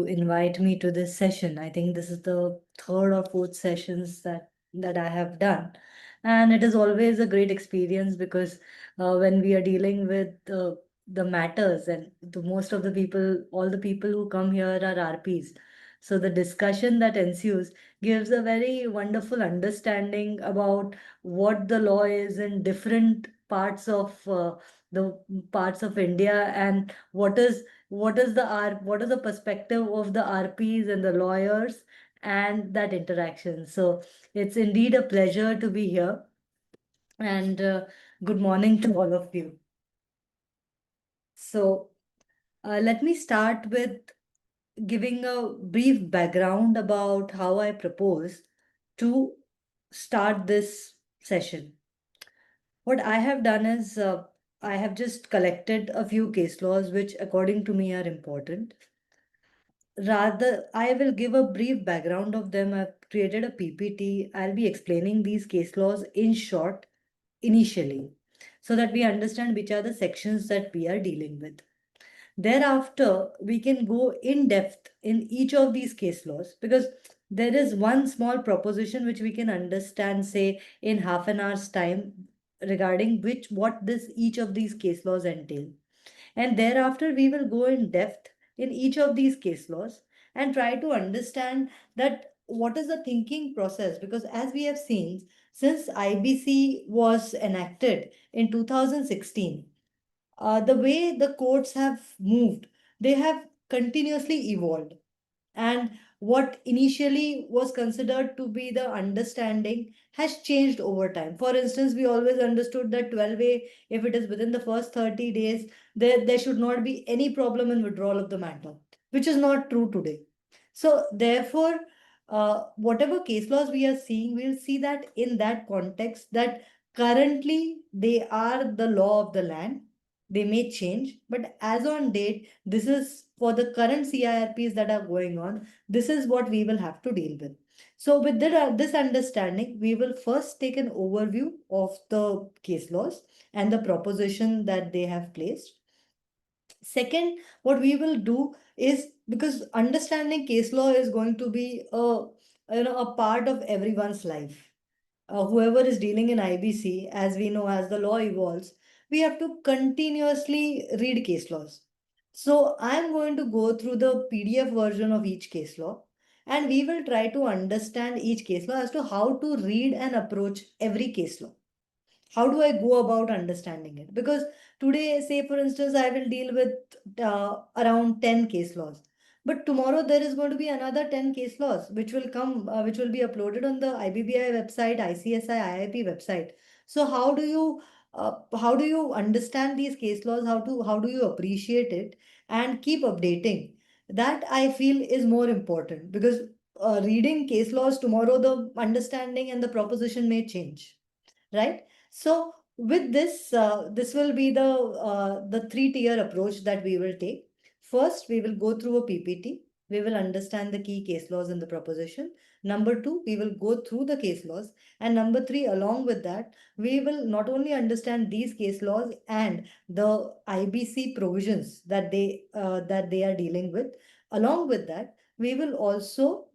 invite me to this session. I think this is the third or fourth sessions that I have done, and it is always a great experience because when we are dealing with the matters, and most of the people, all the people who come here are RPs. So the discussion that ensues gives a very wonderful understanding about what the law is in different the parts of India, and what is the perspective of the RPs and the lawyers and that interaction. So it's indeed a pleasure to be here, and good morning to all of you. So let me start with giving a brief background about how I propose to start this session. What I have done is I have just collected a few case laws which, according to me, are important. Rather, I will give a brief background of them. I've created a PPT. I'll be explaining these case laws in short initially so that we understand which are the sections that we are dealing with. Thereafter, we can go in depth in each of these case laws because there is one small proposition which we can understand, say, in half an hour's time regarding what this each of these case laws entail. And thereafter, we will go in depth in each of these case laws and try to understand that what is the thinking process. Because as we have seen, since IBC was enacted in 2016, the way the courts have moved, they have continuously evolved. And what initially was considered to be the understanding has changed over time. For instance, we always understood that 12A, if it is within the first 30 days, there should not be any problem in withdrawal of the matter, which is not true today. So, therefore, whatever case laws we are seeing, we'll see that in that context, that currently they are the law of the land. They may change, but as on date, this is for the current CIRPs that are going on. This is what we will have to deal with. So, with this understanding, we will first take an overview of the case laws and the proposition that they have placed. Second, what we will do is, because understanding case law is going to be a part of everyone's life. Whoever is dealing in IBC, as we know, as the law evolves, we have to continuously read case laws. So I'm going to go through the PDF version of each case law, and we will try to understand each case law as to how to read and approach every case law. How do I go about understanding it? Because today, say for instance, I will deal with around 10 case laws. But tomorrow there is going to be another 10 case laws which will be uploaded on the IBBI website, ICSI, IIP website. So how do you understand these case laws? How do you appreciate it and keep updating? That I feel is more important because reading case laws tomorrow, the understanding and the proposition may change, right? So with this, this will be the three-tier approach that we will take. First, we will go through a PPT. We will understand the key case laws in the proposition. Number two, we will go through the case laws. And number three, along with that, we will not only understand these case laws and the IBC provisions that they are dealing with. Along with that, we will also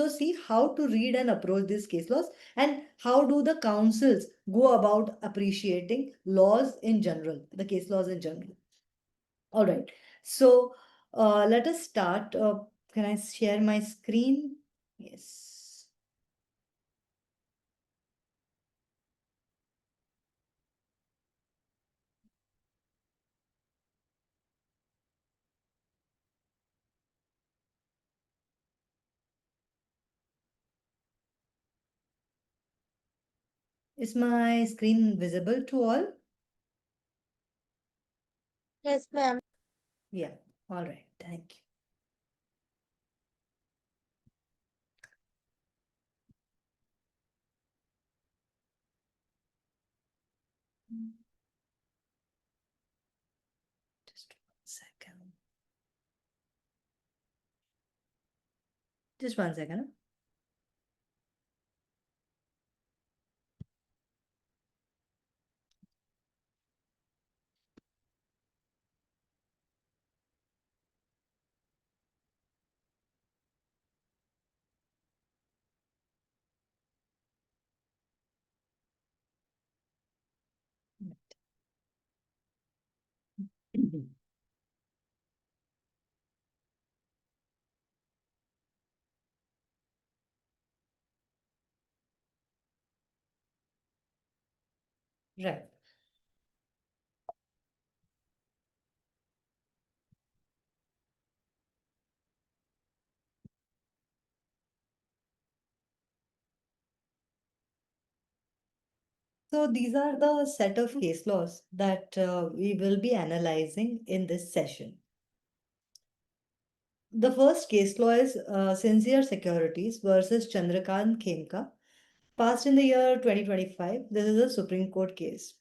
see how to read and approach these case laws and how do the councils go about appreciating laws in general, the case laws in general. All right. So let us start. Can I share my screen? Yes. Is my screen visible to all? Yes, ma'am. Yeah. All right. Thank you. Just 1 second. Just 1 second. Right. So these are the set of case laws that we will be analyzing in this session. The first case law is Sincere Securities versus Chandrakant Khemka, passed in the year 2025. This is a Supreme Court case.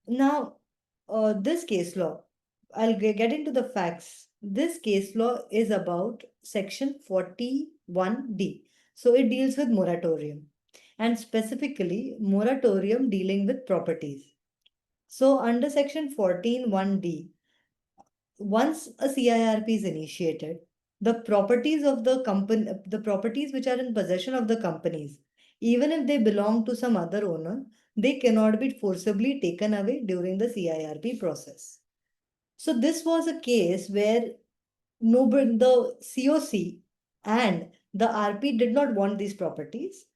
Now, this case law, I'll get into the facts. This case law is about Section 41D. So it deals with moratorium, and specifically moratorium dealing with properties. So under Section 14(1)(d), once a CIRP is initiated, the properties of the company, the properties which are in possession of the companies, even if they belong to some other owner, they cannot be forcibly taken away during the CIRP process. So this was a case where the COC and the RP did not want these properties,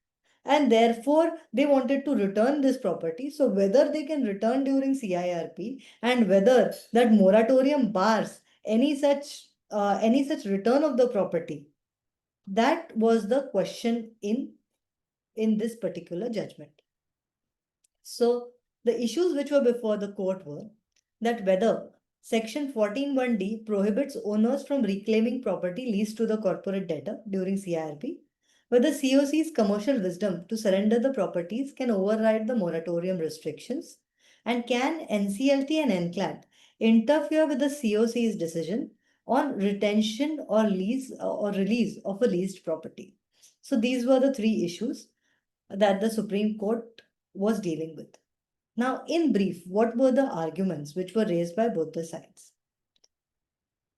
and therefore they wanted to return this property. So whether they can return during CIRP and whether that moratorium bars any such return of the property, that was the question in this particular judgment. So the issues which were before the court were that whether Section 14(1)(d) prohibits owners from reclaiming property leased to the corporate debtor during CIRP, whether COC's commercial wisdom to surrender the properties can override the moratorium restrictions, and can NCLT and NCLAT interfere with the COC's decision on retention or lease or release of a leased property. So these were the three issues that the Supreme Court was dealing with. Now, in brief, what were the arguments which were raised by both the sides?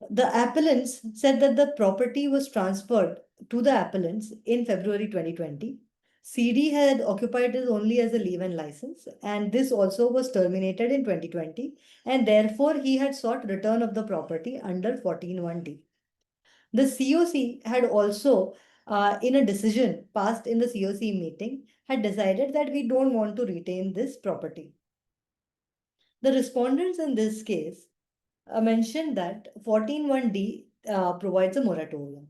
The appellants said that the property was transferred to the appellants in February 2020. CD had occupied it only as a leave and license, and this also was terminated in 2020, and therefore he had sought return of the property under 14(1)(d). The COC had also, in a decision passed in the COC meeting, had decided that we don't want to retain this property. The respondents in this case mentioned that 14(1)(d) provides a moratorium.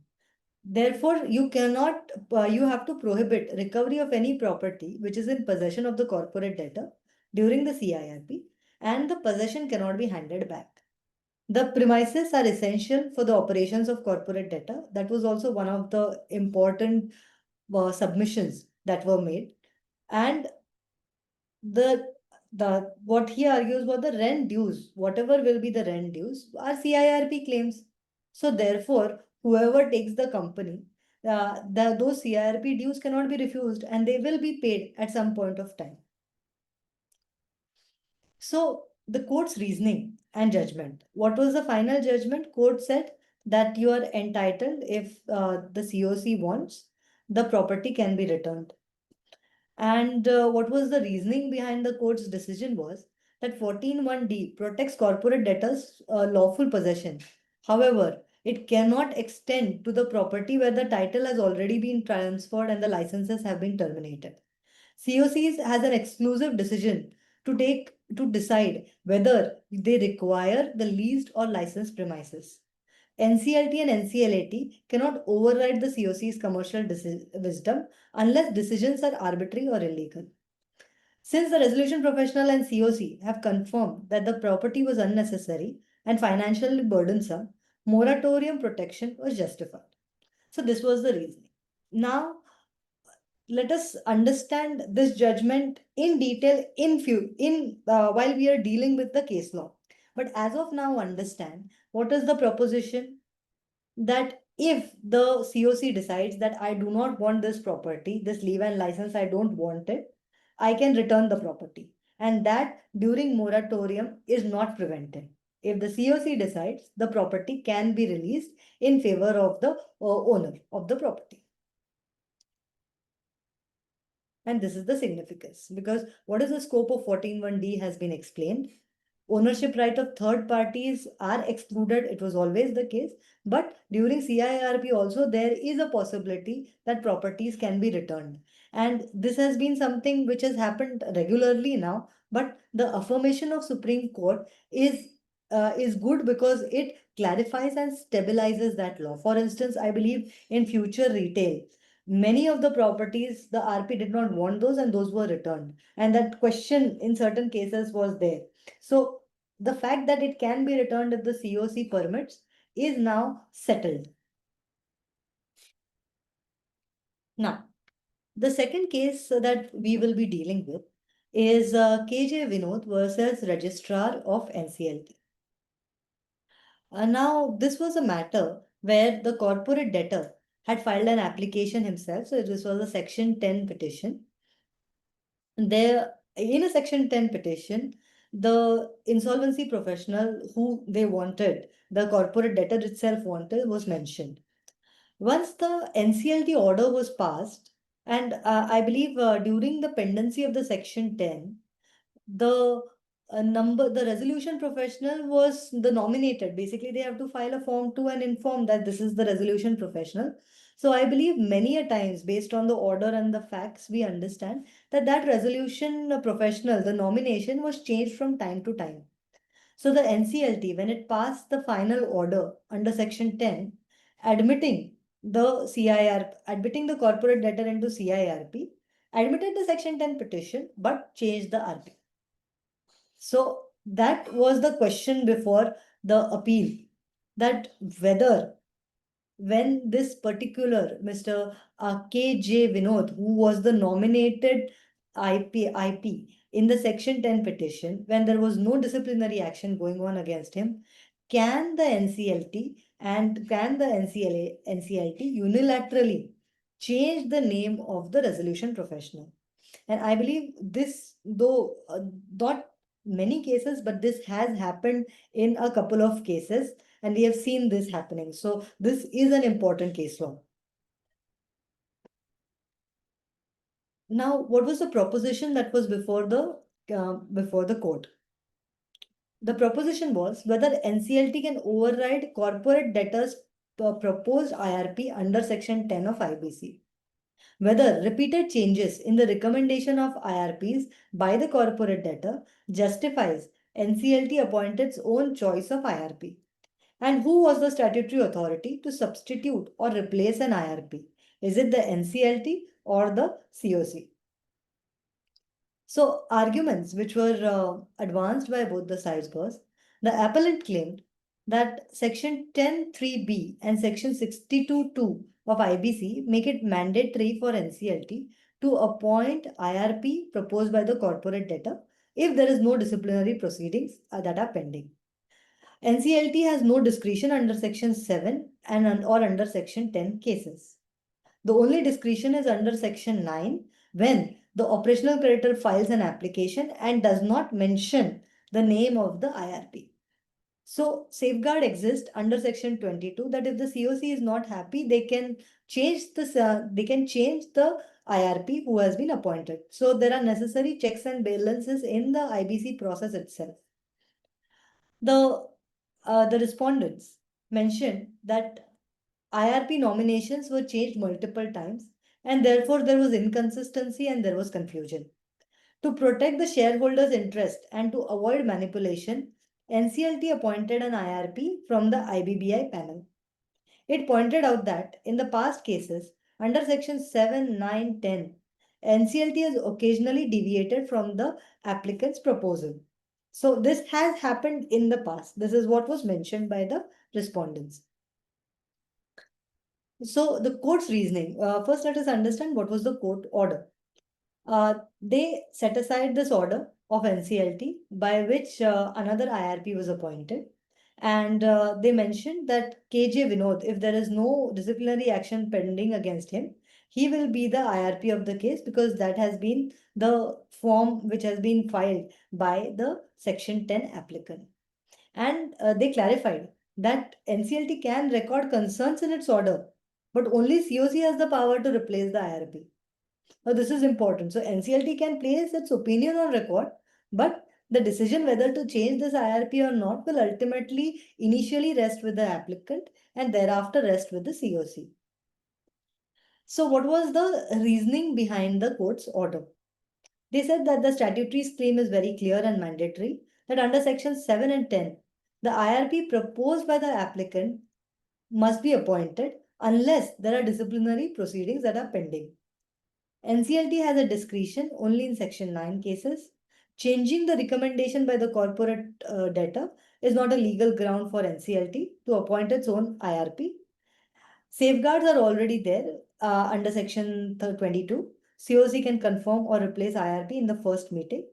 Therefore, you have to prohibit recovery of any property which is in possession of the corporate debtor during the CIRP, and the possession cannot be handed back. The premises are essential for the operations of corporate debtor. That was also one of the important submissions that were made. And the what he argues was the rent dues, whatever will be the rent dues, are CIRP claims. So therefore, whoever takes the company, those CIRP dues cannot be refused and they will be paid at some point of time. So the court's reasoning and judgment. What was the final judgment? Court said that you are entitled if the COC wants, the property can be returned. And what was the reasoning behind the court's decision was that 14(1)(d) protects corporate debtors' lawful possession. However, it cannot extend to the property where the title has already been transferred and the licenses have been terminated. COCs has an exclusive decision to decide whether they require the leased or licensed premises. NCLT and NCLAT cannot override the COC's commercial wisdom unless decisions are arbitrary or illegal. Since the resolution professional and COC have confirmed that the property was unnecessary and financially burdensome, moratorium protection was justified. So this was the reasoning. Now, let us understand this judgment in detail while we are dealing with the case law. But as of now, understand what is the proposition that if the COC decides that I do not want this property, this leave and license, I don't want it, I can return the property. And that during moratorium is not prevented. If the COC decides, the property can be released in favor of the owner of the property. And this is the significance, because what is the scope of 14(1)(d) has been explained. ownership right of third parties are excluded. It was always the case. But during CIRP also, there is a possibility that properties can be returned. And this has been something which has happened regularly now. But the affirmation of Supreme Court is good because it clarifies and stabilizes that law. For instance, I believe in future retail, many of the properties, the RP did not want those and those were returned. And that question in certain cases was there. So the fact that it can be returned if the COC permits is now settled. Now, the second case that we will be dealing with is KJ Vinod versus Registrar of NCLT. Now, this was a matter where the corporate debtor had filed an application himself. So this was a Section 10 petition. There, in a Section 10 petition, the insolvency professional who they wanted, the corporate debtor itself wanted, was mentioned. Once the NCLT order was passed, and I believe during the pendency of the Section 10, the the resolution professional was the nominated. Basically, they have to file a form 2 and inform that this is the resolution professional. So I believe many a times, based on the order and the facts, we understand that that resolution professional, the nomination was changed from time to time. So the NCLT, when it passed the final order under Section 10, admitting admitting the corporate debtor into CIRP, admitted the Section 10 petition, but changed the RP. So that was the question before the appeal, that whether when this particular Mr. KJ Vinod, who was the nominated IP in the Section 10 petition, when there was no disciplinary action going on against him, can the NCLT and can the NCLT unilaterally change the name of the resolution professional? And I believe this, though not many cases, but this has happened in a couple of cases, and we have seen this happening. So this is an important case law. Now, what was the proposition that was before the court? The proposition was whether NCLT can override corporate debtors' proposed IRP under Section 10 of IBC. Whether repeated changes in the recommendation of IRPs by the corporate debtor justifies NCLT appointed its own choice of IRP. And who was the statutory authority to substitute or replace an IRP? Is it the NCLT or the COC? So, arguments which were advanced by both the sides was the appellant claimed that Section 10(3)(b) and Section 62(2) of IBC make it mandatory for NCLT to appoint IRP proposed by the corporate debtor if there is no disciplinary proceedings that are pending. NCLT has no discretion under Section 7 and or under Section 10 cases. The only discretion is under Section 9 when the operational creditor files an application and does not mention the name of the IRP. So safeguard exists under Section 22 that if the COC is not happy, they can change the IRP who has been appointed. So there are necessary checks and balances in the IBC process itself. The respondents mentioned that IRP nominations were changed multiple times, and therefore there was inconsistency and there was confusion. To protect the shareholders' interest and to avoid manipulation, NCLT appointed an IRP from the IBBI panel. It pointed out that in the past cases, under Section 7, 9, 10, NCLT has occasionally deviated from the applicant's proposal. So this has happened in the past. This is what was mentioned by the respondents. So the court's reasoning, first let us understand what was the court order. They set aside this order of NCLT by which another IRP was appointed. And they mentioned that KJ Vinod, if there is no disciplinary action pending against him, he will be the IRP of the case because that has been the form which has been filed by the Section 10 applicant. And they clarified that NCLT can record concerns in its order, but only COC has the power to replace the IRP. Now, this is important. So, NCLT can place its opinion on record, but The decision whether to change this IRP or not will ultimately initially rest with the applicant and thereafter rest with the COC. So, what was the reasoning behind the court's order? They said that the statutory scheme is very clear and mandatory, that under sections 7 and 10, the IRP proposed by the applicant must be appointed unless there are disciplinary proceedings that are pending. NCLT has a discretion only in section 9 cases. Changing the recommendation by the corporate debtor is not a legal ground for NCLT to appoint its own IRP. Safeguards are already there under section 22. COC can confirm or replace IRP in the first meeting.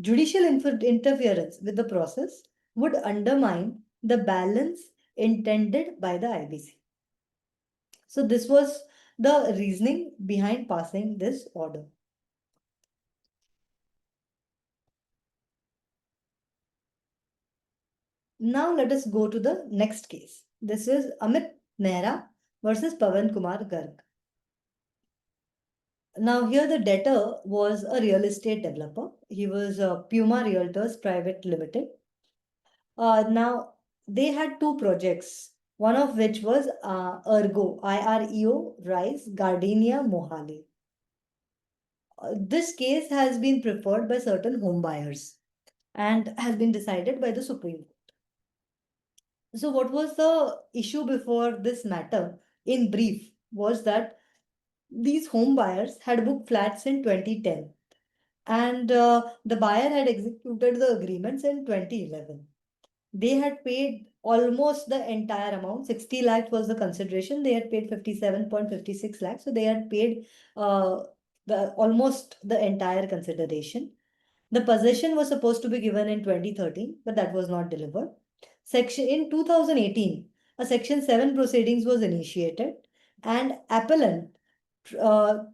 Judicial interference with the process would undermine the balance intended by the IBC. So this was the reasoning behind passing this order. Now let us go to the next case. This is Amit Nehra versus Pavan Kumar Garg. Now here the debtor was a real estate developer. He was Puma Realtors Private Limited. Now they had two projects, one of which was Ergo, IREO, Rise, Gardenia, Mohali. This case has been preferred by certain home buyers and has been decided by the Supreme Court. So, what was the issue before this matter? In brief, was that these home buyers had booked flats in 2010 and the buyer had executed the agreements in 2011. They had paid almost the entire amount. 60 lakhs was the consideration. They had paid 57.56 lakhs. So they had paid almost the entire consideration. The possession was supposed to be given in 2013, but that was not delivered. In 2018, a Section 7 proceedings was initiated, and appellant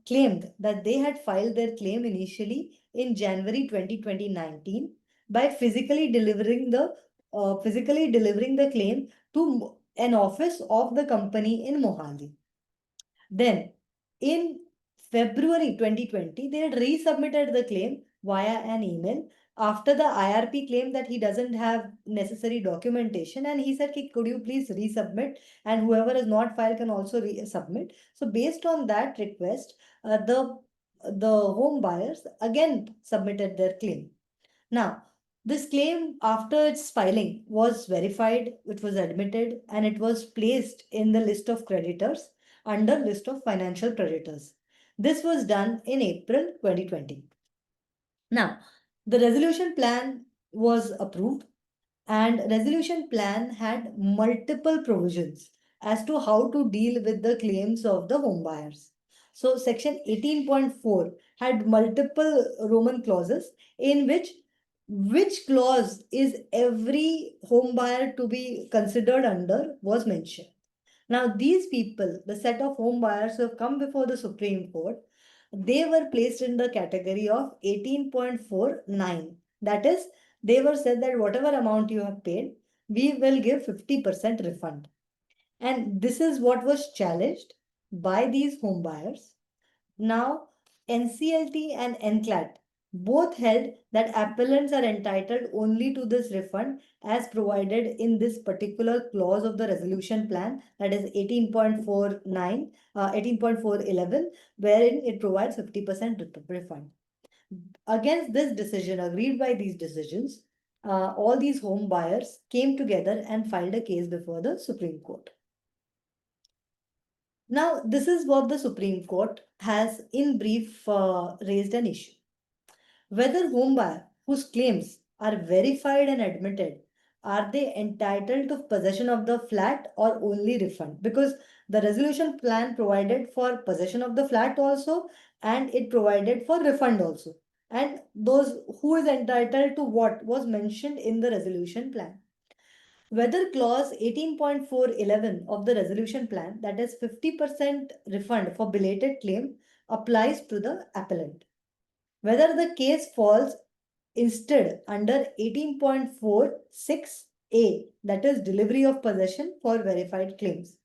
claimed that they had filed their claim initially in January 2019 by physically delivering the claim to an office of the company in Mohali. Then, in February 2020, they had resubmitted the claim via an email after the IRP claimed that he doesn't have necessary documentation, and he said, could you please resubmit, and whoever has not filed can also resubmit. So based on that request, the home buyers again submitted their claim. Now, this claim after its filing was verified, it was admitted, and it was placed in the list of creditors under list of financial creditors. This was done in April 2020. Now, the resolution plan was approved, and resolution plan had multiple provisions as to how to deal with the claims of the home buyers. So section 18.4 had multiple Roman clauses in which clause is every home buyer to be considered under was mentioned. Now, these people, the set of home buyers who have come before the Supreme Court, they were placed in the category of 18.49. That is, they were said that whatever amount you have paid, we will give 50% refund. And this is what was challenged by these home buyers. Now, NCLT and NCLAT both held that appellants are entitled only to this refund as provided in this particular clause of the resolution plan, that is 18.49, 18.411, wherein it provides 50% refund. Against this decision, agreed by these decisions, all these home buyers came together and filed a case before the Supreme Court. Now, this is what the Supreme Court has in brief raised an issue. Whether home buyer whose claims are verified and admitted, are they entitled to possession of the flat or only refund? Because the resolution plan provided for possession of the flat also, and it provided for refund also. And those who is entitled to what was mentioned in the resolution plan. Whether clause 18.411 of the resolution plan, that is 50% refund for belated claim, applies to the appellant. Whether the case falls instead under 18.46a, that is delivery of possession for verified claims.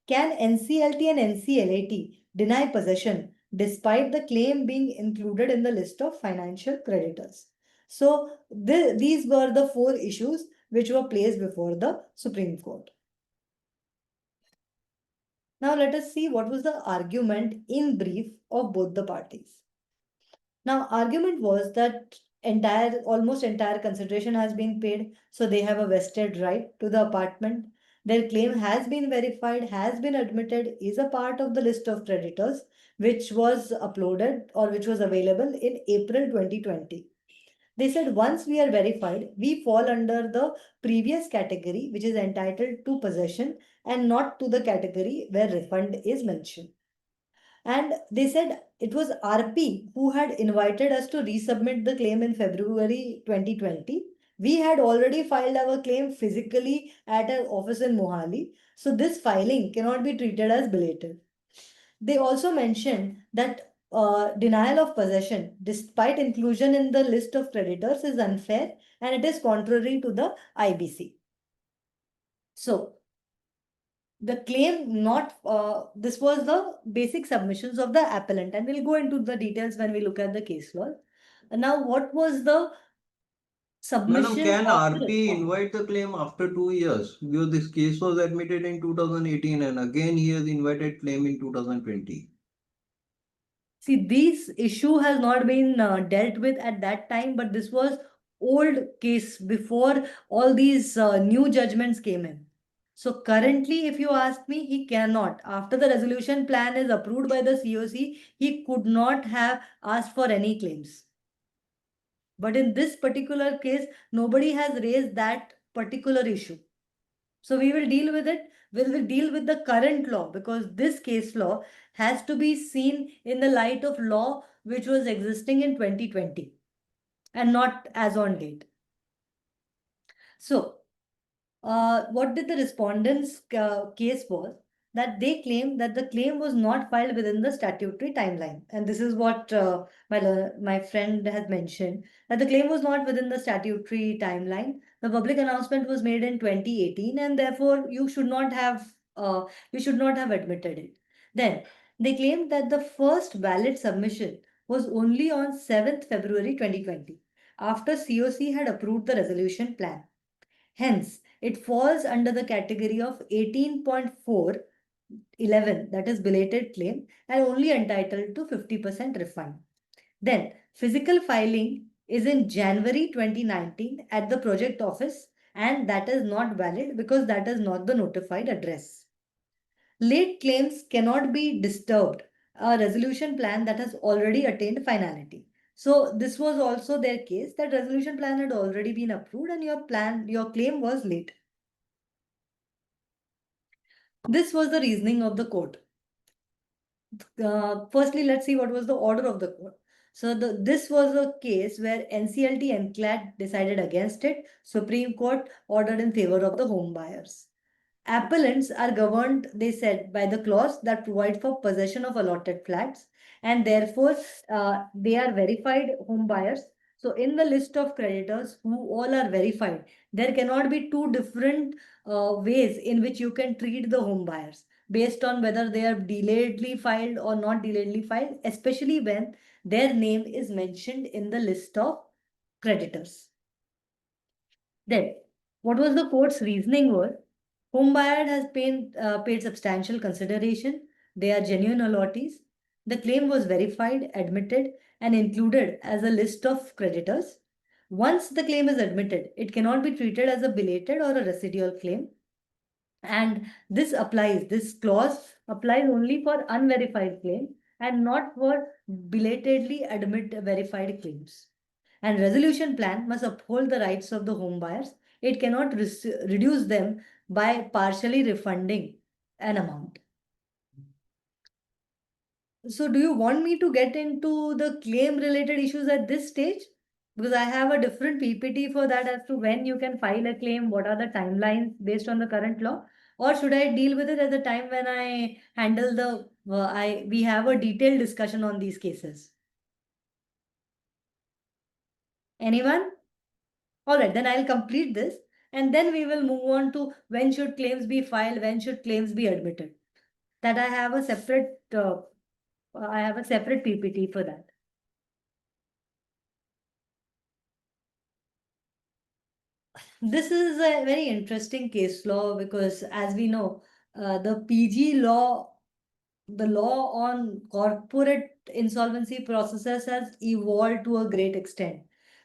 Can NCLT and NCLAT deny possession despite the claim being included in the list of financial creditors? So these were the four issues which were placed before the Supreme Court. Now let us see what was the argument in brief of both the parties. Now, argument was that almost entire consideration has been paid, so they have a vested right to the apartment. Their claim has been verified, has been admitted, is a part of the list of creditors, which was uploaded or which was available in April 2020. They said once we are verified, we fall under the previous category, which is entitled to possession, and not to the category where refund is mentioned. And they said it was RP who had invited us to resubmit the claim in February 2020. We had already filed our claim physically at our office in Mohali, so this filing cannot be treated as belated. They also mentioned that denial of possession, despite inclusion in the list of creditors, is unfair and it is contrary to the IBC. So, the claim not this was the basic submissions of the appellant, and we'll go into the details when we look at the case law. Now, what was the Madam, submission can of the RP response? invite the claim after 2 years? Because this case was admitted in 2018 and again he has invited claim in 2020. See, this issue has not been dealt with at that time, but this was old case before all these new judgments came in. So currently, if you ask me, he cannot. After the resolution plan is approved by the COC, he could not have asked for any claims. But in this particular case, nobody has raised that particular issue. So we will deal with it. We will deal with the current law because this case law has to be seen in the light of law which was existing in 2020 and not as on date. So what did the respondents' case was that they claimed that the claim was not filed within the statutory timeline, and this is what my friend has mentioned, that the claim was not within the statutory timeline. The public announcement was made in 2018, and therefore you should not have admitted it. Then they claimed that the first valid submission was only on 7th February 2020, after COC had approved the resolution plan. Hence, it falls under the category of 18.411, that is belated claim, and only entitled to 50% refund. Then, physical filing is in January 2019 at the project office, and that is not valid because that is not the notified address. Late claims cannot be disturbed, a resolution plan that has already attained finality. So this was also their case, that resolution plan had already been approved and your claim was late. This was the reasoning of the court. Firstly, let's see what was the order of the court. So this was a case where NCLT and CLAT decided against it. Supreme Court ordered in favor of the home buyers. Appellants are governed, they said, by the clause that provide for possession of allotted flats, and therefore they are verified home buyers. So, in the list of creditors who all are verified, there cannot be two different ways in which you can treat the home buyers based on whether they are delayedly filed or not delayedly filed, especially when their name is mentioned in the list of creditors. Then, what was the court's reasoning was home buyer has paid substantial consideration. They are genuine allottees. The claim was verified, admitted, and included as a list of creditors. Once the claim is admitted, it cannot be treated as a belated or a residual claim. And this clause applies only for unverified claim and not for belatedly verified claims. And resolution plan must uphold the rights of the home buyers. It cannot reduce them by partially refunding an amount. So do you want me to get into the claim related issues at this stage? Because I have a different PPT for that as to when you can file a claim, what are the timelines based on the current law, or should I deal with it at the time when I handle we have a detailed discussion on these cases? Anyone? All right, then I'll complete this and then we will move on to when should claims be filed, when should claims be admitted. That I have a separate PPT for that. This is a very interesting case law because, as we know, the PG law, the law on corporate insolvency processes has evolved to a great extent.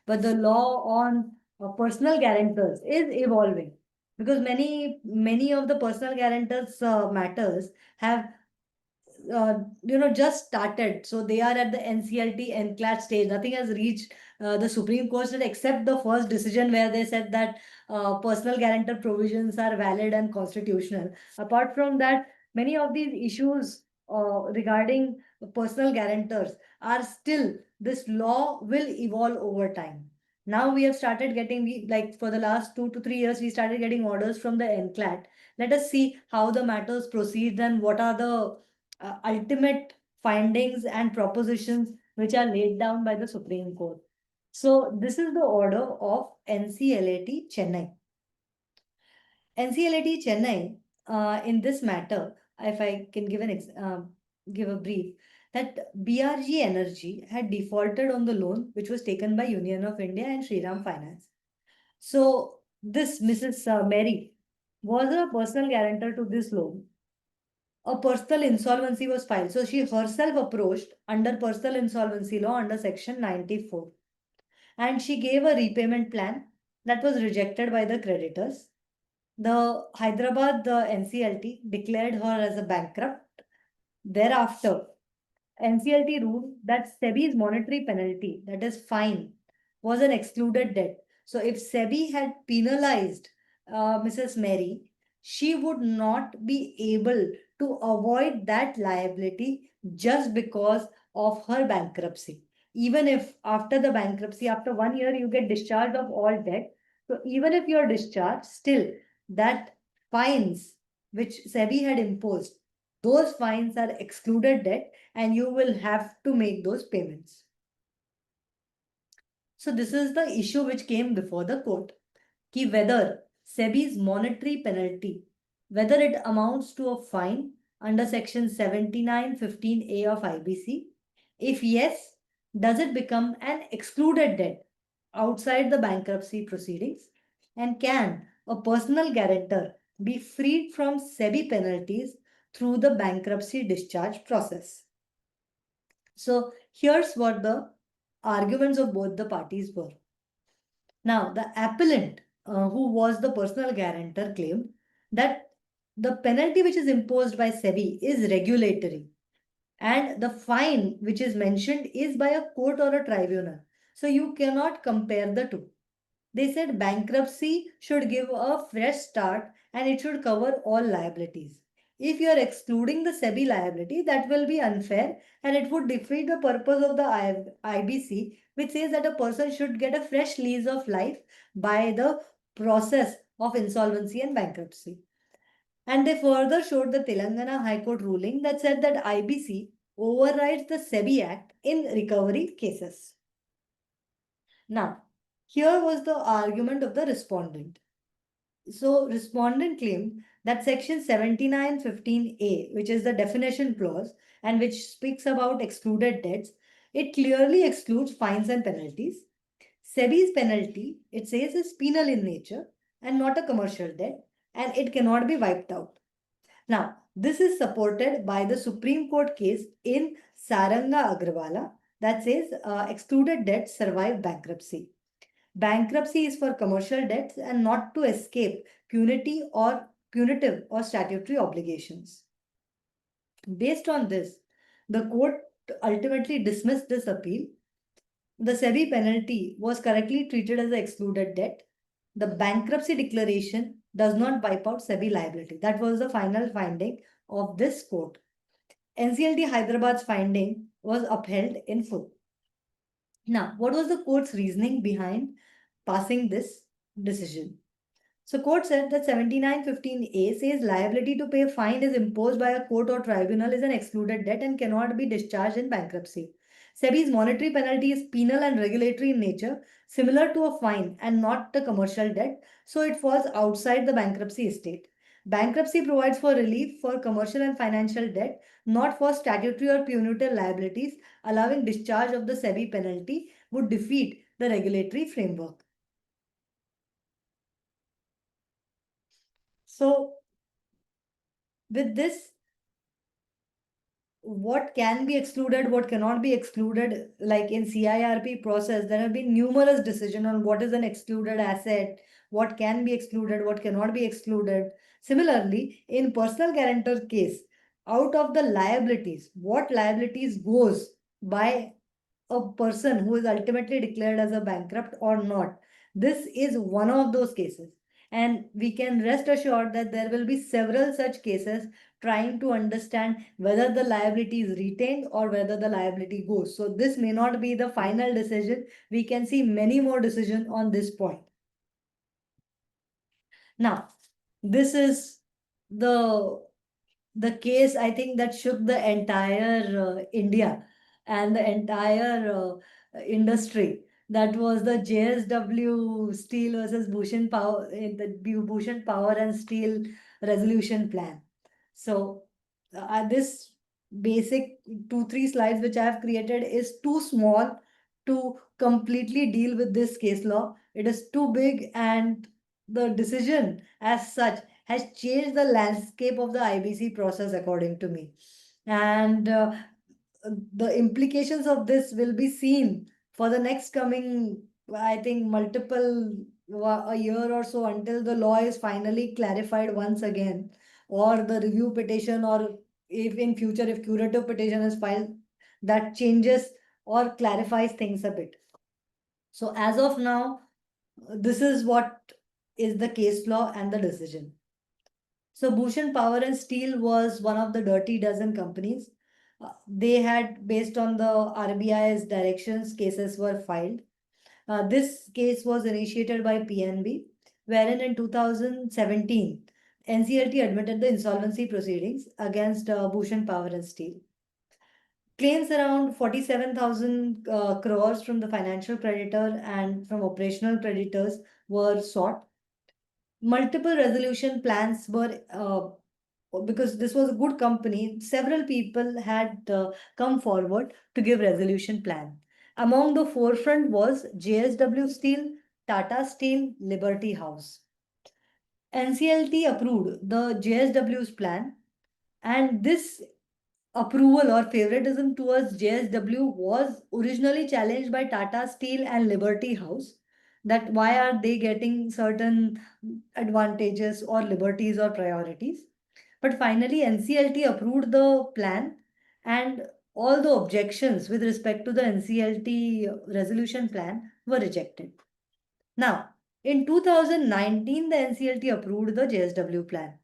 But the law on personal guarantors is evolving because many of the personal guarantors matters have just started. So they are at the NCLT NCLAT stage. Nothing has reached the Supreme Court yet except the first decision where they said that personal guarantor provisions are valid and constitutional. Apart from that, many of these issues regarding personal guarantors are still, this law will evolve over time. Now we have started getting, like for the last 2 to 3 years, we started getting orders from the NCLAT. Let us see how the matters proceed and what are the ultimate findings and propositions which are laid down by the Supreme Court. So, this is the order of NCLAT Chennai. NCLAT Chennai, in this matter, if I can give a brief, that BRG Energy had defaulted on the loan which was taken by Union of India and Shriram Finance. So, this Mrs. Mary was a personal guarantor to this loan. A personal insolvency was filed. So she herself approached under personal insolvency law under section 94. And she gave a repayment plan that was rejected by the creditors. The Hyderabad NCLT declared her as a bankrupt. Thereafter, NCLT ruled that SEBI's monetary penalty, that is fine, was an excluded debt. So if SEBI had penalized Mrs. Mary, she would not be able to avoid that liability just because of her bankruptcy. Even if after the bankruptcy, after 1 year, you get discharged of all debt. So even if you're discharged, still that fines which SEBI had imposed, those fines are excluded debt and you will have to make those payments. So this is the issue which came before the court. Ki whether SEBI's monetary penalty, whether it amounts to a fine under section 7915A of IBC. If yes, does it become an excluded debt outside the bankruptcy proceedings? And can a personal guarantor be freed from SEBI penalties through the bankruptcy discharge process? So here's what the arguments of both the parties were. Now, the appellant, who was the personal guarantor, claimed that the penalty which is imposed by SEBI is regulatory and the fine which is mentioned is by a court or a tribunal. So you cannot compare the two. They said bankruptcy should give a fresh start and it should cover all liabilities. If you are excluding the SEBI liability, that will be unfair and it would defeat the purpose of the IBC, which says that a person should get a fresh lease of life by the process of insolvency and bankruptcy. And they further showed the Telangana High Court ruling that said that IBC overrides the SEBI Act in recovery cases. Now, here was the argument of the respondent. So, respondent claimed that section 7915A, which is the definition clause and which speaks about excluded debts, it clearly excludes fines and penalties. SEBI's penalty, it says, is penal in nature and not a commercial debt, and it cannot be wiped out. Now, this is supported by the Supreme Court case in Saranga Agrawala that says excluded debts survive bankruptcy. Bankruptcy is for commercial debts and not to escape punitive or statutory obligations. Based on this, the court ultimately dismissed this appeal. The SEBI penalty was correctly treated as an excluded debt. The bankruptcy declaration does not wipe out SEBI liability. That was the final finding of this court. NCLT Hyderabad's finding was upheld in full. Now, what was the court's reasoning behind passing this decision? So court said that 7915A says liability to pay fine is imposed by a court or tribunal is an excluded debt and cannot be discharged in bankruptcy. SEBI's monetary penalty is penal and regulatory in nature, similar to a fine and not a commercial debt, so it falls outside the bankruptcy estate. Bankruptcy provides for relief for commercial and financial debt, not for statutory or punitive liabilities. Allowing discharge of the SEBI penalty would defeat the regulatory framework. So with this, what can be excluded, what cannot be excluded, like in CIRP process, there have been numerous decisions on what is an excluded asset, what can be excluded, what cannot be excluded. Similarly, in personal guarantor case, out of the liabilities, what liabilities goes by a person who is ultimately declared as a bankrupt or not. This is one of those cases. And we can rest assured that there will be several such cases trying to understand whether the liability is retained or whether the liability goes. So this may not be the final decision. We can see many more decisions on this point. Now, this is the case, I think, that shook the entire India and the entire industry. That was the JSW Steel versus Bhushan Power, the Bhushan Power and Steel Resolution Plan. So this basic 2-3 slides which I have created is too small to completely deal with this case law. It is too big, and the decision as such has changed the landscape of the IBC process, according to me. And the implications of this will be seen for the next coming, I think, multiple a year or so, until the law is finally clarified once again, or the review petition, or if in future, if curative petition is filed, that changes or clarifies things a bit. So as of now, this is what is the case law and the decision. So Bhushan Power and Steel was one of the dirty dozen companies. They had, based on the RBI's directions, cases were filed. This case was initiated by PNB, wherein in 2017, NCLT admitted the insolvency proceedings against Bhushan Power and Steel. Claims around 47,000 crores from the financial creditor and from operational creditors were sought. Multiple resolution plans were, because this was a good company, several people had come forward to give resolution plan. Among the forefront was JSW Steel, Tata Steel, Liberty House. NCLT approved the JSW's plan, and this approval or favoritism towards JSW was originally challenged by Tata Steel and Liberty House. That why are they getting certain advantages or liberties or priorities? But finally, NCLT approved the plan, and all the objections with respect to the NCLT resolution plan were rejected. Now, in 2019, the NCLT approved the JSW plan.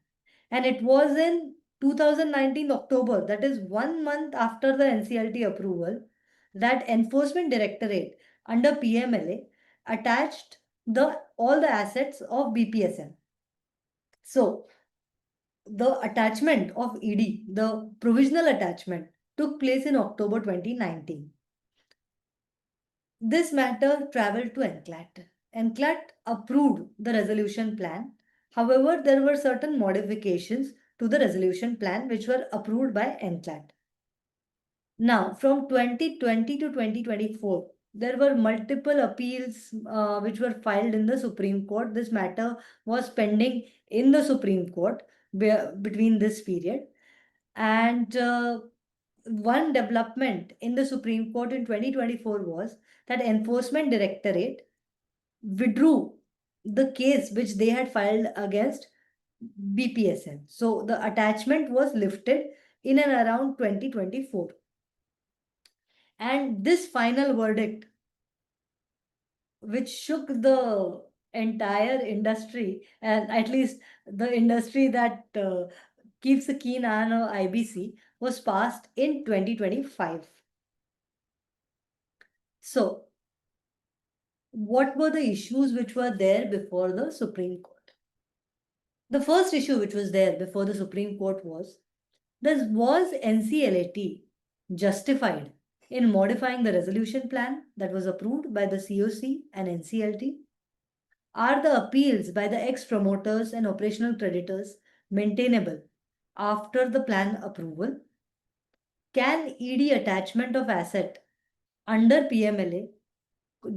And it was in 2019 October, that is 1 month after the NCLT approval, that Enforcement Directorate under PMLA attached all the assets of BPSL. So the attachment of ED, the provisional attachment, took place in October 2019. This matter traveled to NCLAT. NCLAT approved the resolution plan. However, there were certain modifications to the resolution plan which were approved by NCLAT. Now, from 2020 to 2024, there were multiple appeals which were filed in the Supreme Court. This matter was pending in the Supreme Court between this period. And one development in the Supreme Court in 2024 was that Enforcement Directorate withdrew the case which they had filed against BPSL. So the attachment was lifted in and around 2024. And this final verdict, which shook the entire industry, and at least the industry that keeps a keen eye on IBC, was passed in 2025. So, what were the issues which were there before the Supreme Court? The first issue which was there before the Supreme Court was NCLAT justified in modifying the resolution plan that was approved by the COC and NCLT? Are the appeals by the ex-promoters and operational creditors maintainable after the plan approval? Can ED attachment of asset under PMLA,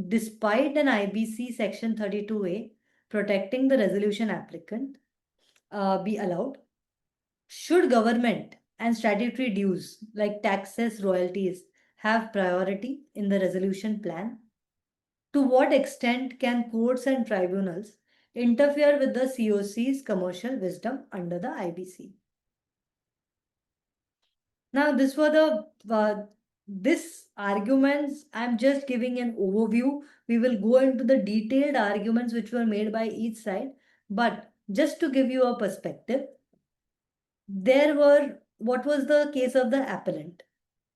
despite an IBC Section 32A protecting the resolution applicant, be allowed? Should government and statutory dues like taxes, royalties have priority in the resolution plan? To what extent can courts and tribunals interfere with the COC's commercial wisdom under the IBC? Now, this were the this arguments. I'm just giving an overview. We will go into the detailed arguments which were made by each side. But just to give you a perspective, there were what was the case of the appellant?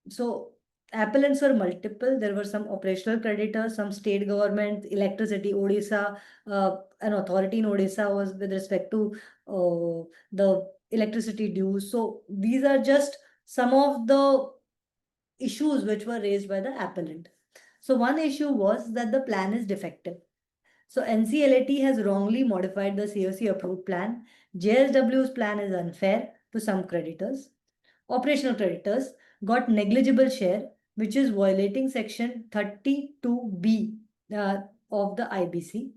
So appellants were multiple. There were some operational creditors, some state government, electricity, Odisha, an authority in Odisha was with respect to the electricity dues. So these are just some of the issues which were raised by the appellant. So one issue was that the plan is defective. So NCLAT has wrongly modified the COC approved plan. JSW's plan is unfair to some creditors. Operational creditors got negligible share, which is violating section 32B of the IBC.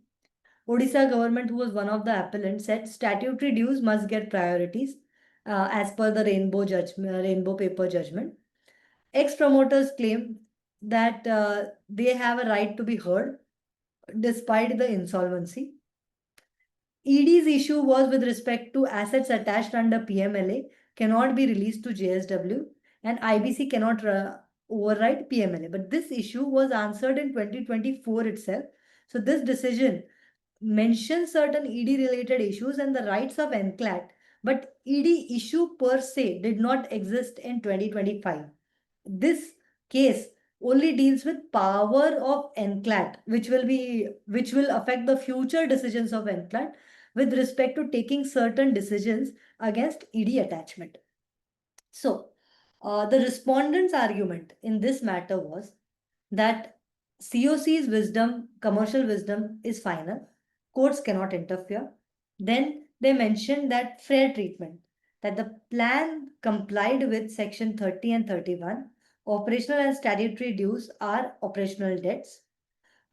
Odisha government, who was one of the appellants, said statutory dues must get priorities as per the rainbow paper judgment. Ex-promoters claim that they have a right to be heard despite the insolvency. ED's issue was with respect to assets attached under PMLA cannot be released to JSW and IBC cannot override PMLA. But this issue was answered in 2024 itself. So this decision mentions certain ED related issues and the rights of NCLAT, but ED issue per se did not exist in 2025. This case only deals with power of NCLAT, which will affect the future decisions of NCLAT with respect to taking certain decisions against ED attachment. So, the respondent's argument in this matter was that COC's wisdom, commercial wisdom, is final. Courts cannot interfere. Then they mentioned that fair treatment, that the plan complied with section 30 and 31. Operational and statutory dues are operational debts.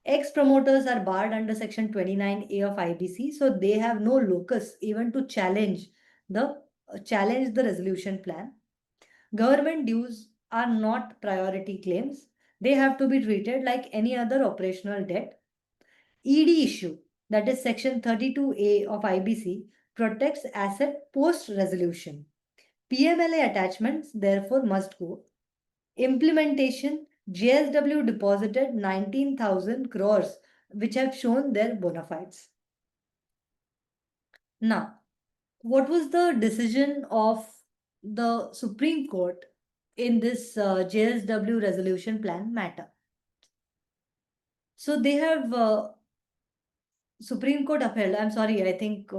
Ex-promoters are barred under section 29A of IBC, so they have no locus even to challenge the resolution plan. Government dues are not priority claims. They have to be treated like any other operational debt. ED issue, that is section 32A of IBC, protects asset post-resolution. PMLA attachments therefore must go. Implementation, JSW deposited 19,000 crores, which have shown their bona fides. Now, what was the decision of the Supreme Court in this JSW resolution plan matter? So they have Supreme Court upheld. I'm sorry, I think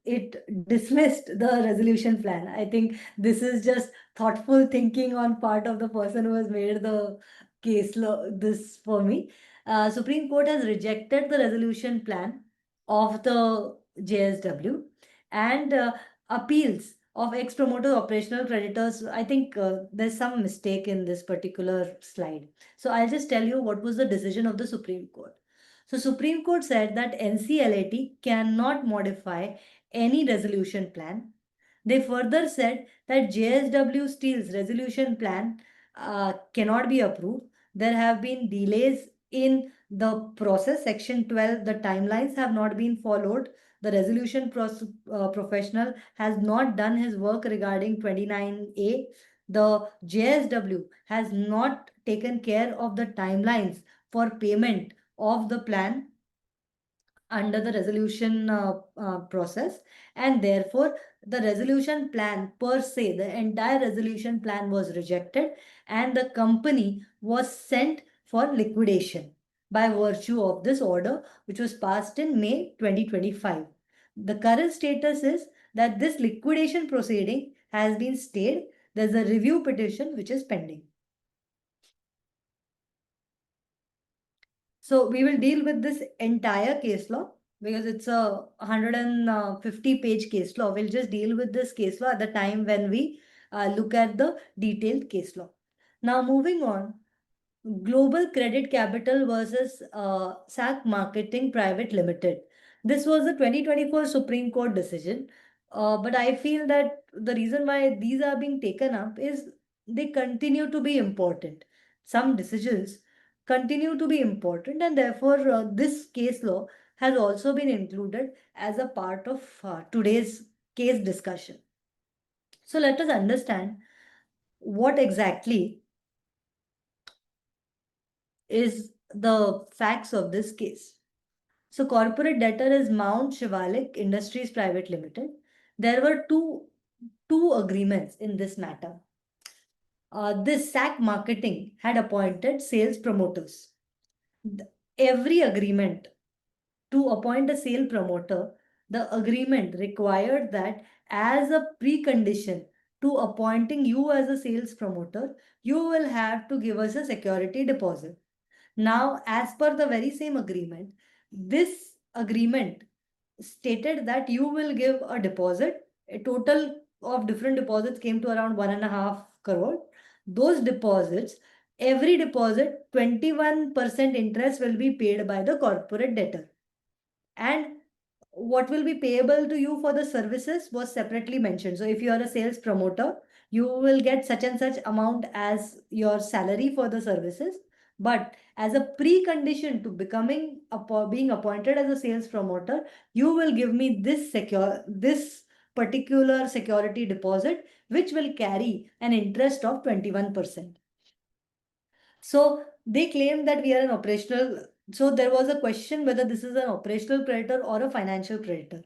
it dismissed the resolution plan. I think this is just thoughtful thinking on part of the person who has made the case law this for me. Supreme Court has rejected the resolution plan of the JSW and appeals of ex-promoter operational creditors. I think there's some mistake in this particular slide. So I'll just tell you what was the decision of the Supreme Court. So Supreme Court said that NCLAT cannot modify any resolution plan. They further said that JSW Steel's resolution plan cannot be approved. There have been delays in the process. Section 12, the timelines have not been followed. The resolution professional has not done his work regarding 29A. The JSW has not taken care of the timelines for payment of the plan under the resolution process, and therefore the resolution plan per se, the entire resolution plan was rejected and the company was sent for liquidation by virtue of this order which was passed in May 2025. The current status is that this liquidation proceeding has been stayed. There's a review petition which is pending. So we will deal with this entire case law because it's a 150-page case law. We'll just deal with this case law at the time when we look at the detailed case law. Now moving on, Global Credit Capital versus SAC Marketing Private Limited. This was the 2024 Supreme Court decision. But I feel that the reason why these are being taken up is they continue to be important. Some decisions continue to be important, and therefore, this case law has also been included as a part of today's case discussion. So, let us understand what exactly is the facts of this case. So, corporate debtor is Mount Shivalik Industries Private Limited. There were two agreements in this matter. This SAC marketing had appointed sales promoters. Every agreement to appoint a sale promoter, the agreement required that as a precondition to appointing you as a sales promoter, you will have to give us a security deposit. Now, as per the very same agreement, this agreement stated that you will give a deposit. A total of different deposits came to around 1.5 crore. Those deposits, every deposit, 21% interest will be paid by the corporate debtor. And what will be payable to you for the services was separately mentioned. So if you are a sales promoter, you will get such and such amount as your salary for the services. But as a precondition to being appointed as a sales promoter, you will give me this particular security deposit, which will carry an interest of 21%. So they claim that we are an operational. So there was a question whether this is an operational predator or a financial predator.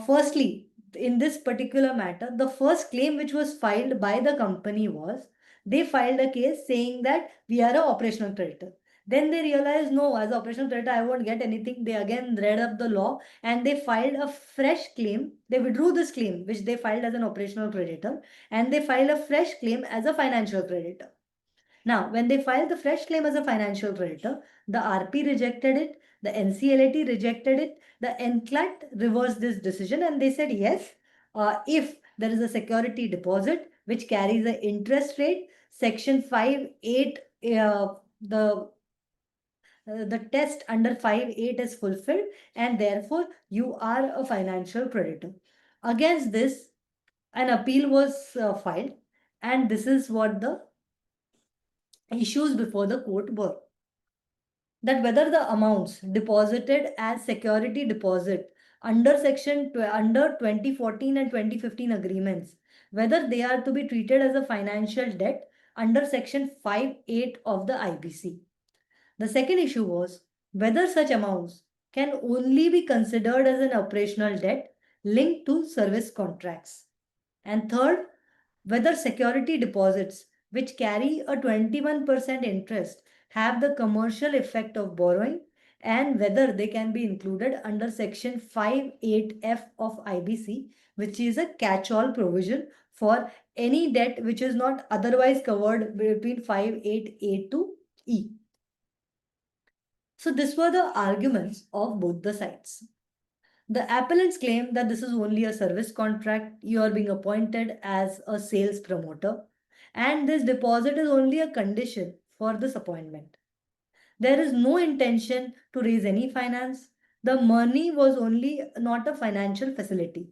Firstly, in this particular matter, the first claim which was filed by the company was they filed a case saying that we are an operational predator. Then they realized no, as operational predator, I won't get anything. They again read up the law and they filed a fresh claim. They withdrew this claim, which they filed as an operational predator, and they filed a fresh claim as a financial predator. Now, when they filed the fresh claim as a financial creditor, the RP rejected it, the NCLAT rejected it, the NCLAT reversed this decision and they said yes, if there is a security deposit which carries an interest rate, Section 5(8), the test under 5(8) is fulfilled and therefore you are a financial creditor. Against this, an appeal was filed, and this is what the issues before the court were: that whether the amounts deposited as security deposit under 2014 and 2015 agreements, whether they are to be treated as a financial debt under section 5(8) of the IBC. The second issue was whether such amounts can only be considered as an operational debt linked to service contracts. And third, whether security deposits which carry a 21% interest have the commercial effect of borrowing, and whether they can be included under section 5(8)(f) of IBC, which is a catch-all provision for any debt which is not otherwise covered between 5(8)(a) to E. So these were the arguments of both the sides. The appellants claim that this is only a service contract, you are being appointed as a sales promoter, and this deposit is only a condition for this appointment. There is no intention to raise any finance. The money was only not a financial facility.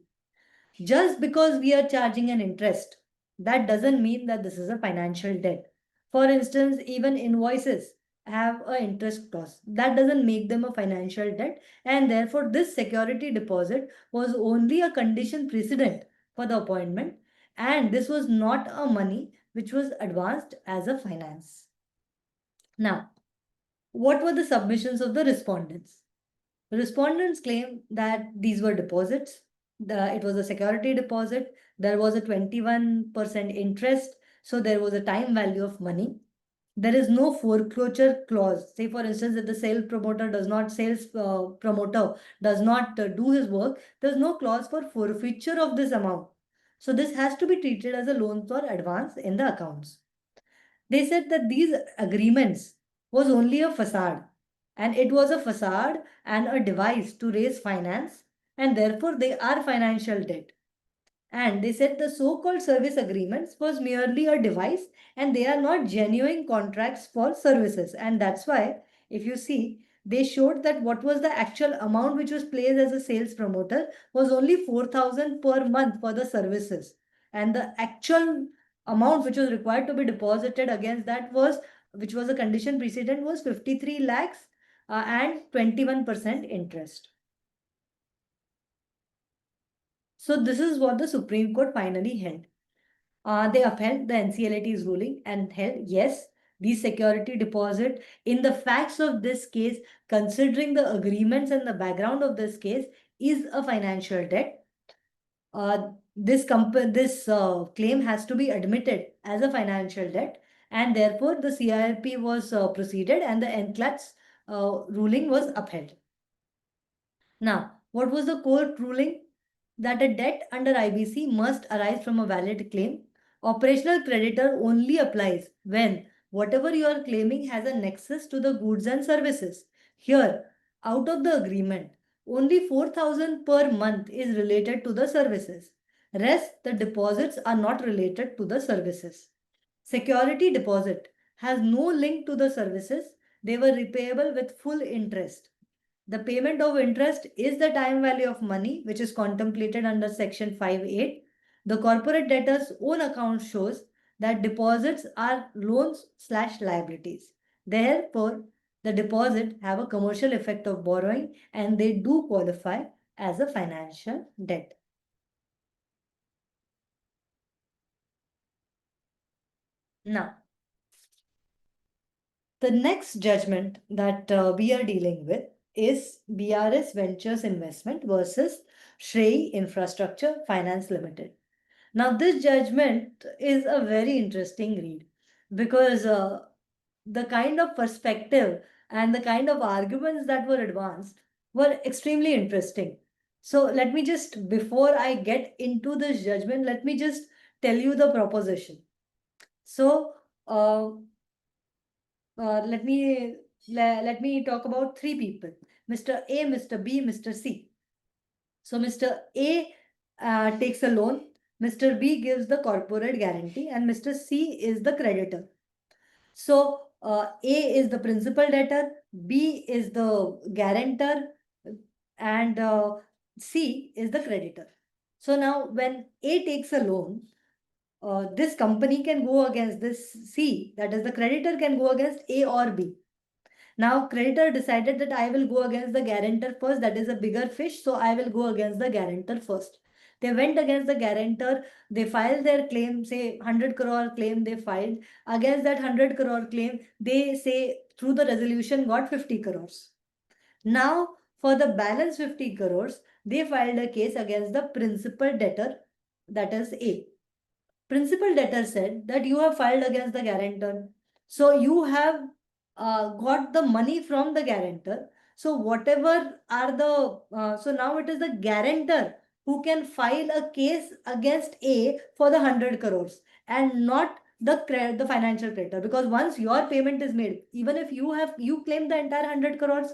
Just because we are charging an interest, that doesn't mean that this is a financial debt. For instance, even invoices have an interest clause. That doesn't make them a financial debt, and therefore, this security deposit was only a condition precedent for the appointment, and this was not a money which was advanced as a finance. Now, what were the submissions of the respondents? The respondents claim that these were deposits. It was a security deposit. There was a 21% interest. So there was a time value of money. There is no foreclosure clause. Say, for instance, if the sales promoter does not do his work, there's no clause for forfeiture of this amount. So this has to be treated as a loan or advance in the accounts. They said that these agreements was only a facade, and it was a facade and a device to raise finance, and therefore they are financial debt. And they said the so-called service agreements was merely a device and they are not genuine contracts for services. And that's why, if you see, they showed that what was the actual amount which was placed as a sales promoter was only 4,000 per month for the services. And the actual amount which was required to be deposited against that was, which was a condition precedent, was 53 lakhs and 21% interest. So this is what the Supreme Court finally held. They upheld the NCLAT's ruling and held, yes, the security deposit in the facts of this case, considering the agreements and the background of this case, is a financial debt. This claim has to be admitted as a financial debt, and therefore the CIRP was proceeded and the NCLAT's ruling was upheld. Now, what was the court ruling? That a debt under IBC must arise from a valid claim. Operational creditor only applies when whatever you are claiming has a nexus to the goods and services. Here, out of the agreement, only 4,000 per month is related to the services. Rest, the deposits are not related to the services. Security deposit has no link to the services. They were repayable with full interest. The payment of interest is the time value of money, which is contemplated under Section 5(8). The corporate debtor's own account shows that deposits are loans/liabilities. Therefore, the deposit have a commercial effect of borrowing and they do qualify as a financial debt. Now, the next judgment that we are dealing with is BRS Ventures Investment versus Shrey Infrastructure Finance Limited. Now, this judgment is a very interesting read because the kind of perspective and the kind of arguments that were advanced were extremely interesting. So, let me just, before I get into this judgment, let me just tell you the proposition. So, uh, let me talk about three people: Mr. A, Mr. B, Mr. C. So Mr. A takes a loan, Mr. B gives the corporate guarantee, and Mr. C is the creditor. So A is the principal debtor, B is the guarantor, and C is the creditor. So now when A takes a loan, this company can go against this C, that is the creditor can go against A or B. Now, creditor decided that I will go against the guarantor first, that is a bigger fish, so I will go against the guarantor first. They went against the guarantor, they filed their claim, say 100 crore claim they filed. Against that 100 crore claim, they say through the resolution got 50 crores. Now, for the balance 50 crores, they filed a case against the principal debtor, that is A. Principal debtor said that you have filed against the guarantor. So you have got the money from the guarantor. So whatever are the, so now it is the guarantor who can file a case against A for the 100 crores and not the financial creditor. Because once your payment is made, even if you claim the entire 100 crores,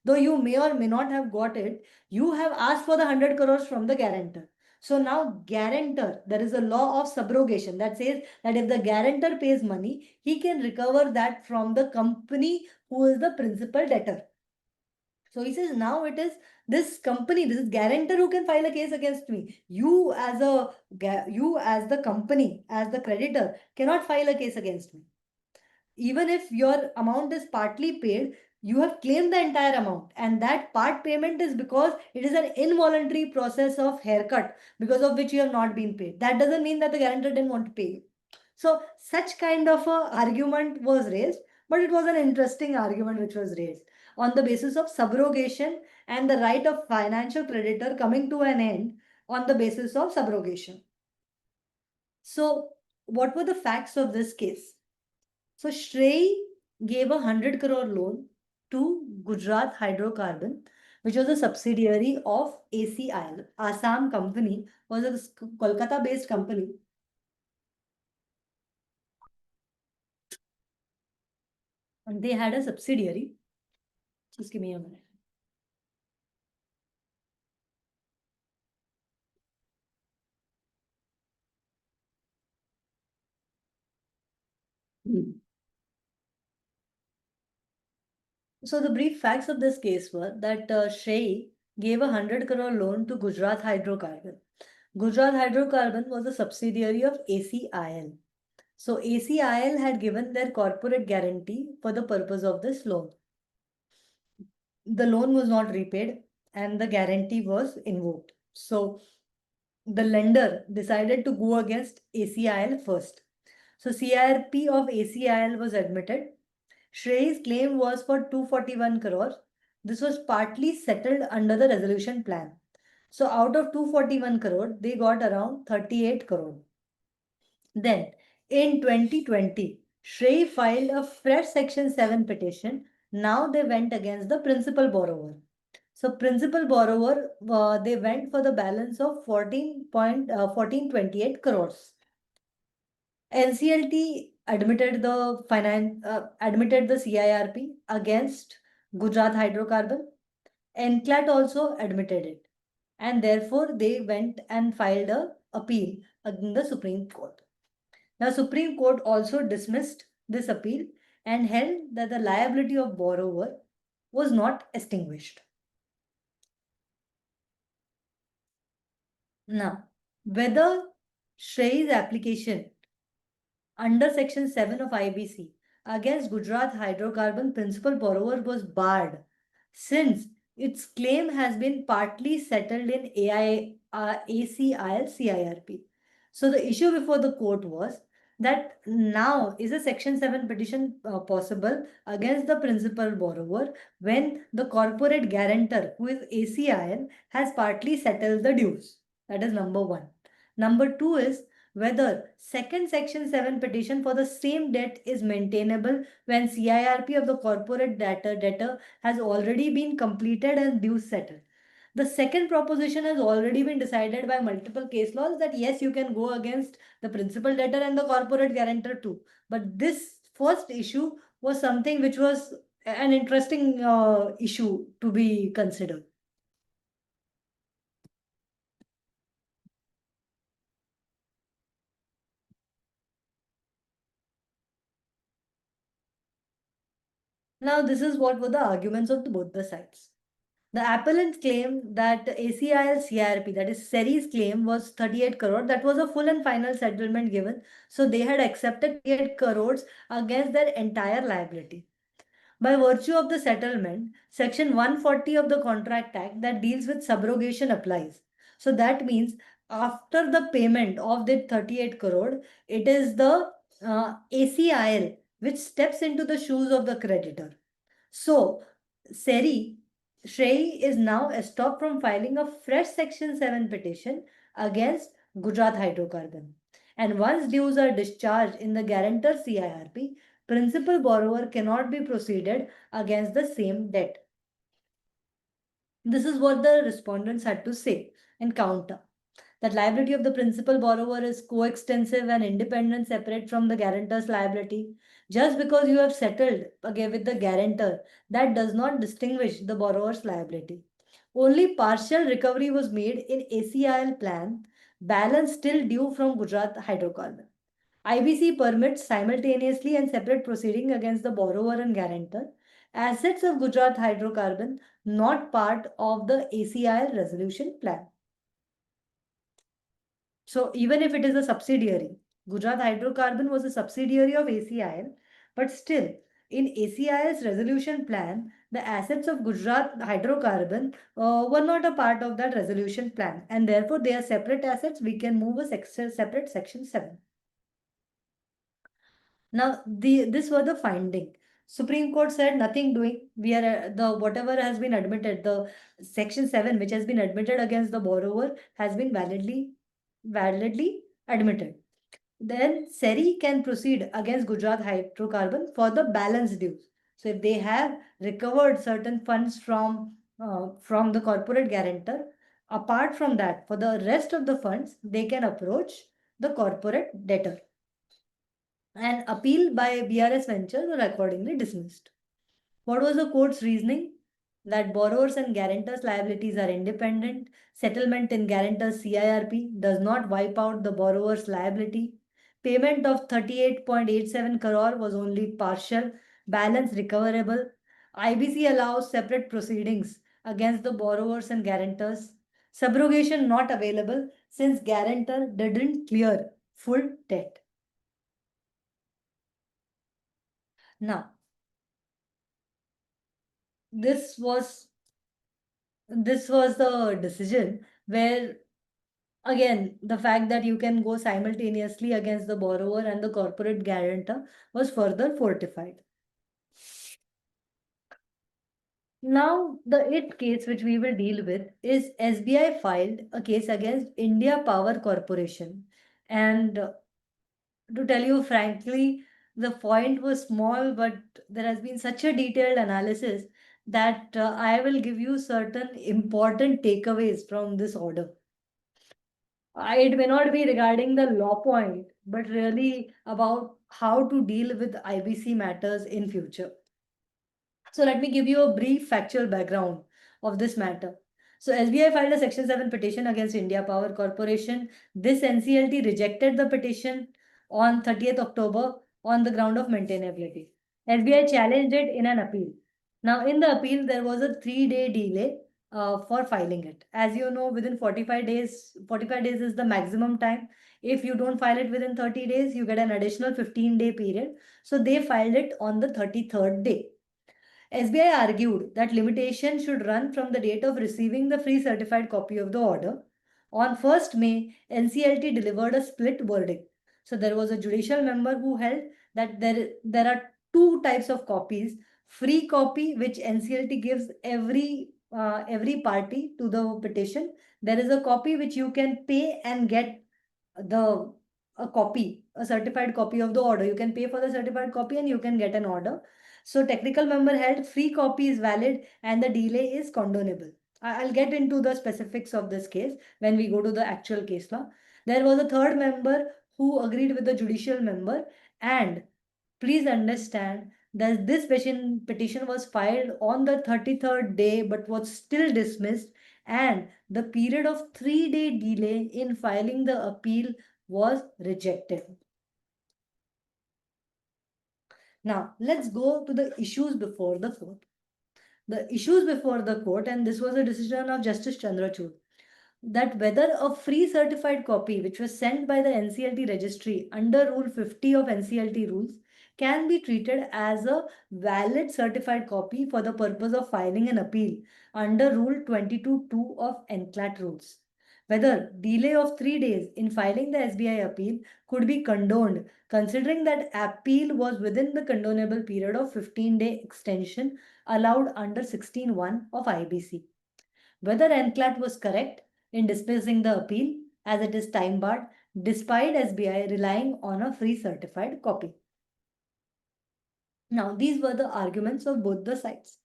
though you may or may not have got it, you have asked for the 100 crores from the guarantor. So now guarantor, there is a law of subrogation that says that if the guarantor pays money, he can recover that from the company who is the principal debtor. So he says now it is this company, this is guarantor who can file a case against me. You as the company, as the creditor, cannot file a case against me. Even if your amount is partly paid, you have claimed the entire amount, and that part payment is because it is an involuntary process of haircut because of which you have not been paid. That doesn't mean that the guarantor didn't want to pay you. So such kind of a argument was raised, but it was an interesting argument which was raised on the basis of subrogation and the right of financial creditor coming to an end on the basis of subrogation. So what were the facts of this case? So Shrey gave a 100 crore loan to Gujarat Hydrocarbon, which was a subsidiary of ACIL. Assam company was a Kolkata-based company. And they had a subsidiary. Just give me a minute. So the brief facts of this case were that Shrey gave a 100 crore loan to Gujarat Hydrocarbon. Gujarat Hydrocarbon was a subsidiary of ACIL. So ACIL had given their corporate guarantee for the purpose of this loan. The loan was not repaid and the guarantee was invoked. So the lender decided to go against ACIL first. So CIRP of ACIL was admitted. Shrey's claim was for 241 crore. This was partly settled under the resolution plan. So out of 241 crore, they got around 38 crore. Then in 2020, Shrey filed a fresh Section 7 petition. Now they went against the principal borrower. So principal borrower, they went for the balance of 14.1428 crores. NCLT admitted the CIRP against Gujarat Hydrocarbon. NCLAT also admitted it, and therefore they went and filed a appeal in the Supreme Court. Now, Supreme Court also dismissed this appeal and held that the liability of borrower was not extinguished. Now, whether Shrey's application under Section 7 of IBC against Gujarat Hydrocarbon principal borrower was barred since its claim has been partly settled in ACIL CIRP. So the issue before the court was that now is a Section 7 petition possible against the principal borrower when the corporate guarantor, who is ACIL, has partly settled the dues. That is number one. Number two is whether second Section 7 petition for the same debt is maintainable when CIRP of the corporate debtor has already been completed and dues settled. The second proposition has already been decided by multiple case laws that yes, you can go against the principal debtor and the corporate guarantor too. But this first issue was something which was an interesting issue to be considered. Now, this is what were the arguments of both the sides. The appellant claimed that ACIL CIRP, that is SERI's claim, was 38 crore. That was a full and final settlement given. So they had accepted 38 crores against their entire liability. By virtue of the settlement, Section 140 of the Contract Act that deals with subrogation applies. So that means after the payment of the 38 crore, it is the ACIL which steps into the shoes of the creditor. So, Shrey is now stopped from filing a fresh Section 7 petition against Gujarat Hydrocarbon. And once dues are discharged in the guarantor CIRP, principal borrower cannot be proceeded against the same debt. This is what the respondents had to say and counter. That liability of the principal borrower is coextensive and independent, separate from the guarantor's liability. Just because you have settled again with the guarantor, that does not distinguish the borrower's liability. Only partial recovery was made in ACIL plan, balance still due from Gujarat Hydrocarbon. IBC permits simultaneously and separate proceeding against the borrower and guarantor. Assets of Gujarat Hydrocarbon not part of the ACIL resolution plan. So even if it is a subsidiary, Gujarat Hydrocarbon was a subsidiary of ACIL, but still in ACIL's resolution plan, the assets of Gujarat Hydrocarbon were not a part of that resolution plan, and therefore they are separate assets. We can move a separate Section 7. Now, this were the finding. Supreme Court said nothing doing. We are the whatever has been admitted, the Section 7 which has been admitted against the borrower has been validly admitted. Then SERI can proceed against Gujarat Hydrocarbon for the balance dues. So if they have recovered certain funds from the corporate guarantor, apart from that, for the rest of the funds, they can approach the corporate debtor. An appeal by BRS Ventures were accordingly dismissed. What was the court's reasoning? That borrowers and guarantors' liabilities are independent. Settlement in guarantors CIRP does not wipe out the borrower's liability. Payment of 38.87 crore was only partial, balance recoverable. IBC allows separate proceedings against the borrowers and guarantors. Subrogation not available since guarantor didn't clear full debt. Now, this was this was the decision where, again, the fact that you can go simultaneously against the borrower and the corporate guarantor was further fortified. Now, the it case which we will deal with is SBI filed a case against India Power Corporation. And to tell you frankly, the point was small, but there has been such a detailed analysis that I will give you certain important takeaways from this order. It may not be regarding the law point, but really about how to deal with IBC matters in future. So let me give you a brief factual background of this matter. So SBI filed a Section 7 petition against India Power Corporation. This NCLT rejected the petition on 30th October on the ground of maintainability. SBI challenged it in an appeal. Now, in the appeal, there was a 3-day delay for filing it. As you know, within 45 days, 45 days is the maximum time. If you don't file it within 30 days, you get an additional 15-day period. So they filed it on the 33rd day. SBI argued that limitation should run from the date of receiving the free certified copy of the order. On 1st May, NCLT delivered a split verdict. So there was a judicial member who held that there are two types of copies. Free copy, which NCLT gives every party to the petition. There is a copy which you can pay and get the a certified copy of the order. You can pay for the certified copy and you can get an order. So technical member held free copy is valid and the delay is condonable. I'll get into the specifics of this case when we go to the actual case law. There was a third member who agreed with the judicial member, and please understand that this petition was filed on the 33rd day but was still dismissed, and the period of 3-day delay in filing the appeal was rejected. Now, let's go to the issues before the court. The issues before the court, and this was a decision of Justice Chandrachud, that whether a free certified copy which was sent by the NCLT registry under Rule 50 of NCLT rules can be treated as a valid certified copy for the purpose of filing an appeal under Rule 22(2) of NCLAT rules. Whether delay of 3 days in filing the SBI appeal could be condoned, considering that appeal was within the condonable period of 15-day extension allowed under 16(1) of IBC. Whether NCLAT was correct in dismissing the appeal as it is time barred despite SBI relying on a free certified copy. Now, these were the arguments of both the sides.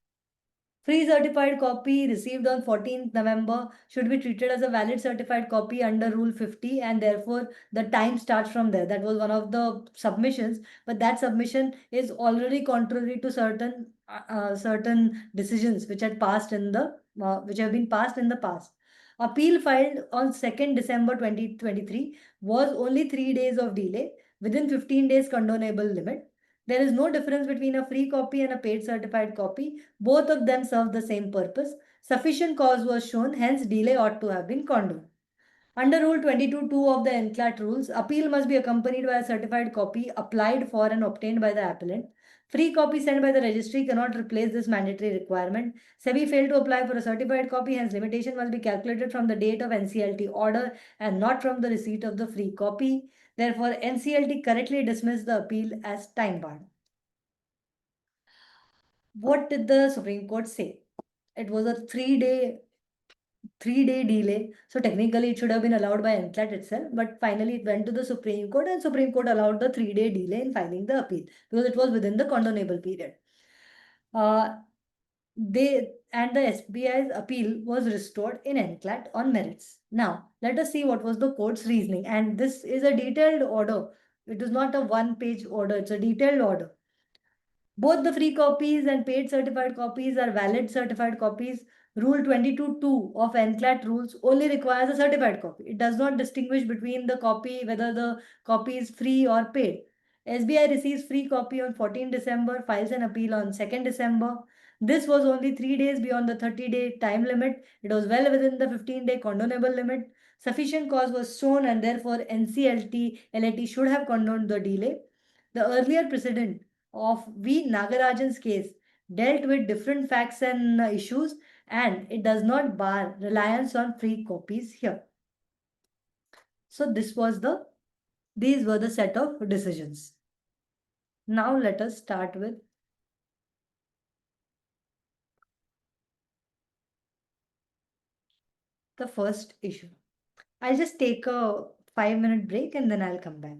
Free certified copy received on 14th November should be treated as a valid certified copy under Rule 50, and therefore the time starts from there. That was one of the submissions, but that submission is already contrary to certain decisions which had passed in the which have been passed in the past. Appeal filed on 2nd December 2023 was only 3 days of delay within 15 days condonable limit. There is no difference between a free copy and a paid certified copy. Both of them serve the same purpose. Sufficient cause was shown, hence delay ought to have been condoned. Under Rule 22(2) of the NCLAT rules, appeal must be accompanied by a certified copy applied for and obtained by the appellant. Free copy sent by the registry cannot replace this mandatory requirement. SEBI failed to apply for a certified copy, hence limitation must be calculated from the date of NCLT order and not from the receipt of the free copy. Therefore, NCLT correctly dismissed the appeal as time barred. What did the Supreme Court say? It was a 3-day delay. So technically it should have been allowed by NCLAT itself, but finally it went to the Supreme Court, and Supreme Court allowed the 3-day delay in filing the appeal because it was within the condonable period. The SBI's appeal was restored in NCLAT on merits. Now, let us see what was the court's reasoning. And this is a detailed order. It is not a one-page order. It's a detailed order. Both the free copies and paid certified copies are valid certified copies. Rule 22(2) of NCLAT rules only requires a certified copy. It does not distinguish between the copy, whether the copy is free or paid. SBI receives free copy on 14 December, files an appeal on 2nd December. This was only 3 days beyond the 30-day time limit. It was well within the 15-day condonable limit. Sufficient cause was shown, and therefore NCLT LAT should have condoned the delay. The earlier precedent of V. Nagarajan's case dealt with different facts and issues, and it does not bar reliance on free copies here. So these were the set of decisions. Now let us start with the first issue. I'll just take a 5-minute break and then I'll come back.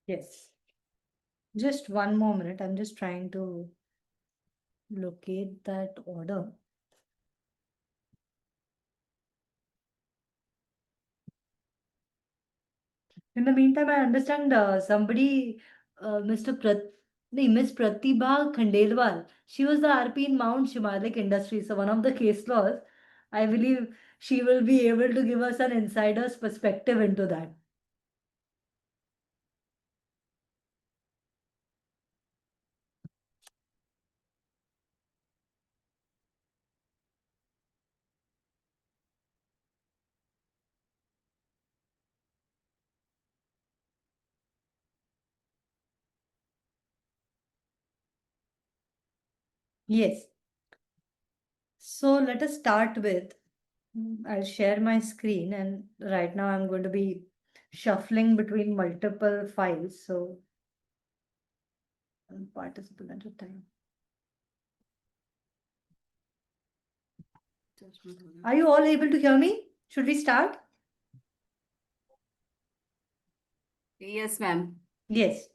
Yes. Just one more minute. I'm just trying to locate that order. In the meantime, I understand somebody, Miss Pratibha Khandelwal, she was the RP in Mount Shimalik Industries. So one of the case laws, I believe she will be able to give us an insider's perspective into that. Yes. So let us start with, I'll share my screen, and right now I'm going to be shuffling between multiple files. So participant at a time. Are you all able to hear me? Should we start? Yes, ma'am. Yes.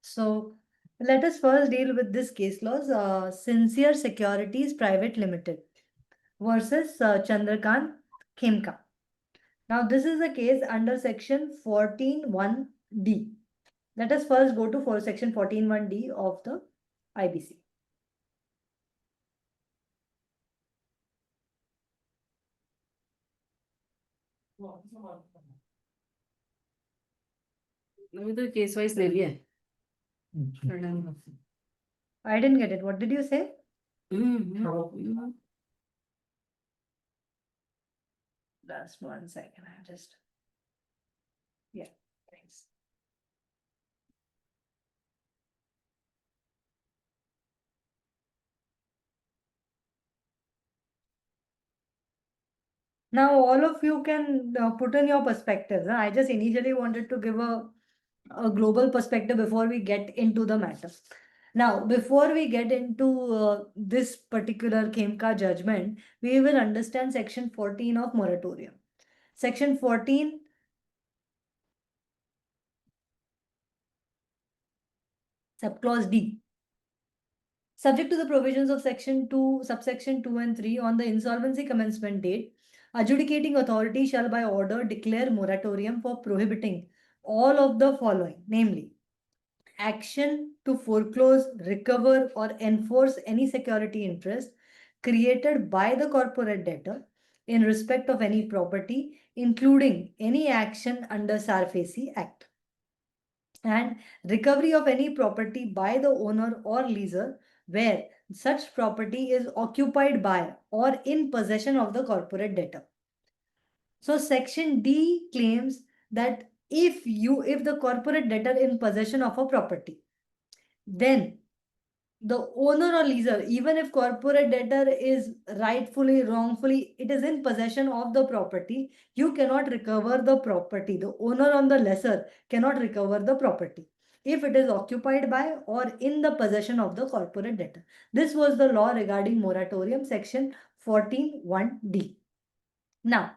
So let us first deal with this case laws. Sincere Securities Private Limited versus Chandrakant Khemka. Now this is a case under section 14(1)(d). Let us first go to for section 14(1)(d) of the IBC. अभी तो case wise ले लिया है I didn't get it. What did you say? Just 1 second. I just. Yeah, thanks. Now, all of you can put in your perspectives. I just initially wanted to give a global perspective before we get into the matter. Now, before we get into this particular Khemka judgment, we will understand section 14 of moratorium. Section 14, subclause D. Subject to the provisions of section 2, subsection 2 and 3 on the insolvency commencement date, adjudicating authority shall by order declare moratorium for prohibiting all of the following, namely, action to foreclose, recover, or enforce any security interest created by the corporate debtor in respect of any property, including any action under SARFACI Act, and recovery of any property by the owner or leaser where such property is occupied by or in possession of the corporate debtor. So section D claims that if the corporate debtor in possession of a property, then the owner or leaser, even if corporate debtor is rightfully, wrongfully, it is in possession of the property, you cannot recover the property. The owner on the lesser cannot recover the property if it is occupied by or in the possession of the corporate debtor. This was the law regarding moratorium, section 14(1)(d). Now,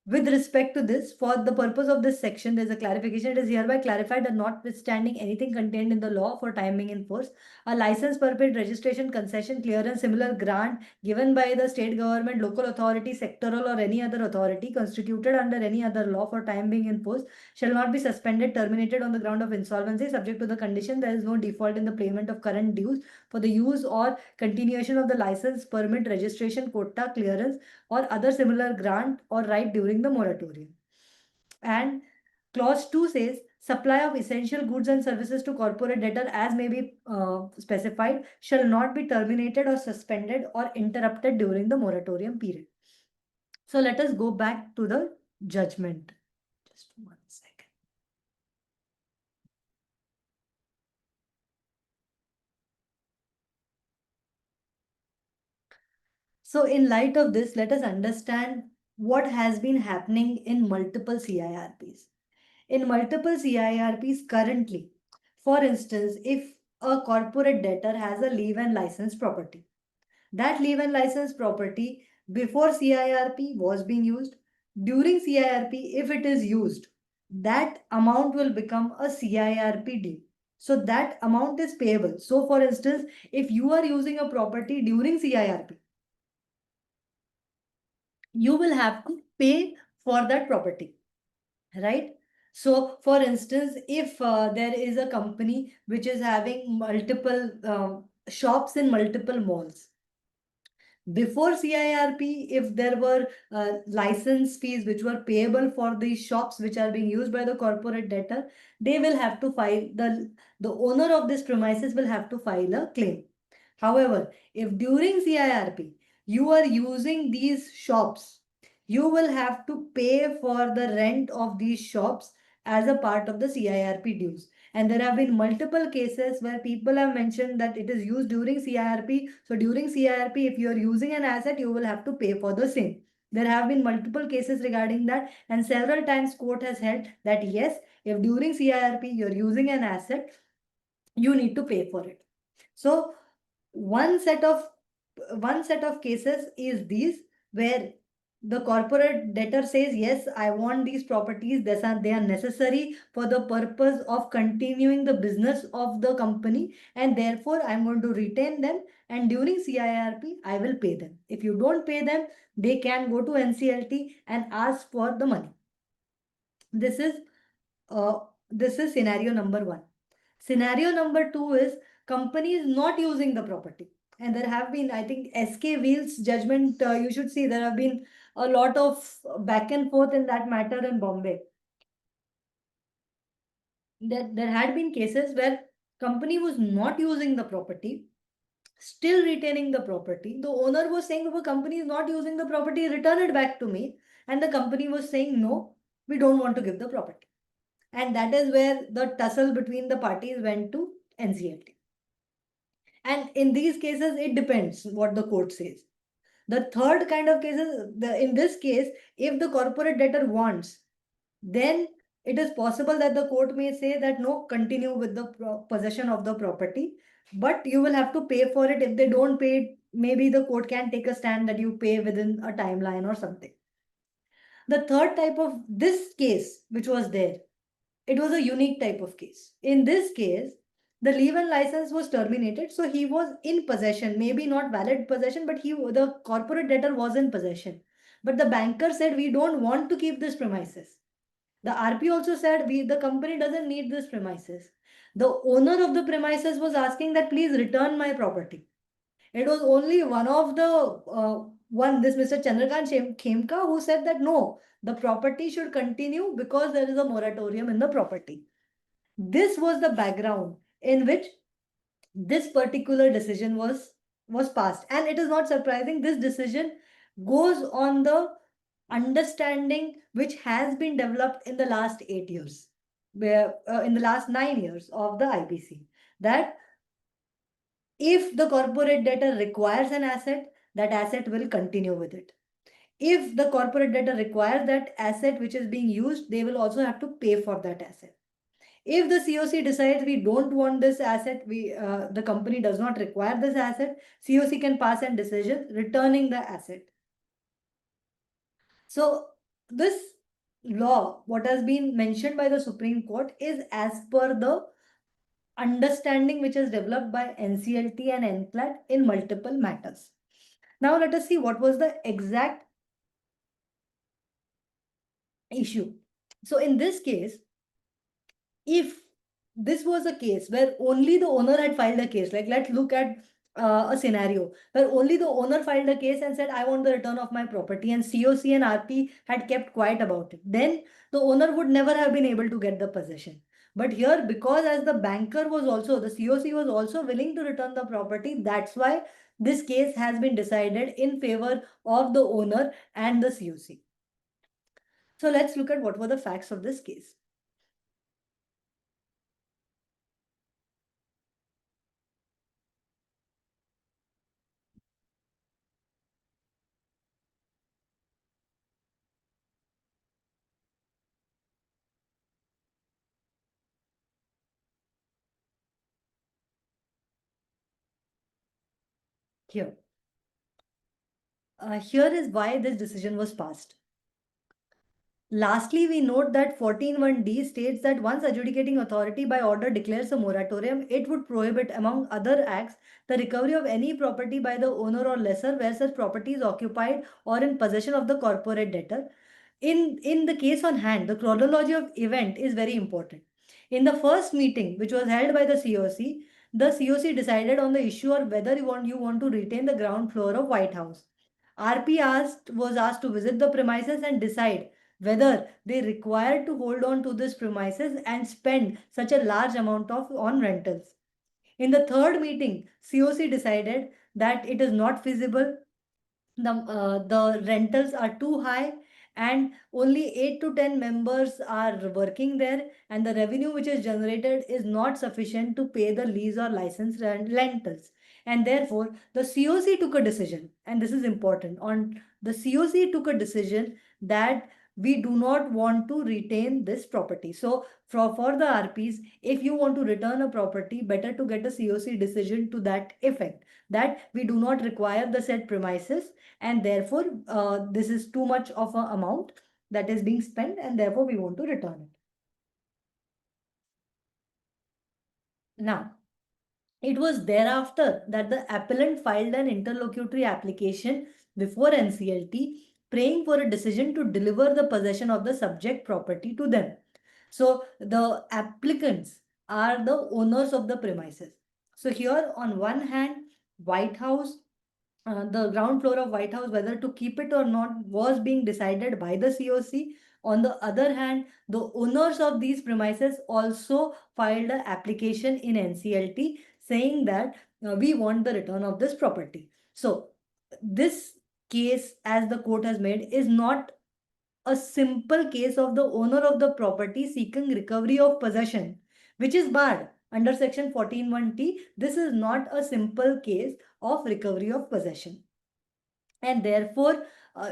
with respect to this, for the purpose of this section, there is a clarification. It is hereby clarified that notwithstanding anything contained in the law for time being in force, a license, permit, registration, concession, clearance, similar grant given by the state government, local authority, sectoral or any other authority constituted under any other law for time being in force shall not be suspended, terminated on the ground of insolvency, subject to the condition there is no default in the payment of current dues for the use or continuation of the license, permit, registration, quota, clearance, or other similar grant or right during the moratorium. And clause 2 says supply of essential goods and services to corporate debtor as may be specified shall not be terminated or suspended or interrupted during the moratorium period. So let us go back to the judgment. Just 1 second. So in light of this, let us understand what has been happening in multiple CIRPs. In multiple CIRPs currently, for instance, if a corporate debtor has a leave and license property, that leave and license property before CIRP was being used, during CIRP, if it is used, that amount will become a CIRP due. So that amount is payable. So for instance, if you are using a property during CIRP, you will have to pay for that property, right? So for instance, if there is a company which is having multiple shops in multiple malls, before CIRP, if there were license fees which were payable for the shops which are being used by the corporate debtor, they will have to file, the owner of this premises will have to file a claim. However, if during CIRP you are using these shops, you will have to pay for the rent of these shops as a part of the CIRP dues. And there have been multiple cases where people have mentioned that it is used during CIRP. So during CIRP, if you are using an asset, you will have to pay for the same. There have been multiple cases regarding that, and several times court has held that yes, if during CIRP you're using an asset, you need to pay for it. So one set of cases is these, where the corporate debtor says, yes, I want these properties, they are necessary for the purpose of continuing the business of the company, and therefore I'm going to retain them, and during CIRP I will pay them. If you don't pay them, they can go to NCLT and ask for the money. This is uh, scenario number one. Scenario number two is company is not using the property. And there have been, I think, SK Wheels judgment, you should see there have been a lot of back and forth in that matter in Bombay. There had been cases where company was not using the property, still retaining the property. The owner was saying, if a company is not using the property, return it back to me. And the company was saying, no, we don't want to give the property. And that is where the tussle between the parties went to NCLT. And in these cases, it depends what the court says. The third kind of cases, in this case, if the corporate debtor wants, then it is possible that the court may say that no, continue with the possession of the property, but you will have to pay for it. If they don't pay, maybe the court can take a stand that you pay within a timeline or something. The third type of this case, which was there, it was a unique type of case. In this case, the leave and license was terminated, so he was in possession, maybe not valid possession, but the corporate debtor was in possession. But the banker said, we don't want to keep this premises. The RP also said, the company doesn't need this premises. The owner of the premises was asking that please return my property. It was only one of the this Mr. Chandrakant Khemka, who said that no, the property should continue because there is a moratorium in the property. This was the background in which this particular decision was passed, and it is not surprising. This decision goes on the understanding which has been developed in the last 8 years, where in the last 9 years of the IBC, that if the corporate debtor requires an asset, that asset will continue with it. If the corporate debtor requires that asset which is being used, they will also have to pay for that asset. If the COC decides we don't want this asset, the company does not require this asset, COC can pass a decision returning the asset. So this law, what has been mentioned by the Supreme Court, is as per the understanding which is developed by NCLT and NCLAT in multiple matters. Now let us see what was the exact issue. So in this case, if this was a case where only the owner had filed a case, like let's look at a scenario where only the owner filed a case and said, I want the return of my property, and COC and RP had kept quiet about it, then the owner would never have been able to get the possession. But here, because as the banker was also, the COC was also willing to return the property, that's why this case has been decided in favor of the owner and the COC. So let's look at what were the facts of this case. Here. Here is why this decision was passed. Lastly, we note that 14(1)(d) states that once adjudicating authority by order declares a moratorium, it would prohibit, among other acts, the recovery of any property by the owner or lessor where such property is occupied or in possession of the corporate debtor. In the case on hand, the chronology of event is very important. In the first meeting, which was held by the COC decided on the issue or whether you want to retain the ground floor of White House. RP was asked to visit the premises and decide whether they required to hold on to this premises and spend such a large amount of on rentals. In the third meeting, COC decided that it is not feasible, the rentals are too high, and only 8 to 10 members are working there, and the revenue which is generated is not sufficient to pay the lease or license rentals. And therefore the COC took a decision, and this is important, on the COC took a decision that we do not want to retain this property. So for the RPs, if you want to return a property, better to get a COC decision to that effect, that we do not require the said premises, and therefore this is too much of an amount that is being spent, and therefore we want to return it. Now, it was thereafter that the appellant filed an interlocutory application before NCLT, praying for a decision to deliver the possession of the subject property to them. So the applicants are the owners of the premises. So here on one hand, White House, the ground floor of White House, whether to keep it or not, was being decided by the COC. On the other hand, the owners of these premises also filed an application in NCLT saying that we want the return of this property. So this case, as the court has made, is not a simple case of the owner of the property seeking recovery of possession, which is barred under section 14(1)(t). This is not a simple case of recovery of possession, and therefore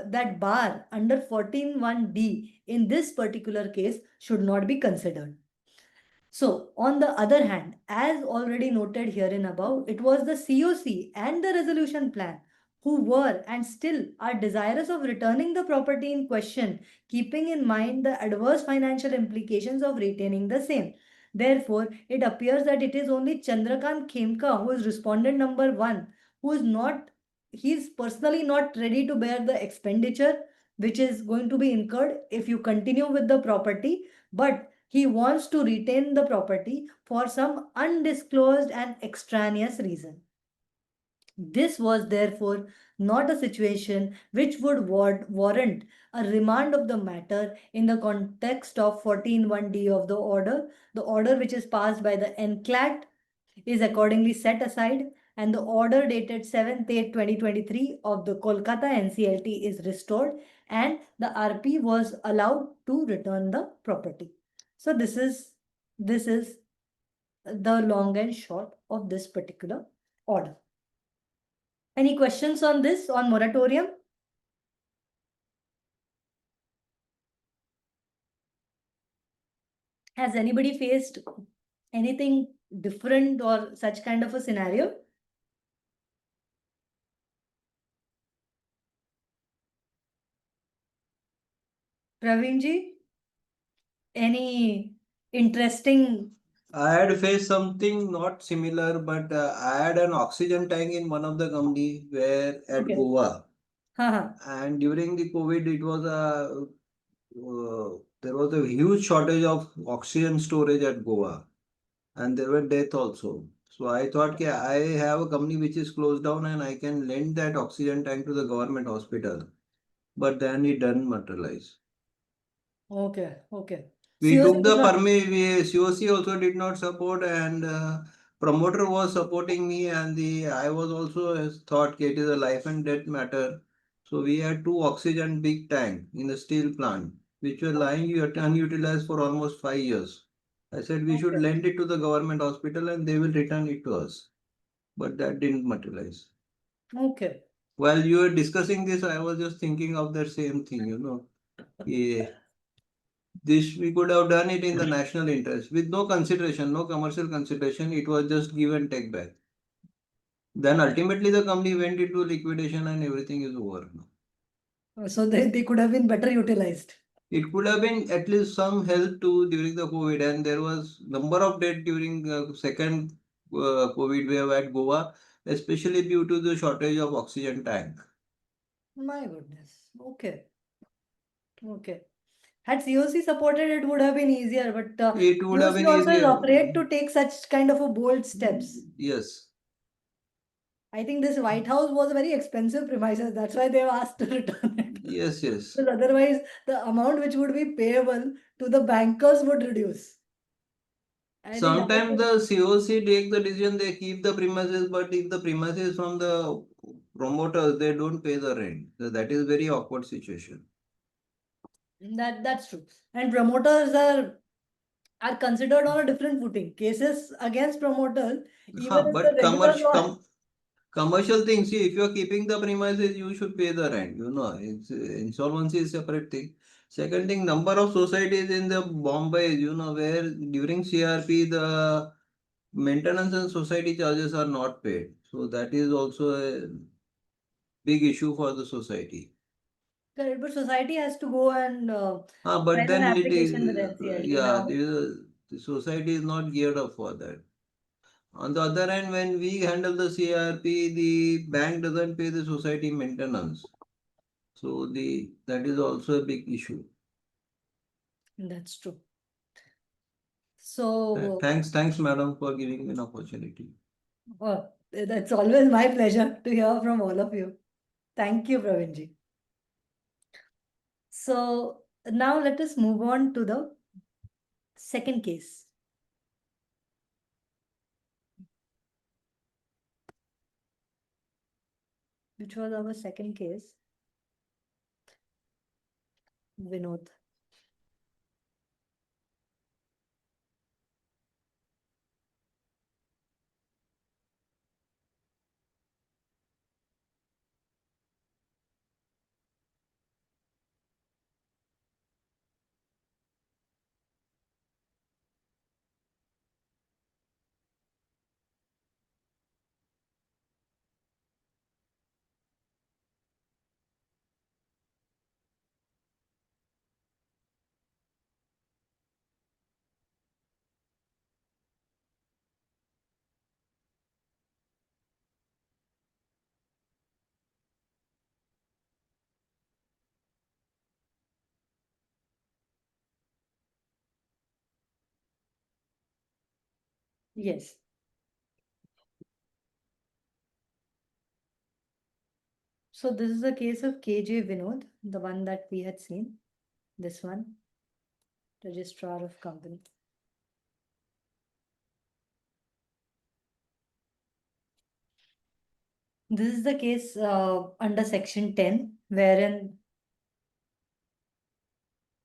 that bar under 14(1)(d) in this particular case should not be considered. So, on the other hand, as already noted herein above, it was the COC and the resolution plan who were and still are desirous of returning the property in question, keeping in mind the adverse financial implications of retaining the same. Therefore, it appears that it is only Chandrakant Khemka, who is respondent number 1, who is not, he is personally not ready to bear the expenditure which is going to be incurred if you continue with the property, but he wants to retain the property for some undisclosed and extraneous reason. This was therefore not a situation which would warrant a remand of the matter in the context of 14(1)(d) of the order which is passed by the NCLAT is accordingly set aside, and the order dated 7th-8/2023 of the Kolkata NCLT is restored, and the RP was allowed to return the property. So this is the long and short of this particular order. Any questions on this, on moratorium? Has anybody faced anything different or such kind of a scenario? Praveenji, any interesting? I had faced something not similar, but I had an oxygen tank in one of the company where at Okay. Goa, Haha. and during the COVID, it was there was a huge shortage of oxygen storage at Goa, and there were death also. So I thought, okay, I have a company which is closed down and I can lend that oxygen tank to the government hospital. But then it didn't materialize. Okay, okay. We COC took did the not. COC also did not support, and promoter was supporting me, and the I was also thought okay, it is a life and death matter. So we had two oxygen big tank in the steel plant, which were lying unutilized for almost 5 years. I said we should Okay. lend it to the government hospital and they will return it to us. But that didn't materialize. Okay. While you were discussing this, I was just thinking of that same thing, Yeah, this we could have done it in the national interest with no consideration, no commercial consideration. It was just give and take back. Then ultimately the company went into liquidation and everything is over now. So they could have been better utilized. It could have been at least some help too during the COVID, and there was number of deaths during second COVID wave at Goa, especially due to the shortage of oxygen tank. My goodness. Okay. Okay. Had COC supported, it would have been easier, but It would have COC been also is easier. afraid to take such kind of a bold steps. Yes. I think this White House was a very expensive premises. That's why they've asked to return it. Yes, yes. Because otherwise, the amount which would be payable to the bankers would reduce. I think that Sometimes was the COC take the decision, they keep the premises, but if the premises from the promoters, they don't pay the rent. So that is very awkward situation. that's true. And promoters are considered on a different footing. Cases against promoters, even Huh, in the but regular law. commercial things, see, if you are keeping the premises, you should pay the rent. You know, it's insolvency is separate thing. Second thing, number of societies in the Bombay, you know, where during CRP the maintenance and society charges are not paid. So that is also a big issue for the society. Correct, but society has to go and But file an then it application with is, NCLT yeah, now. the society is not geared up for that. On the other hand, when we handle the CRP, the bank doesn't pay the society maintenance. So that is also a big issue. That's true. So, Thanks, madam, for giving me an opportunity. that's always my pleasure to hear from all of you. Thank you, Pravinji. So, now let us move on to the second case. Which was our second case? Vinod. Yes. So this is a case of KJ Vinod, the one that we had seen. This one, Registrar of Company. This is the case under Section 10, wherein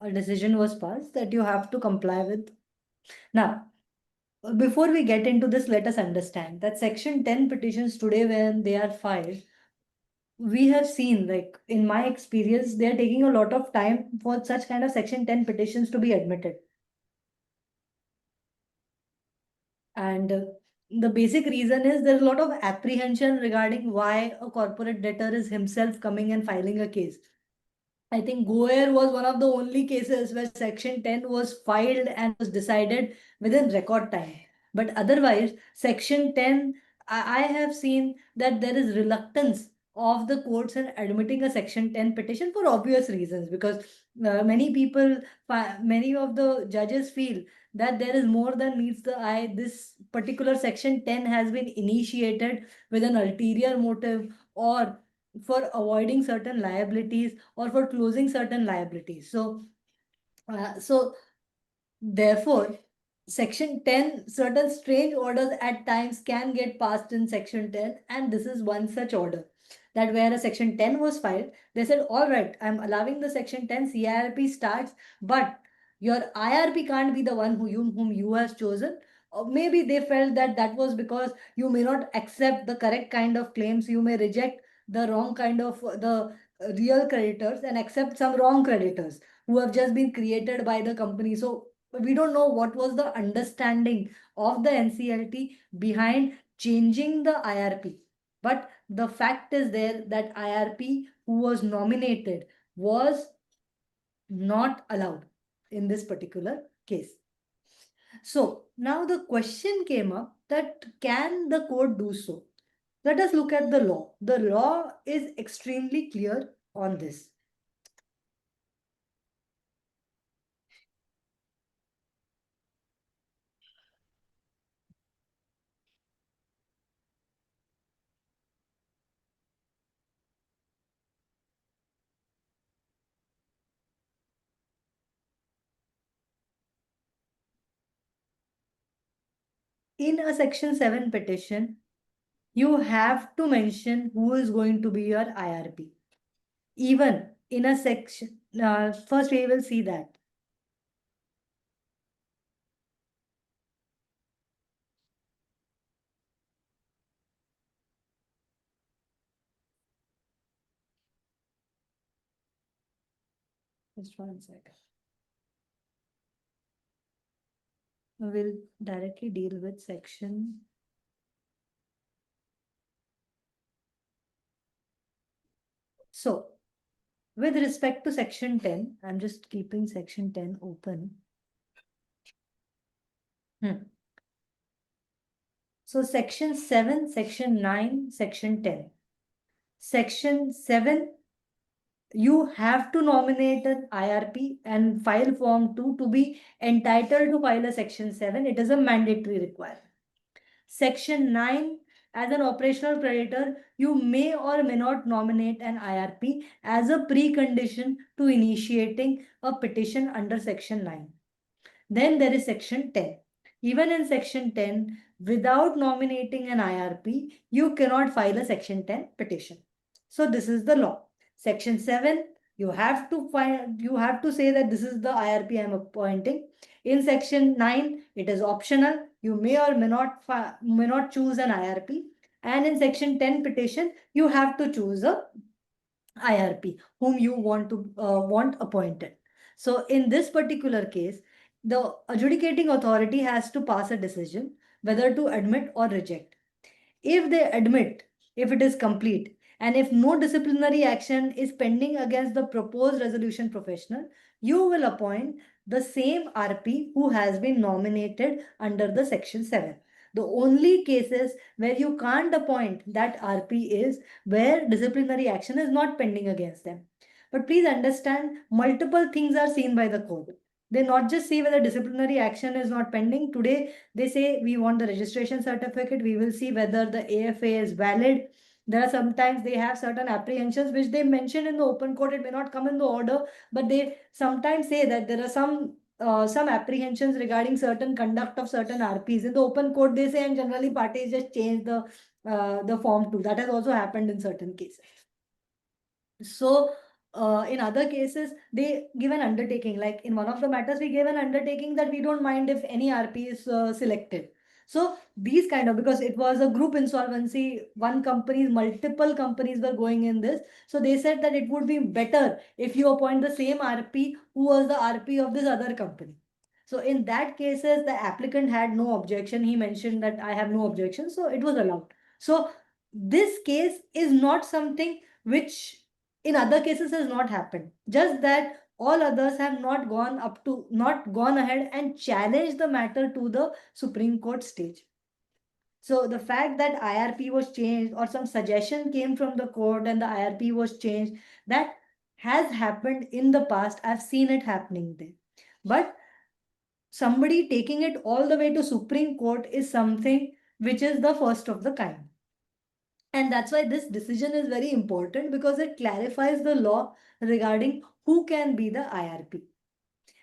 a decision was passed that you have to comply with. Now, before we get into this, let us understand that Section 10 petitions today, when they are filed, we have seen, like in my experience, they are taking a lot of time for such kind of Section 10 petitions to be admitted. And the basic reason is there's a lot of apprehension regarding why a corporate debtor is himself coming and filing a case. I think Goer was one of the only cases where Section 10 was filed and was decided within record time. But otherwise, Section 10, I have seen that there is reluctance of the courts in admitting a Section 10 petition for obvious reasons, because many people, many of the judges feel that there is more than meets the eye. This particular Section 10 has been initiated with an ulterior motive, or for avoiding certain liabilities, or for closing certain liabilities. So therefore, Section 10, certain strange orders at times can get passed in Section 10, and this is one such order. That where a Section 10 was filed, they said, all right, I'm allowing the Section 10 CIRP starts, but your IRP can't be the one whom you have chosen. Or maybe they felt that that was because you may not accept the correct kind of claims, you may reject the wrong kind of the real creditors and accept some wrong creditors who have just been created by the company. So we don't know what was the understanding of the NCLT behind changing the IRP. But the fact is there that IRP who was nominated was not allowed in this particular case. So now the question came up that can the court do so? Let us look at the law. The law is extremely clear on this. In a Section 7 petition, you have to mention who is going to be your IRP. Even in a section, first we will see that. Just 1 second. We'll directly deal with section. So, with respect to section 10, I'm just keeping section 10 open. So, section 7, section 9, section 10. Section 7, you have to nominate an IRP and file form 2 to be entitled to file a section 7. It is a mandatory requirement. Section 9, as an operational creditor, you may or may not nominate an IRP as a precondition to initiating a petition under section 9. Then there is section 10. Even in section 10, without nominating an IRP, you cannot file a section 10 petition. So this is the law. Section 7, you have to say that this is the IRP I am appointing. In section 9, it is optional. You may or may not choose an IRP. And in section 10 petition, you have to choose a IRP whom you want appointed. So in this particular case, the adjudicating authority has to pass a decision whether to admit or reject. If they admit, if it is complete, and if no disciplinary action is pending against the proposed resolution professional, you will appoint the same RP who has been nominated under the section 7. The only cases where you can't appoint that RP is where disciplinary action is not pending against them. But please understand, multiple things are seen by the court. They not just see whether disciplinary action is not pending. Today, they say we want the registration certificate. We will see whether the AFA is valid. There are sometimes they have certain apprehensions which they mention in the open court. It may not come in the order, but they sometimes say that there are some apprehensions regarding certain conduct of certain RPs. In the open court, they say, and generally parties just change the form too. That has also happened in certain cases. So in other cases, they give an undertaking. Like in one of the matters, we gave an undertaking that we don't mind if any RP is selected. So these kind of, because it was a group insolvency, multiple companies were going in this. So they said that it would be better if you appoint the same RP who was the RP of this other company. So in that cases, the applicant had no objection. He mentioned that I have no objection. So it was allowed. So this case is not something which in other cases has not happened. Just that all others have not gone ahead and challenged the matter to the Supreme Court stage. So the fact that IRP was changed or some suggestion came from the court and the IRP was changed, that has happened in the past. I've seen it happening there. But somebody taking it all the way to Supreme Court is something which is the first of the kind. And that's why this decision is very important, because it clarifies the law regarding who can be the IRP.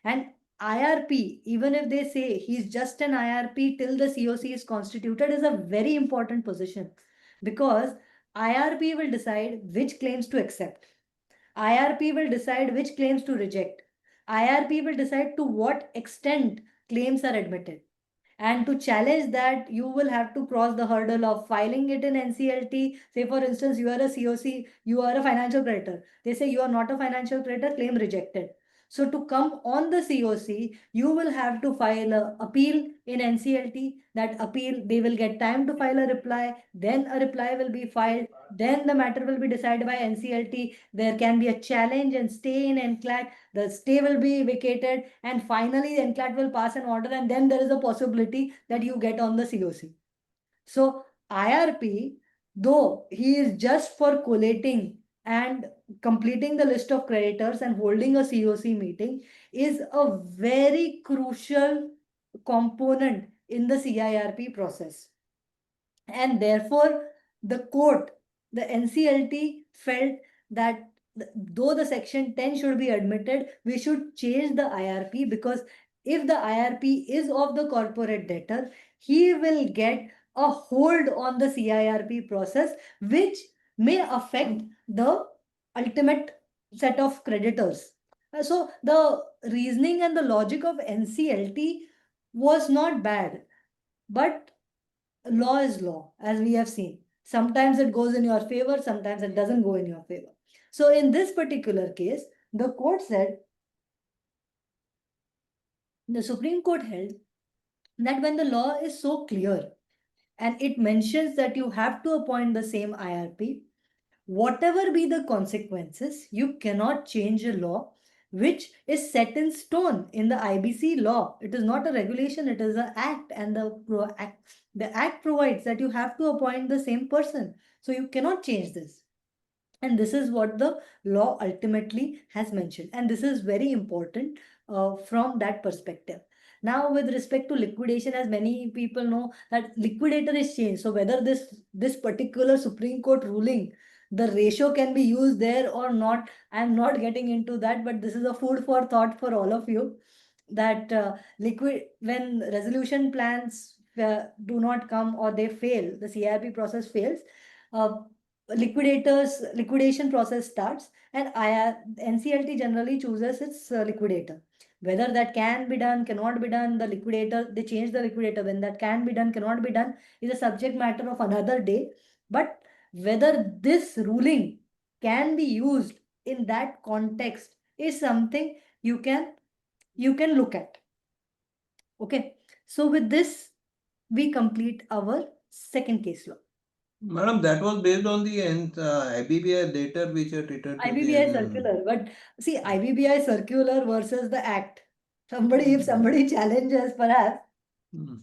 And IRP, even if they say he's just an IRP till the COC is constituted, is a very important position, because IRP will decide which claims to accept. IRP will decide which claims to reject. IRP will decide to what extent claims are admitted. And to challenge that, you will have to cross the hurdle of filing it in NCLT. Say, for instance, you are a COC, you are a financial creditor. They say you are not a financial creditor, claim rejected. So to come on the COC, you will have to file an appeal in NCLT. That appeal, they will get time to file a reply. Then a reply will be filed. Then the matter will be decided by NCLT. There can be a challenge and stay in NCLAT. The stay will be vacated, and finally NCLAT will pass an order, and then there is a possibility that you get on the COC. So IRP, though he is just for collating and completing the list of creditors and holding a COC meeting, is a very crucial component in the CIRP process. And therefore, the court, the NCLT felt that though the section 10 should be admitted, we should change the IRP, because if the IRP is of the corporate debtor, he will get a hold on the CIRP process, which may affect the ultimate set of creditors. So the reasoning and the logic of NCLT was not bad, but law is law, as we have seen. Sometimes it goes in your favor, sometimes it doesn't go in your favor. So in this particular case, the court said, the Supreme Court held that when the law is so clear and it mentions that you have to appoint the same IRP, whatever be the consequences, you cannot change a law which is set in stone in the IBC law. It is not a regulation, it is an act, and the act provides that you have to appoint the same person. So you cannot change this. And this is what the law ultimately has mentioned. And this is very important from that perspective. Now, with respect to liquidation, as many people know, that liquidator is changed. So whether this particular Supreme Court ruling, the ratio can be used there or not, I'm not getting into that, but this is a food for thought for all of you. That when resolution plans do not come or they fail, the CIRP process fails, uh, liquidation process starts, and NCLT generally chooses its liquidator. Whether that can be done, cannot be done, the liquidator, they change the liquidator. When that can be done, cannot be done, is a subject matter of another day. But whether this ruling can be used in that context is something you can look at. Okay. So with this, we complete our second case law. Madam, that was based on the IBBI letter which had written to IBBI the circular, but see, IBBI circular versus the act. If somebody challenges, perhaps Hmm.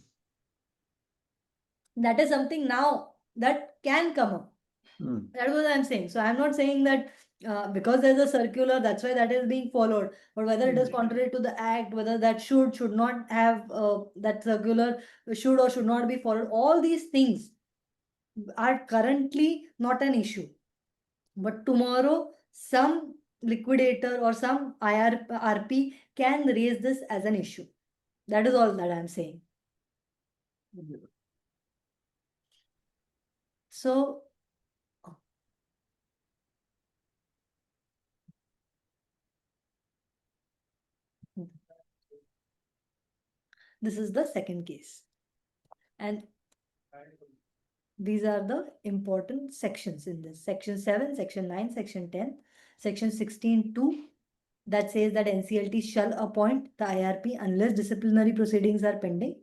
that is something now that can come up. Hmm. That was what I'm saying. So I'm not saying that because there's a circular, that's why that is being followed. But whether it is contrary to the act, whether that should not have that circular should or should not be followed, all these things are currently not an issue. But tomorrow, some liquidator or some IRP can raise this as an issue. That is all that I'm saying. So, this is the second case. And these are the important sections in this. Section 7, Section 9, Section 10, Section 16(2), that says that NCLT shall appoint the IRP unless disciplinary proceedings are pending.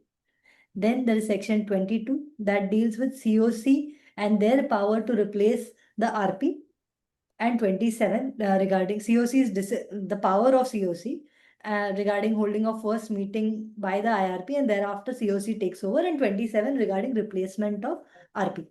Then there is Section 22 that deals with COC and their power to replace the RP. And 27 regarding COC's the power of COC regarding holding a first meeting by the IRP, and thereafter COC takes over, and 27 regarding replacement of RP.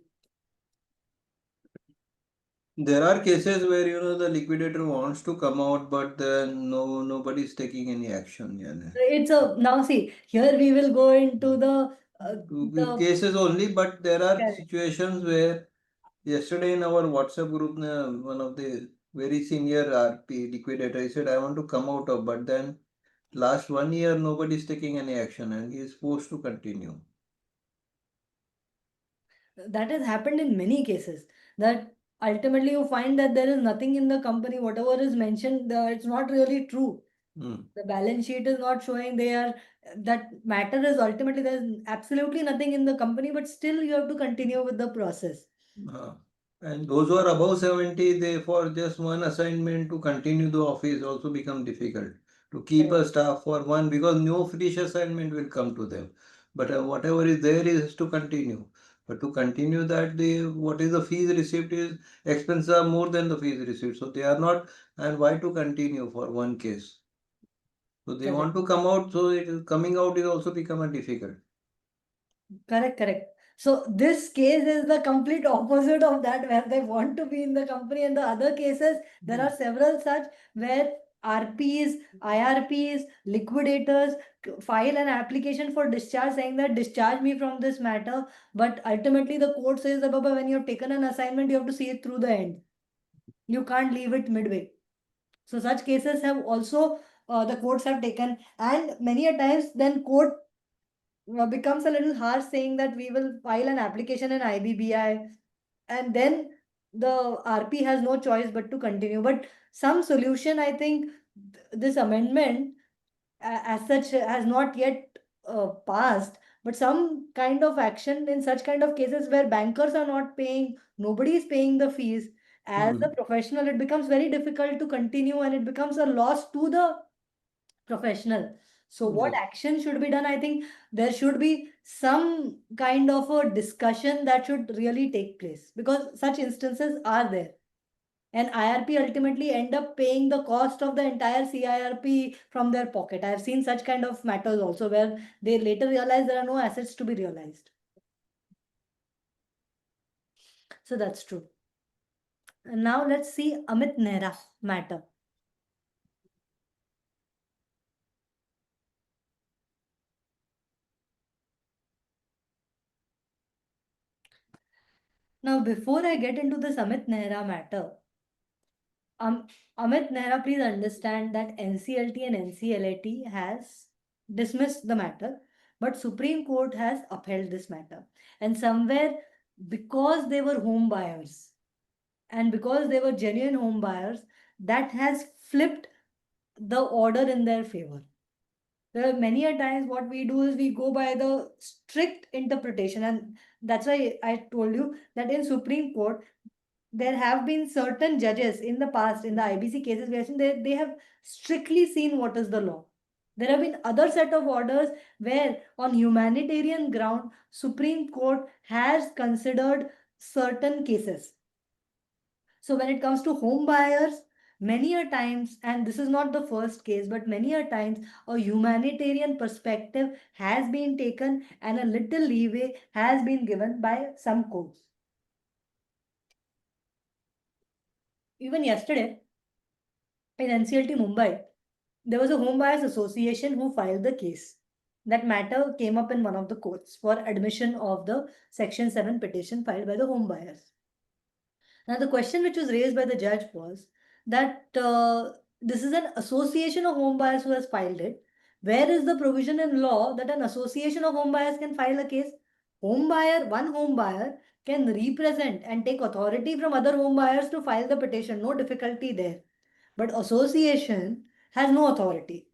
There are cases where the liquidator wants to come out, but then nobody's taking any action. It's a now see here we will go into The cases only, but there are Correct. situations where yesterday in our WhatsApp group, one of the very senior RP liquidator, he said, I want to come out of, but then last 1 year nobody's taking any action and he is forced to continue. That has happened in many cases, that ultimately you find that there is nothing in the company, whatever is mentioned, it's not really true. The balance sheet is not showing that matter is ultimately there's absolutely nothing in the company, but still you have to continue with the process. And those who are above 70, they for just one assignment to continue the office also become difficult. To keep a staff for one, because no fresh assignment will come to them. But whatever is there is to continue. But to continue that, the what is the fees received is expenses are more than the fees received. So they are not, and why to continue for one case? So they want to come out, so it is coming out is also become a difficult. Correct. So this case is the complete opposite of that, where they want to be in the company. And the other cases, there are several such where RPs, IRPs, liquidators file an application for discharge saying that discharge me from this matter. But ultimately the court says that Baba, when you have taken an assignment, you have to see it through the end. You can't leave it midway. So such cases have also the courts have taken, and many a times then court becomes a little harsh saying that we will file an application in IBBI, and then the RP has no choice but to continue. But some solution, I think, this amendment as such has not yet passed, but some kind of action in such kind of cases where bankers are not paying, nobody is paying the fees. As a professional, it becomes very difficult to continue and it becomes a loss to the professional. So what Yes. action should be done? I think there should be some kind of a discussion that should really take place, because such instances are there. And IRP ultimately end up paying the cost of the entire CIRP from their pocket. I have seen such kind of matters also where they later realize there are no assets to be realized. So that's true. And now let's see Amit Nehra matter. Now, before I get into this Amit Nehra matter, Amit Nehra, please understand that NCLT and NCLAT has dismissed the matter, but Supreme Court has upheld this matter. And somewhere, because they were home buyers and because they were genuine home buyers, that has flipped the order in their favor. There are many a times what we do is we go by the strict interpretation, and that's why I told you that in Supreme Court there have been certain judges in the past in the IBC cases we have seen they have strictly seen what is the law. There have been other set of orders where on humanitarian ground Supreme Court has considered certain cases. So when it comes to home buyers, many a times, and this is not the first case, but many a times a humanitarian perspective has been taken and a little leeway has been given by some courts. Even yesterday, in NCLT Mumbai, there was a home buyers association who filed the case. That matter came up in one of the courts for admission of the Section 7 petition filed by the home buyers. Now, the question which was raised by the judge was that this is an association of home buyers who has filed it. Where is the provision in law that an association of home buyers can file a case? One home buyer can represent and take authority from other home buyers to file the petition. No difficulty there. But association has no authority.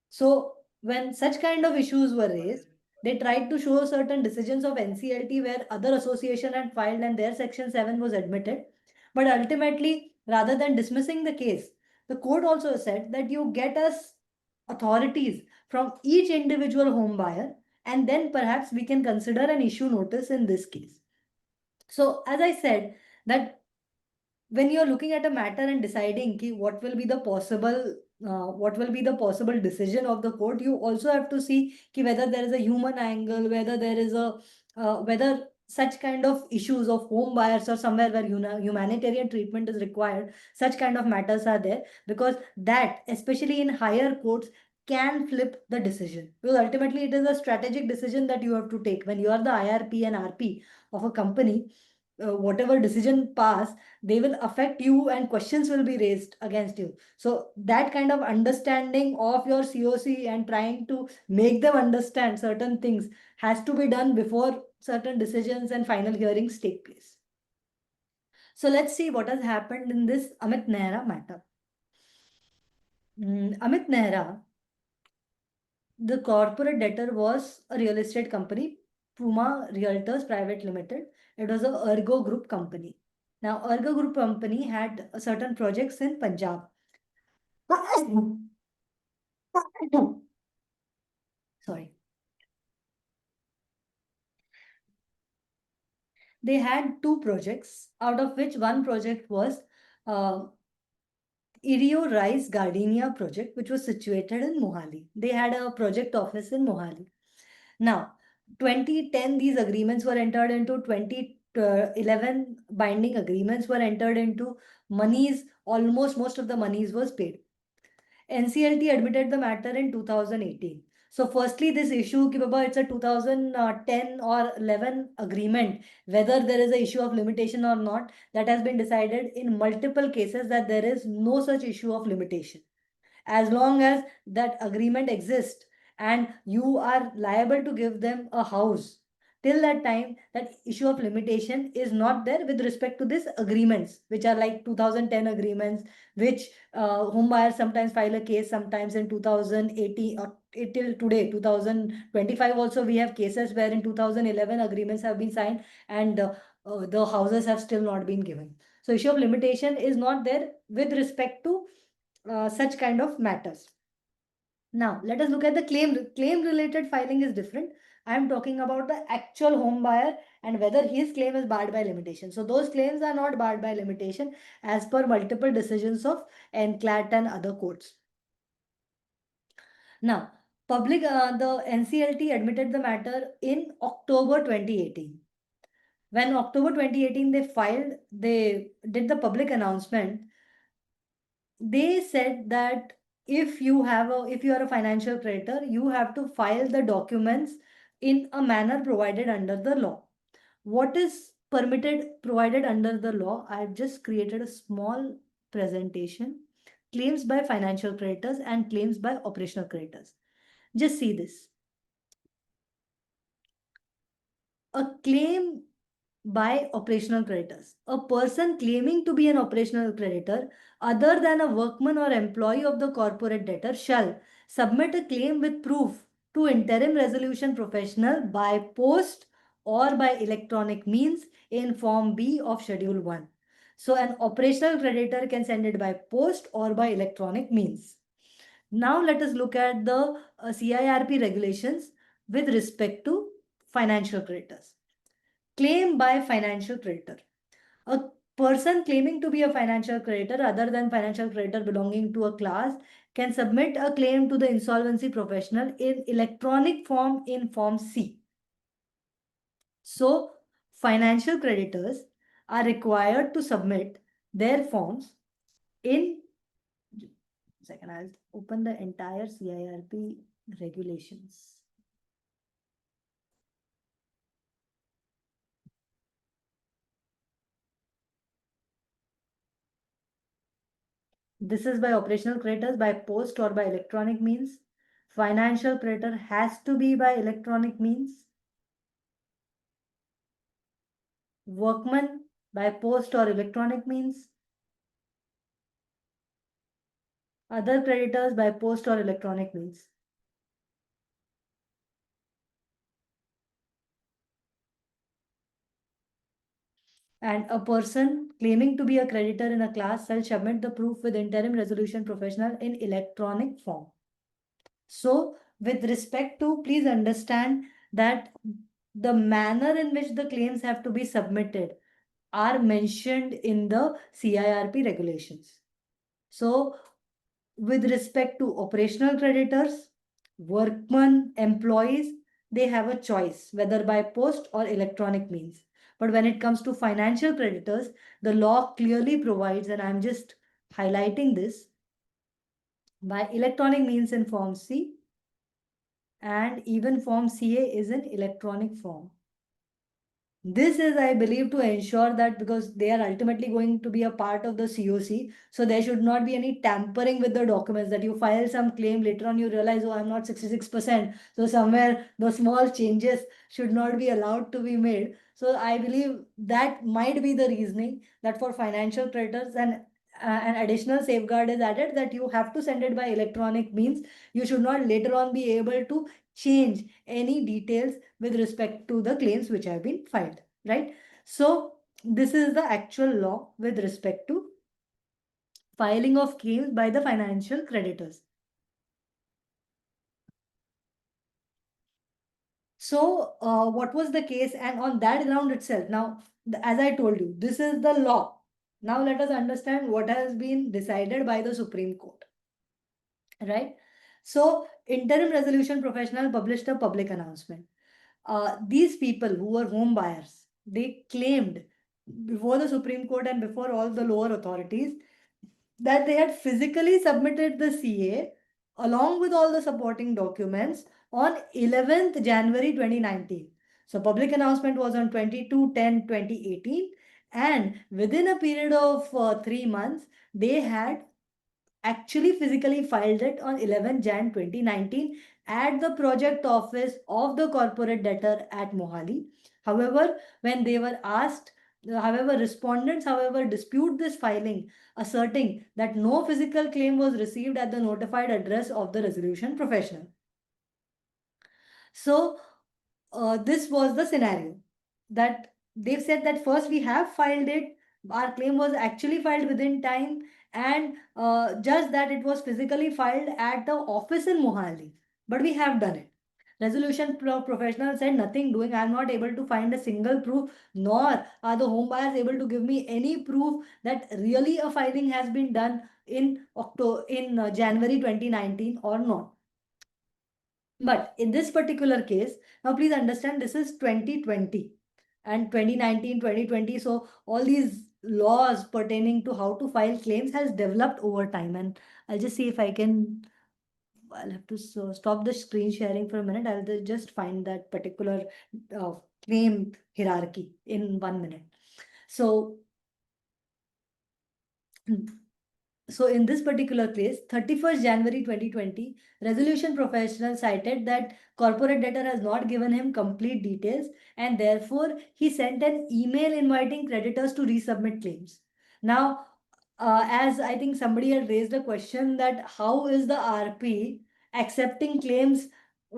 So when such kind of issues were raised, they tried to show certain decisions of NCLT where other association had filed and their section 7 was admitted. But ultimately, rather than dismissing the case, the court also said that you get us authorities from each individual home buyer, and then perhaps we can consider an issue notice in this case. So as I said, that when you're looking at a matter and deciding what will be the possible decision of the court, you also have to see whether there is a human angle, whether there is a whether such kind of issues of home buyers or somewhere where humanitarian treatment is required, such kind of matters are there, because that, especially in higher courts, can flip the decision, because ultimately it is a strategic decision that you have to take when you are the IRP and RP of a company. Whatever decision pass, they will affect you and questions will be raised against you. So that kind of understanding of your COC and trying to make them understand certain things has to be done before certain decisions and final hearings take place. So let's see what has happened in this Amit Nehra matter. Amit Nehra, the corporate debtor was a real estate company, Puma Realtors Private Limited. It was a Ergo Group company. Now, Ergo Group company had certain projects in Punjab. Sorry. They had two projects, out of which one project was Irio Rice Gardenia project, which was situated in Mohali. They had a project office in Mohali. Now, 2010, these agreements were entered into. 2011, binding agreements were entered into. Monies, almost most of the monies was paid. NCLT admitted the matter in 2018. So, firstly, this issue, ki baba, it's a 2010 or 11 agreement, whether there is an issue of limitation or not, that has been decided in multiple cases that there is no such issue of limitation. As long as that agreement exists and you are liable to give them a house, till that time, that issue of limitation is not there with respect to these agreements, which are like 2010 agreements, which home buyers sometimes file a case sometimes in 2018 or till today 2025 also. We have cases where in 2011 agreements have been signed and the houses have still not been given. So issue of limitation is not there with respect to such kind of matters. Now, let us look at the claim. Claim related filing is different. I am talking about the actual home buyer and whether his claim is barred by limitation. So, those claims are not barred by limitation as per multiple decisions of NCLAT and other courts. Now, the NCLT admitted the matter in October 2018. When October 2018 they did the public announcement. They said that if you are a financial creditor, you have to file the documents in a manner provided under the law. What is provided under the law? I've just created a small presentation. Claims by financial creditors and claims by operational creditors. Just see this. A claim by operational creditors. A person claiming to be an operational creditor other than a workman or employee of the corporate debtor shall submit a claim with proof to interim resolution professional by post or by electronic means in Form B of Schedule 1. So an operational creditor can send it by post or by electronic means. Now let us look at the CIRP regulations with respect to financial creditors. Claim by financial creditor. A person claiming to be a financial creditor other than financial creditor belonging to a class can submit a claim to the insolvency professional in electronic form in Form C. So, financial creditors are required to submit their forms in. Second, I'll open the entire CIRP regulations. This is by operational creditors, by post or by electronic means. Financial creditor has to be by electronic means. Workman by post or electronic means. Other creditors by post or electronic means. And a person claiming to be a creditor in a class shall submit the proof with interim resolution professional in electronic form. So, with respect to, please understand that the manner in which the claims have to be submitted are mentioned in the CIRP regulations. So, with respect to operational creditors, workmen, employees, they have a choice whether by post or electronic means. But when it comes to financial creditors, the law clearly provides, and I'm just highlighting this, by electronic means in Form C, and even Form CA is in electronic form. This is, I believe, to ensure that because they are ultimately going to be a part of the COC, so there should not be any tampering with the documents that you file some claim, later on you realize, oh, I'm not 66%. So somewhere those small changes should not be allowed to be made. So I believe that might be the reasoning that for financial creditors an additional safeguard is added that you have to send it by electronic means. You should not later on be able to change any details with respect to the claims which have been filed, right? So this is the actual law with respect to filing of claims by the financial creditors. So what was the case? And on that ground itself, now As I told you, this is the law. Now let us understand what has been decided by the Supreme Court. Right? So, interim resolution professional published a public announcement. These people who were home buyers, they claimed before the Supreme Court and before all the lower authorities that they had physically submitted the CA along with all the supporting documents on 11th January 2019. So public announcement was on 22/10/2018, and within a period of 3 months, they had actually physically filed it on 11 Jan 2019 at the project office of the corporate debtor at Mohali. However, when they were asked, however, respondents, however, dispute this filing, asserting that no physical claim was received at the notified address of the resolution professional. So, this was the scenario that they've said that first we have filed it, our claim was actually filed within time, and just that it was physically filed at the office in Mohali, but we have done it. Resolution professional said nothing doing. I am not able to find a single proof, nor are the home buyers able to give me any proof that really a filing has been done in January 2019 or not. But in this particular case, now please understand this is 2020 and 2019, 2020. So all these laws pertaining to how to file claims has developed over time. And I'll just see if I can, I'll have to stop the screen sharing for a minute. I'll just find that particular claim hierarchy in 1 minute. So So in this particular case, 31st January 2020, resolution professional cited that corporate debtor has not given him complete details, and therefore he sent an email inviting creditors to resubmit claims. Now, as I think somebody had raised a question that how is the RP accepting claims,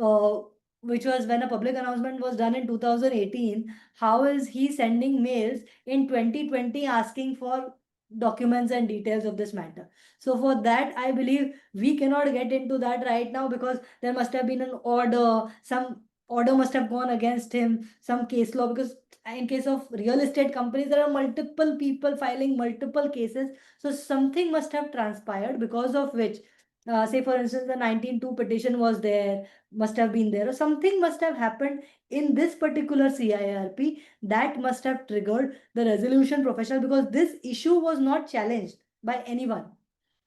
uh, which was when a public announcement was done in 2018, how is he sending mails in 2020 asking for documents and details of this matter? So for that, I believe we cannot get into that right now, because there must have been an order, some order must have gone against him, some case law, because in case of real estate companies, there are multiple people filing multiple cases. So something must have transpired because of which, say for instance, the 19-2 petition was there, must have been there, or something must have happened in this particular CIRP that must have triggered the resolution professional, because this issue was not challenged by anyone.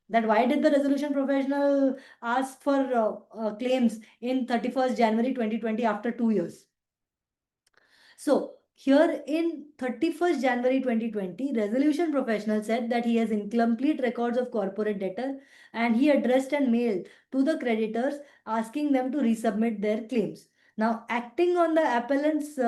That why did the resolution professional ask for claims in 31st January 2020 after 2 years? So here in 31st January 2020, resolution professional said that he has incomplete records of corporate debtor, and he addressed and mailed to the creditors asking them to resubmit their claims. Now, acting on the appellant's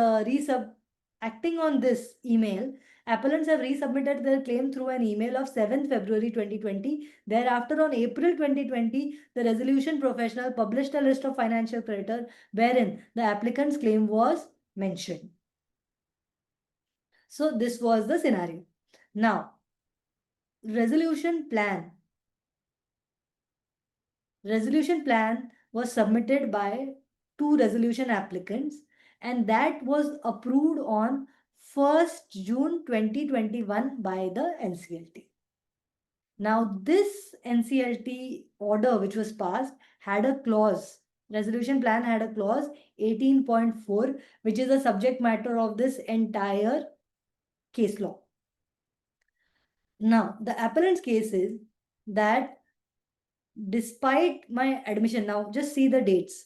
acting on this email, appellants have resubmitted their claim through an email of 7th February 2020. Thereafter, on April 2020, the resolution professional published a list of financial creditors wherein the applicant's claim was mentioned. So this was the scenario. Now, resolution plan. Resolution plan was submitted by 2 resolution applicants, and that was approved on 1st June 2021 by the NCLT. Now, this NCLT order which was passed had a clause. Resolution plan had a clause 18.4, which is the subject matter of this entire case law. Now, the appellant's case is that despite my admission, now just see the dates.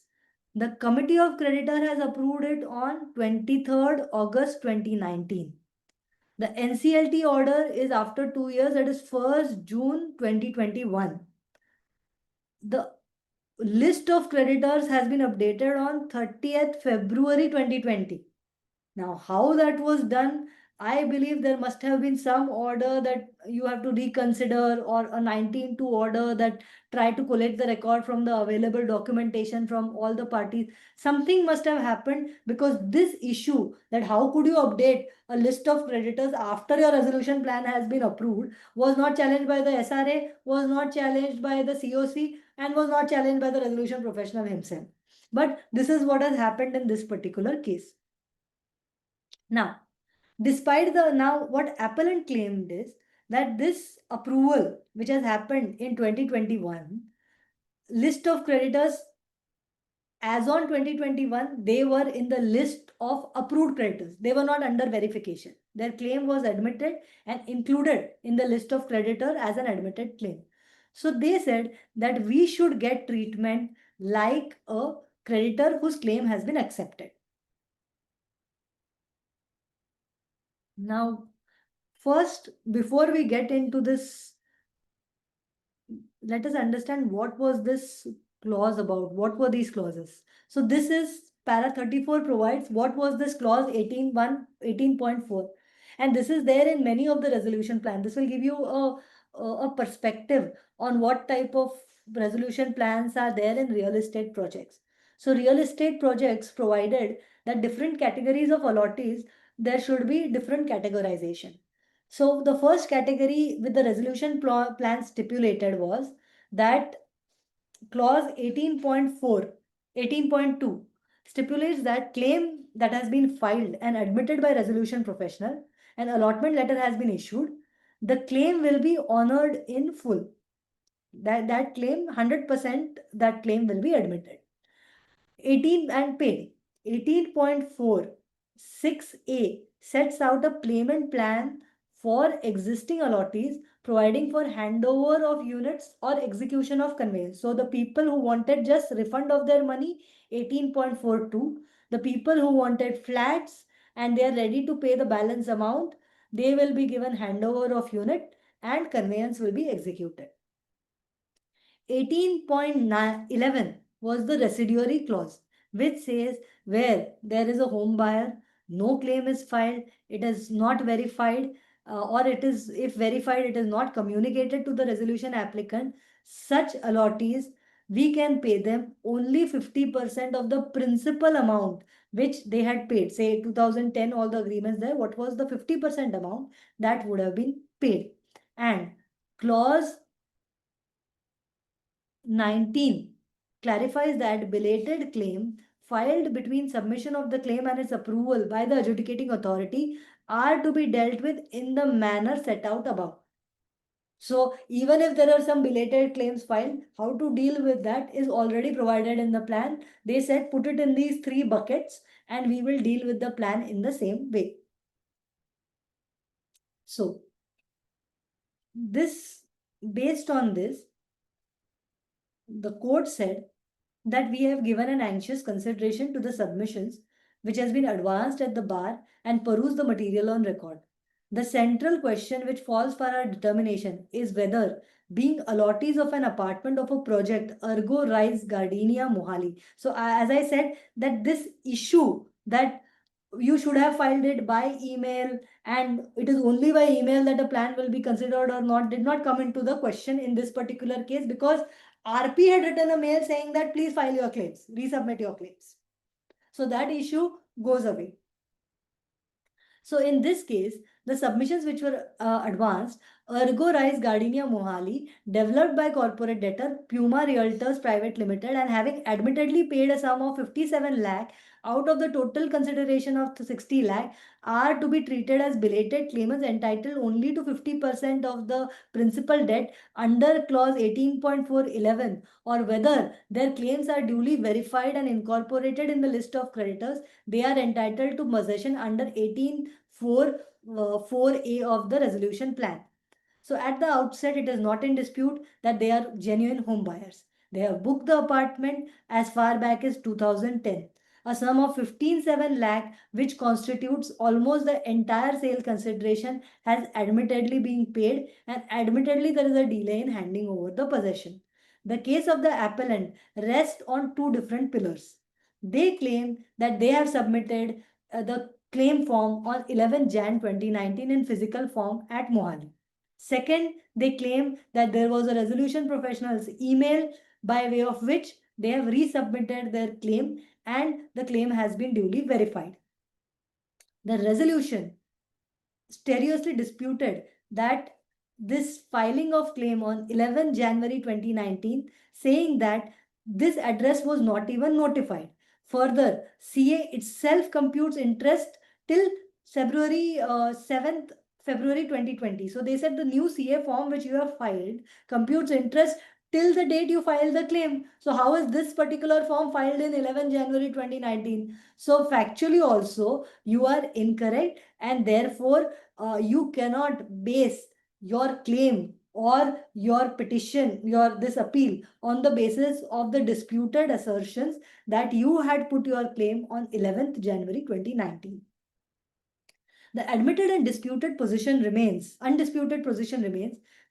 The Committee of Creditor has approved it on 23rd August 2019. The NCLT order is after 2 years, that is 1st June 2021. The list of creditors has been updated on 30th February 2020. Now, how that was done, I believe there must have been some order that you have to reconsider, or a 19-2 order that try to collect the record from the available documentation from all the parties. Something must have happened, because this issue that how could you update a list of creditors after your resolution plan has been approved was not challenged by the SRA, was not challenged by the COC, and was not challenged by the resolution professional himself. But this is what has happened in this particular case. Now, Despite the now, what appellant claimed is that this approval, which has happened in 2021, list of creditors as on 2021, they were in the list of approved creditors. They were not under verification. Their claim was admitted and included in the list of creditor as an admitted claim. So they said that we should get treatment like a creditor whose claim has been accepted. Now, first, before we get into this, let us understand what was this clause about. What were these clauses? So this is para 34 provides what was this clause 18.4, and this is there in many of the resolution plan. This will give you a perspective on what type of resolution plans are there in real estate projects. So real estate projects provided that different categories of allottees, there should be different categorization. So the first category with the resolution plan stipulated was that clause 18.4, 18.2 stipulates that claim that has been filed and admitted by resolution professional, an allotment letter has been issued, the claim will be honored in full. That claim, 100% that claim will be admitted. 18 and paid. 18.4 6A sets out a payment plan for existing allottees, providing for handover of units or execution of conveyance. So the people who wanted just refund of their money, 18.42. The people who wanted flats and they are ready to pay the balance amount, they will be given handover of unit and conveyance will be executed. 18.11 was the residuary clause, which says where there is a home buyer, no claim is filed, it is not verified, or it is, if verified, it is not communicated to the resolution applicant, such allottees, we can pay them only 50% of the principal amount which they had paid. Say 2010, all the agreements there, what was the 50% amount that would have been paid? And clause 19 clarifies that belated claim filed between submission of the claim and its approval by the adjudicating authority are to be dealt with in the manner set out above. So even if there are some belated claims filed, how to deal with that is already provided in the plan. They said put it in these 3 buckets and we will deal with the plan in the same way. So based on this, the court said that we have given an anxious consideration to the submissions which has been advanced at the bar and perused the material on record. The central question which falls for our determination is whether being allottees of an apartment of a project ergo res gardenia mohali. So as I said that this issue that you should have filed it by email and it is only by email that a plan will be considered or not did not come into the question in this particular case, because RP had written a mail saying that please file your claims, resubmit your claims. So that issue goes away. So in this case, the submissions which were advanced, ergo res gardenia mohali, developed by corporate debtor Puma Realtors Private Limited, and having admittedly paid a sum of 57 lakh out of the total consideration of 60 lakh, are to be treated as belated claimants entitled only to 50% of the principal debt under clause 18.411, or whether their claims are duly verified and incorporated in the list of creditors, they are entitled to possession under 18.4.4a of the resolution plan. So at the outset, it is not in dispute that they are genuine home buyers. They have booked the apartment as far back as 2010. A sum of 15.7 lakh, which constitutes almost the entire sale consideration, has admittedly been paid, and admittedly there is a delay in handing over the possession. The case of the appellant rests on 2 different pillars. They claim that they have submitted the claim form on 11 Jan 2019 in physical form at Mohali. Second, they claim that there was a resolution professional's email by way of which they have resubmitted their claim and the claim has been duly verified. The resolution seriously disputed that this filing of claim on 11 January 2019, saying that this address was not even notified. Further, CA itself computes interest till 7th February 2020. So they said the new CA form which you have filed computes interest till the date you file the claim. So how is this particular form filed in 11 January 2019? So factually also you are incorrect, and therefore you cannot base your claim or your petition, your this appeal, on the basis of the disputed assertions that you had put your claim on 11th January 2019. The admitted and undisputed position remains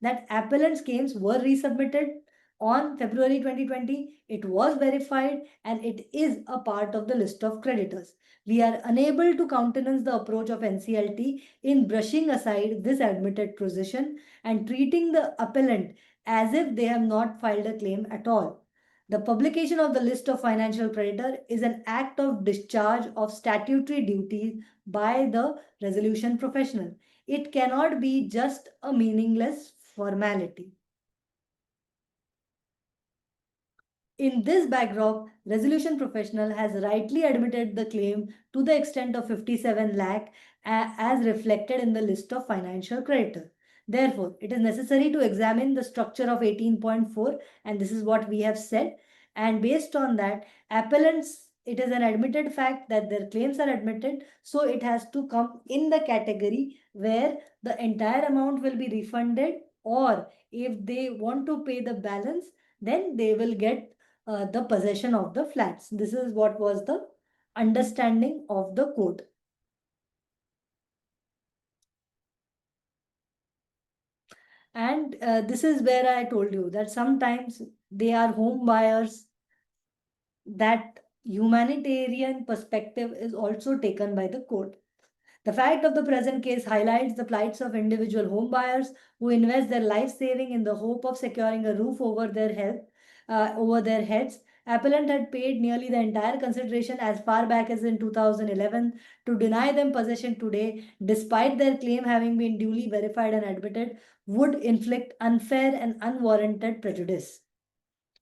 that appellant's claims were resubmitted on February 2020. It was verified and it is a part of the list of creditors. We are unable to countenance the approach of NCLT in brushing aside this admitted position and treating the appellant as if they have not filed a claim at all. The publication of the list of financial creditor is an act of discharge of statutory duties by the resolution professional. It cannot be just a meaningless formality. In this backdrop, resolution professional has rightly admitted the claim to the extent of 57 lakh as reflected in the list of financial creditor. Therefore, it is necessary to examine the structure of 18.4, and this is what we have said. And based on that, appellants, it is an admitted fact that their claims are admitted, so it has to come in the category where the entire amount will be refunded, or if they want to pay the balance, then they will get the possession of the flats. This is what was the understanding of the court. And this is where I told you that sometimes they are home buyers. That humanitarian perspective is also taken by the court. The fact of the present case highlights the plights of individual home buyers who invest their life saving in the hope of securing a roof over their heads. Appellant had paid nearly the entire consideration as far back as in 2011. To deny them possession today, despite their claim having been duly verified and admitted, would inflict unfair and unwarranted prejudice.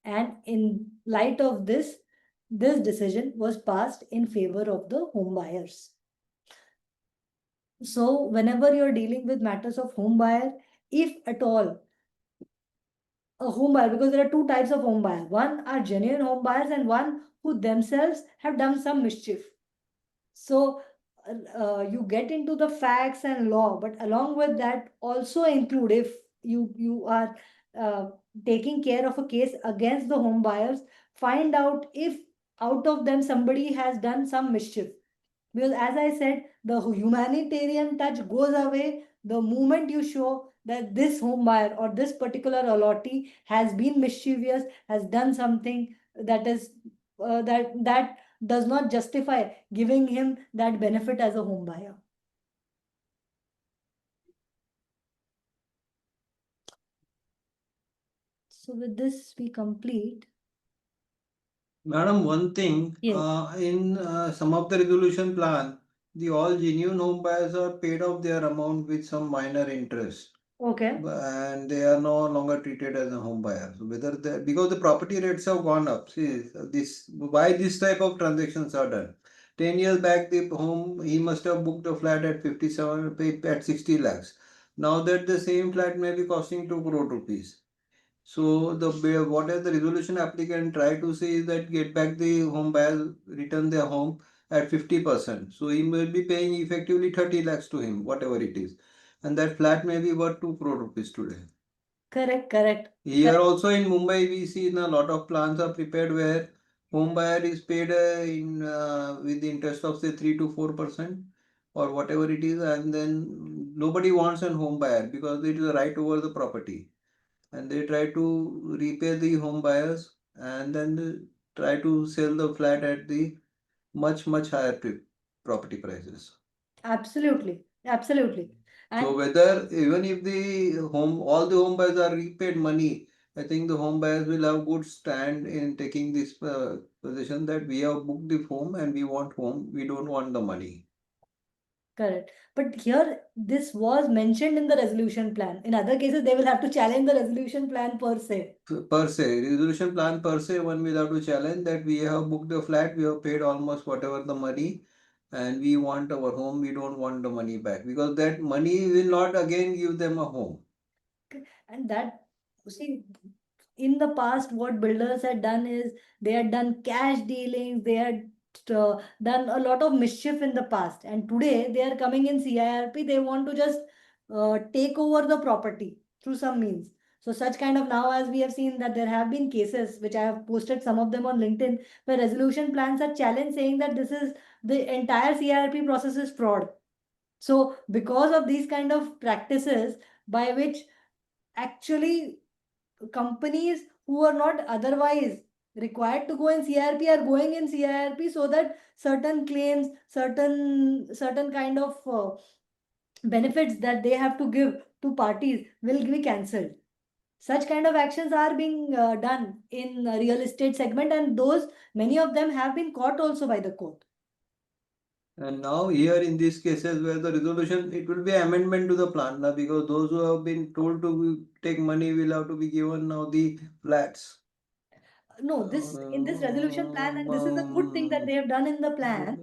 And in light of this decision was passed in favor of the home buyers. So whenever you're dealing with matters of home buyer, if at all a home buyer, because there are two types of home buyers. One are genuine home buyers and one who themselves have done some mischief. So you get into the facts and law, but along with that also include, if you are taking care of a case against the home buyers, find out if out of them somebody has done some mischief. Because as I said, the humanitarian touch goes away the moment you show that this home buyer or this particular allottee has been mischievous, has done something that is that does not justify giving him that benefit as a home buyer. So with this, we complete. Madam, one thing, Yes. in some of the resolution plan, the all genuine home buyers are paid off their amount with some minor interest. Okay. And they are no longer treated as a home buyer. So whether because the property rates have gone up. See, why this type of transactions are done. 10 years back, the home, he must have booked a flat at 57, at 60 lakhs. Now that the same flat may be costing 2 crore rupees. So whatever the resolution applicant try to say is that get back the home buyer, return their home at 50%. So he will be paying effectively 30 lakhs to him, whatever it is. And that flat may be worth 2 crore rupees today. Correct. Here also in Mumbai, we see a lot of plans are prepared where home buyer is paid with the interest of say 3 to 4% or whatever it is, and then nobody wants a home buyer because it is a right over the property, and they try to repay the home buyers and then they try to sell the flat at the much higher property prices. Absolutely. So whether even if all the home buyers are repaid money, I think the home buyers will have good stand in taking this position that we have booked the home and we want home, we don't want the money. Correct. But here, this was mentioned in the resolution plan. In other cases, they will have to challenge the resolution plan per se. Resolution plan per se, one will have to challenge that we have booked the flat, we have paid almost whatever the money, and we want our home, we don't want the money back, because that money will not again give them a home. And that, see, in the past, what builders had done is they had done cash dealings, they had done a lot of mischief in the past. And today they are coming in CIRP, they want to just take over the property through some means. So, such kind of, now, as we have seen, that there have been cases which I have posted some of them on LinkedIn, where resolution plans are challenged, saying that this is the entire CIRP process is fraud. So, because of these kind of practices, by which actually companies who are not otherwise required to go in CRP are going in CIRP, so that certain claims, certain kind of benefits that they have to give to parties will be cancelled. Such kind of actions are being done in real estate segment, and those, many of them have been caught also by the court. And now here in these cases where the resolution, it will be amendment to the plan now, because those who have been told to take money will have to be given now the flats. No, this, in this resolution plan, and this is a good thing that they have done in the plan,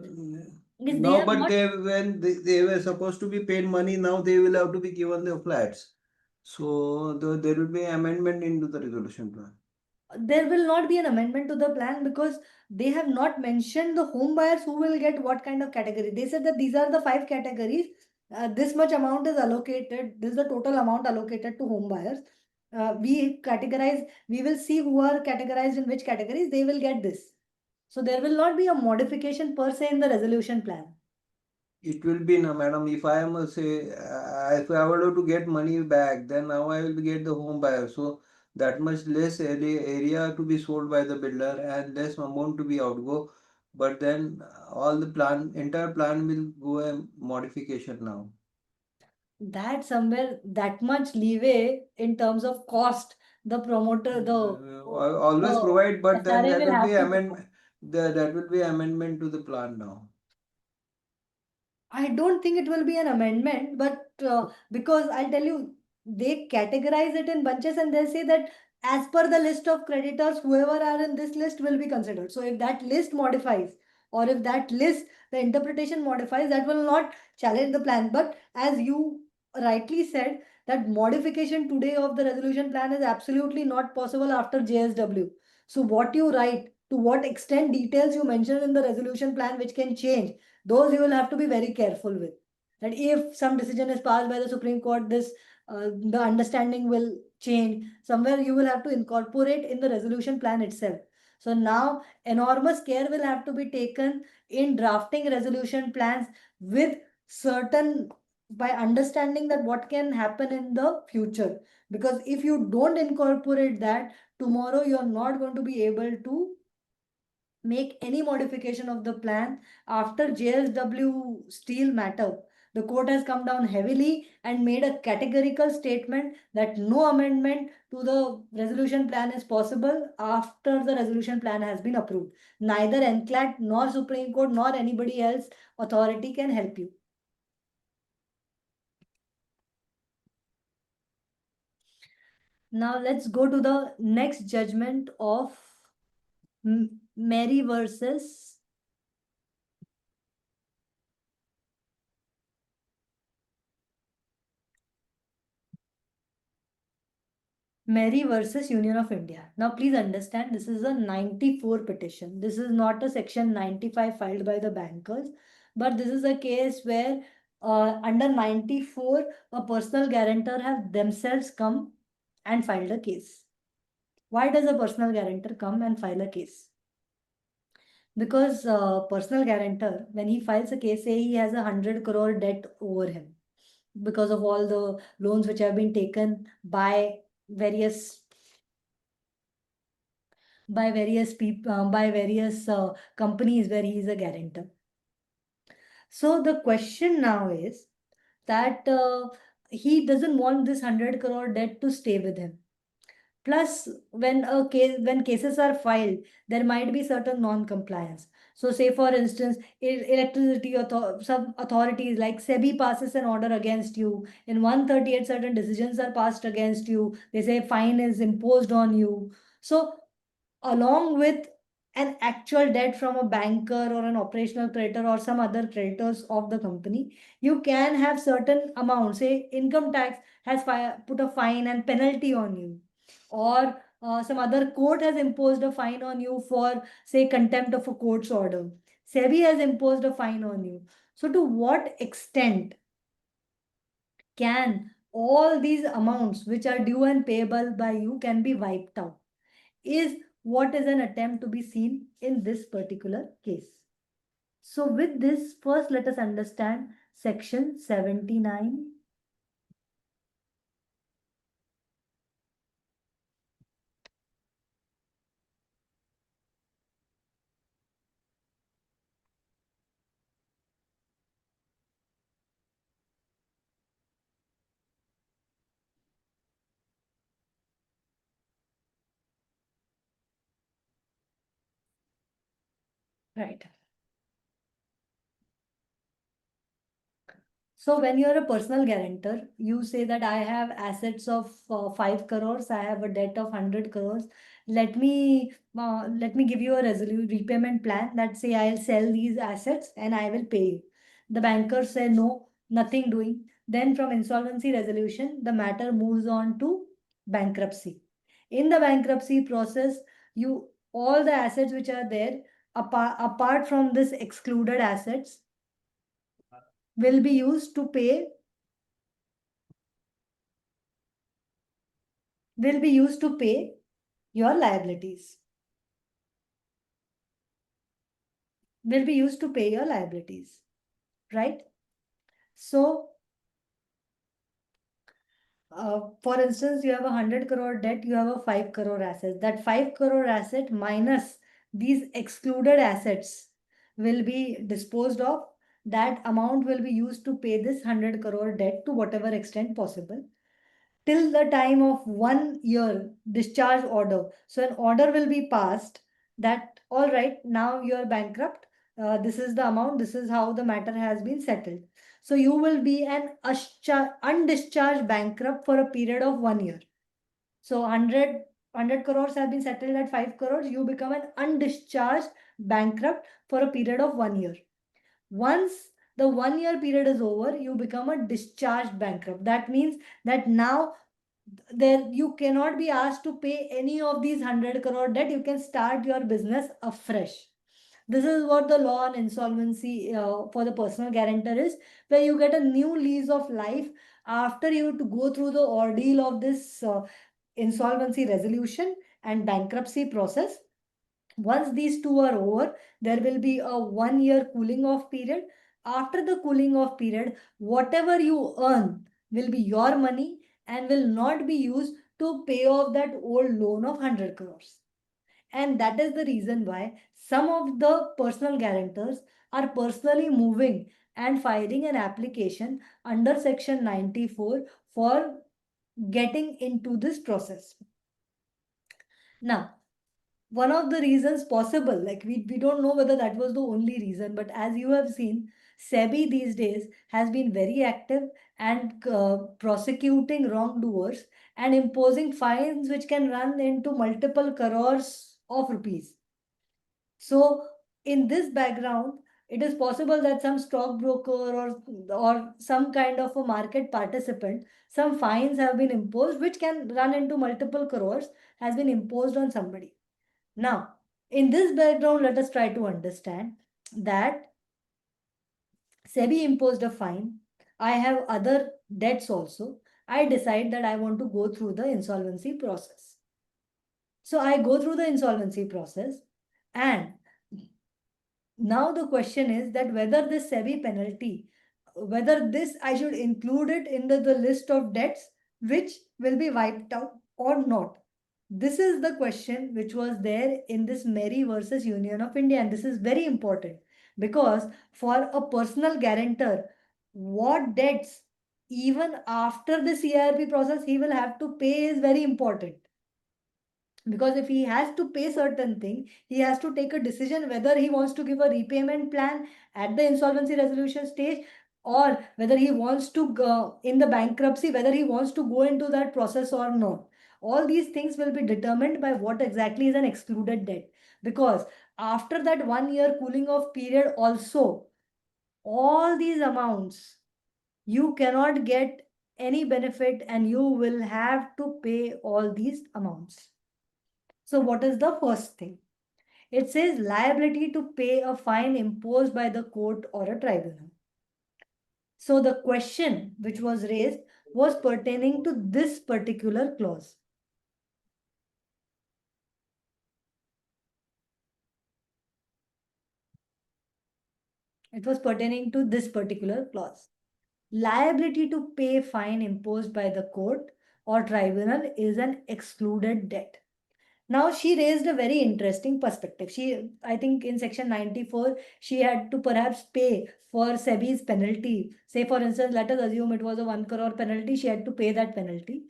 is they No, have but not, they, when they were supposed to be paid money, now they will have to be given the flats. So there will be amendment into the resolution plan. there will not be an amendment to the plan, because they have not mentioned the home buyers who will get what kind of category. They said that these are the 5 categories. This much amount is allocated. This is the total amount allocated to home buyers. We categorize. We will see who are categorized in which categories. They will get this. So there will not be a modification per se in the resolution plan. It will be now, madam. If I am say, if I were to get money back, then now I will get the home buyer. So that much less area to be sold by the builder and less amount to be outgo. But then all the plan, entire plan will go a modification now. That somewhere, that much leeway in terms of cost, the promoter, Always the provide, but then SRA that will will be have to provide. amendment. That will be amendment to the plan now. I don't think it will be an amendment, but because I'll tell you, they categorize it in bunches and they say that as per the list of creditors, whoever are in this list will be considered. So if that list modifies, or if that list, the interpretation modifies, that will not challenge the plan. But as you rightly said, that modification today of the resolution plan is absolutely not possible after JSW. So what you write, to what extent details you mention in the resolution plan which can change, those you will have to be very careful with. That if some decision is passed by the Supreme Court, this the understanding will change. Somewhere you will have to incorporate in the resolution plan itself. So now enormous care will have to be taken in drafting resolution plans with certain, by understanding that what can happen in the future. Because if you don't incorporate that, tomorrow you are not going to be able to make any modification of the plan after JSW steel matter. The court has come down heavily and made a categorical statement that no amendment to the resolution plan is possible after the resolution plan has been approved. Neither NCLAT nor Supreme Court nor anybody else authority can help you. Now let's go to the next judgment of Mary versus Mary versus Union of India. Now, please understand, this is a 94 petition. This is not a section 95 filed by the bankers, but this is a case where under 94, a personal guarantor have themselves come and filed a case. Why does a personal guarantor come and file a case? Because personal guarantor, when he files a case, say he has 100 crore debt over him because of all the loans which have been taken by various people, by various companies where he is a guarantor. So the question now is that he doesn't want this 100 crore debt to stay with him. Plus, when cases are filed, there might be certain non-compliance. So, say for instance, some authorities like SEBI passes an order against you. In 138, certain decisions are passed against you. They say fine is imposed on you. So, along with an actual debt from a banker or an operational creditor or some other creditors of the company, you can have certain amounts. Say income tax has put a fine and penalty on you, or some other court has imposed a fine on you for, say, contempt of a court's order. SEBI has imposed a fine on you. So, to what extent can all these amounts which are due and payable by you can be wiped out? Is what is an attempt to be seen in this particular case. So with this, first let us understand section 79. Right. So when you're a personal guarantor, you say that I have assets of 5 crores, I have a debt of 100 crores. Let me give you a resolute repayment plan that say I'll sell these assets and I will pay you. The banker say no, nothing doing. Then from insolvency resolution, the matter moves on to bankruptcy. In the bankruptcy process, you all the assets which are there, apart from this excluded assets, will be used to pay your liabilities. Will be used to pay your liabilities, right? So, for instance, you have a 100 crore debt, you have a 5 crore asset. That 5 crore asset minus these excluded assets will be disposed of. That amount will be used to pay this 100 crore debt to whatever extent possible, till the time of 1 year discharge order. So an order will be passed that, all right, now you're bankrupt. This is the amount, this is how the matter has been settled. So you will be an undischarged bankrupt for a period of 1 year. So 100 crores have been settled at 5 crores. You become an undischarged bankrupt for a period of 1 year. Once the 1 year period is over, you become a discharged bankrupt. That means that now there you cannot be asked to pay any of these 100 crore debt. You can start your business afresh. This is what the law on insolvency for the personal guarantor is, where you get a new lease of life after you to go through the ordeal of this insolvency resolution and bankruptcy process. Once these two are over, there will be a 1 year cooling off period. After the cooling off period, whatever you earn will be your money and will not be used to pay off that old loan of 100 crores. And that is the reason why some of the personal guarantors are personally moving and filing an application under section 94 for getting into this process. Now, one of the reasons possible, like we don't know whether that was the only reason, but as you have seen, SEBI these days has been very active and prosecuting wrongdoers and imposing fines which can run into multiple crores of rupees. So in this background, it is possible that some stockbroker or some kind of a market participant, some fines have been imposed which can run into multiple crores, has been imposed on somebody. Now, in this background, let us try to understand that SEBI imposed a fine. I have other debts also. I decide that I want to go through the insolvency process. So I go through the insolvency process, and now the question is that whether this SEBI penalty, whether this I should include it in the list of debts which will be wiped out or not. This is the question which was there in this Mary versus Union of India, and this is very important because for a personal guarantor, what debts even after the CIRP process he will have to pay is very important. Because if he has to pay certain thing, he has to take a decision whether he wants to give a repayment plan at the insolvency resolution stage, or whether he wants to go in the bankruptcy, whether he wants to go into that process or not. All these things will be determined by what exactly is an excluded debt. Because After that 1 year cooling off period also, all these amounts, you cannot get any benefit and you will have to pay all these amounts. So what is the first thing? It says liability to pay a fine imposed by the court or a tribunal. So the question which was raised was pertaining to this particular clause. It was pertaining to this particular clause. Liability to pay fine imposed by the court or tribunal is an excluded debt. Now she raised a very interesting perspective. I think in section 94, she had to perhaps pay for SEBI's penalty. Say for instance, let us assume it was a 1 crore penalty, she had to pay that penalty.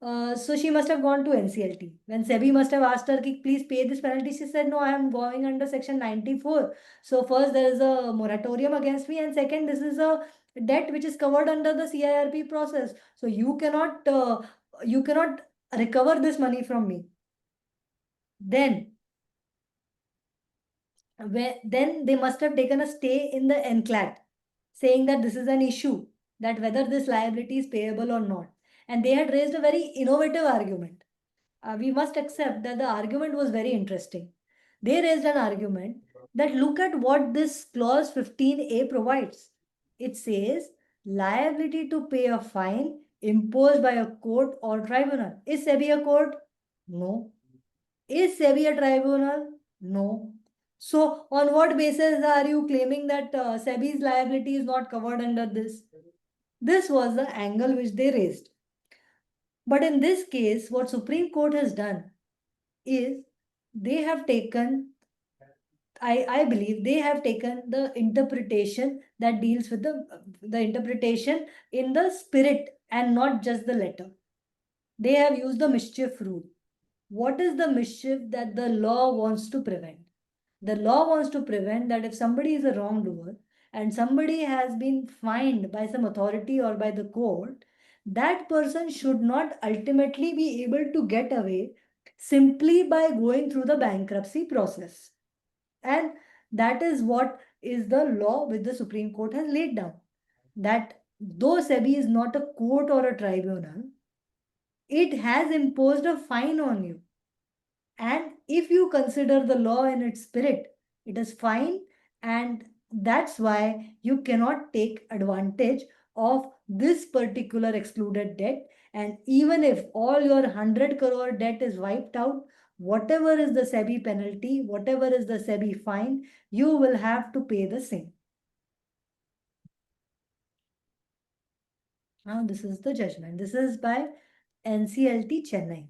So she must have gone to NCLT. When SEBI must have asked her, please pay this penalty, she said, no, I am going under section 94. So first there is a moratorium against me, and second, this is a debt which is covered under the CIRP process. So you cannot recover this money from me. Then they must have taken a stay in the NCLAT, saying that this is an issue, that whether this liability is payable or not. And they had raised a very innovative argument. We must accept that the argument was very interesting. They raised an argument that look at what this clause 15A provides. It says liability to pay a fine imposed by a court or tribunal. Is SEBI a court? No. Is SEBI a tribunal? No. So, on what basis are you claiming that SEBI's liability is not covered under this? This was the angle which they raised. But in this case, what Supreme Court has done is they have taken, I believe, they have taken the interpretation that deals with the interpretation in the spirit and not just the letter. They have used the mischief rule. What is the mischief that the law wants to prevent? The law wants to prevent that if somebody is a wrongdoer and somebody has been fined by some authority or by the court, that person should not ultimately be able to get away simply by going through the bankruptcy process. And that is what is the law which the Supreme Court has laid down. That though SEBI is not a court or a tribunal, it has imposed a fine on you. And if you consider the law in its spirit, it is fine, and that's why you cannot take advantage of this particular excluded debt. And even if all your 100 crore debt is wiped out, whatever is the SEBI penalty, whatever is the SEBI fine, you will have to pay the same. Now, this is the judgment. This is by NCLT Chennai.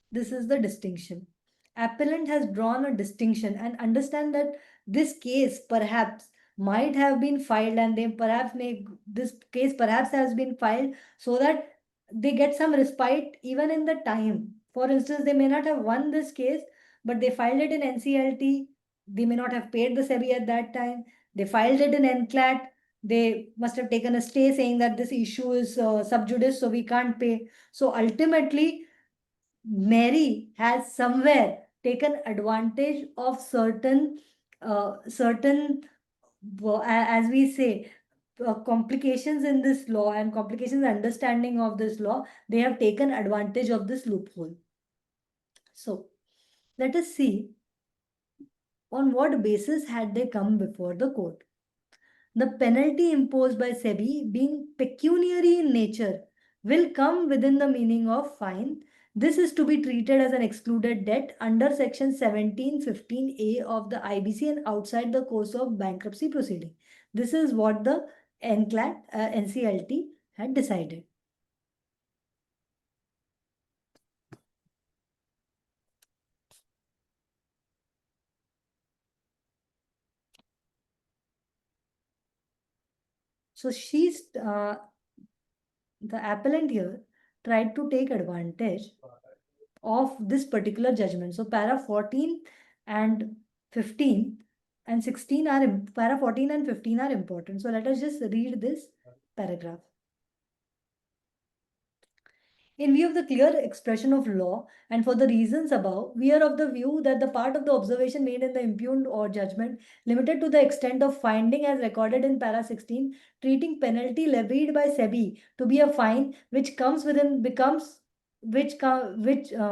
This is the distinction. Appellant has drawn a distinction and understand that this case perhaps might have been filed, and this case perhaps has been filed so that they get some respite even in the time. For instance, they may not have won this case, but they filed it in NCLT. They may not have paid the SEBI at that time. They filed it in NCLAT. They must have taken a stay saying that this issue is sub judice, so we can't pay. So ultimately, Mary has somewhere taken advantage of certain, as we say, complications in this law and complications understanding of this law. They have taken advantage of this loophole. So let us see on what basis had they come before the court. The penalty imposed by SEBI, being pecuniary in nature, will come within the meaning of fine. This is to be treated as an excluded debt under section 1715A of the IBC and outside the course of bankruptcy proceeding. This is what the NCLT had decided. So the appellant here tried to take advantage of this particular judgment. So para 14 and 15 and 16 are, para 14 and 15 are important. So let us just read this paragraph. In view of the clear expression of law and for the reasons above, we are of the view that the part of the observation made in the impugned or judgment limited to the extent of finding as recorded in para 16, treating penalty levied by SEBI to be a fine which comes within becomes which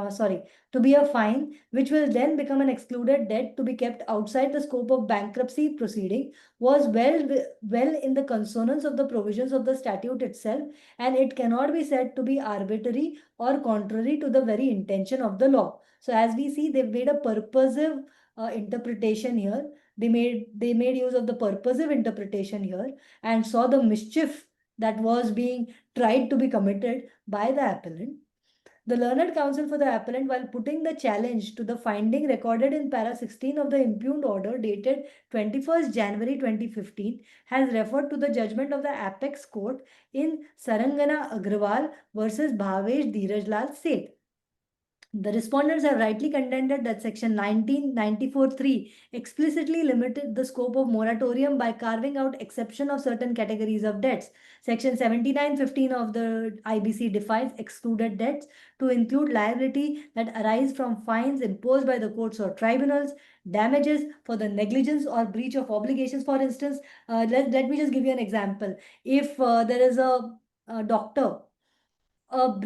sorry to be a fine which will then become an excluded debt to be kept outside the scope of bankruptcy proceeding was well in the consonance of the provisions of the statute itself, and it cannot be said to be arbitrary or contrary to the very intention of the law. So as we see, they've made a purposive interpretation here. They made use of the purposive interpretation here and saw the mischief that was being tried to be committed by the appellant. The learned counsel for the appellant, while putting the challenge to the finding recorded in para 16 of the impugned order dated 21st January 2015, has referred to the judgment of the Apex Court in Sarangana Agrawal versus Bhavesh Dheerajlal Seth. The respondents have rightly contended that Section 1994(3) explicitly limited the scope of moratorium by carving out exception of certain categories of debts. Section 79(15) of the IBC defines excluded debts to include liability that arise from fines imposed by the courts or tribunals, damages for the negligence or breach of obligations. For instance, let me just give you an example. If there is a doctor, a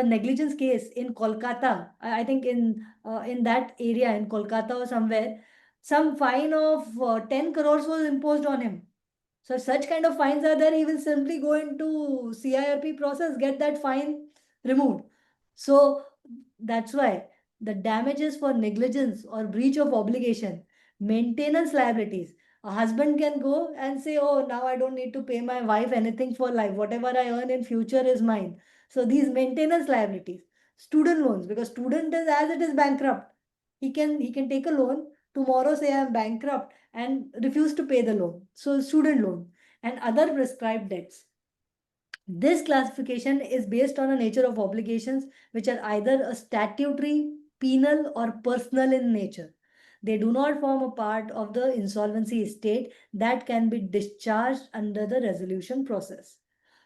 negligence case in Kolkata, I think in that area in Kolkata or somewhere, some fine of 10 crores was imposed on him. So such kind of fines are there, he will simply go into CIRP process, get that fine removed. So that's why the damages for negligence or breach of obligation, maintenance liabilities, a husband can go and say, oh, now I don't need to pay my wife anything for life. Whatever I earn in future is mine. So these maintenance liabilities, student loans, because student is as it is bankrupt, he can take a loan tomorrow, say I am bankrupt and refuse to pay the loan. So student loan and other prescribed debts. This classification is based on a nature of obligations which are either a statutory, penal, or personal in nature. They do not form a part of the insolvency estate that can be discharged under the resolution process.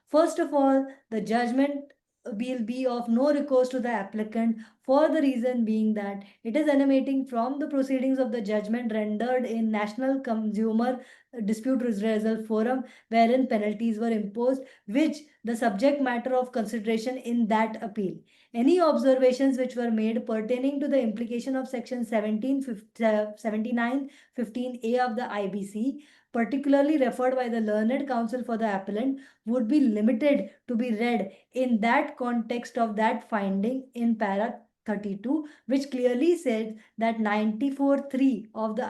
First of all, the judgment will be of no recourse to the applicant for the reason being that it is emanating from the proceedings of the judgment rendered in National Consumer Dispute Resolution Forum, wherein penalties were imposed, which the subject matter of consideration in that appeal. Any observations which were made pertaining to the implication of section 79(15)(a) of the IBC, particularly referred by the learned counsel for the appellant, would be limited to be read in that context of that finding in para 32, which clearly said that 94(3) of the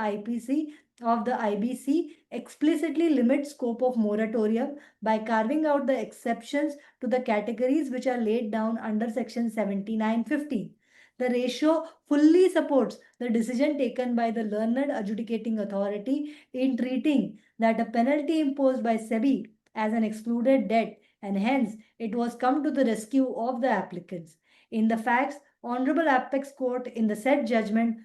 IBC explicitly limits scope of moratorium by carving out the exceptions to the categories which are laid down under section 79(15). The ratio fully supports the decision taken by the learned adjudicating authority in treating that a penalty imposed by SEBI as an excluded debt, and hence it was come to the rescue of the applicants. In the facts, Honorable Apex Court in the said judgment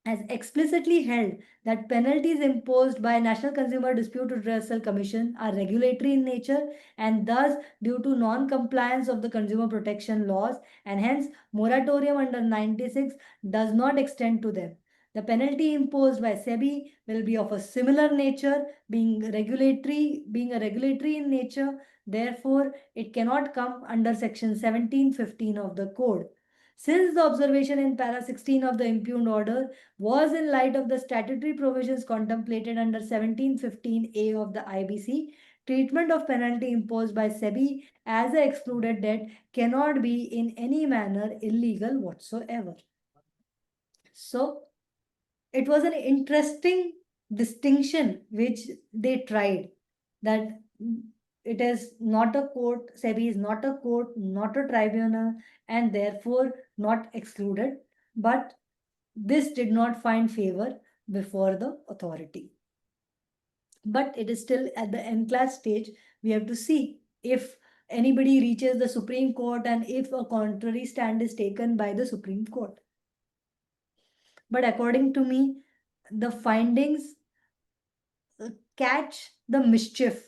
has explicitly held that penalties imposed by National Consumer Dispute Redressal Commission are regulatory in nature and thus due to non-compliance of the consumer protection laws, and hence moratorium under 96 does not extend to them. The penalty imposed by SEBI will be of a similar nature, being a regulatory in nature. Therefore, it cannot come under section 1715 of the code. Since the observation in para 16 of the impugned order was in light of the statutory provisions contemplated under 1715(a) of the IBC, treatment of penalty imposed by SEBI as a excluded debt cannot be in any manner illegal whatsoever. So, it was an interesting distinction which they tried, that it is not a court, SEBI is not a court, not a tribunal, and therefore not excluded. But this did not find favor before the authority. But it is still at the end-class stage. We have to see if anybody reaches the Supreme Court and if a contrary stand is taken by the Supreme Court. But according to me, the findings catch the mischief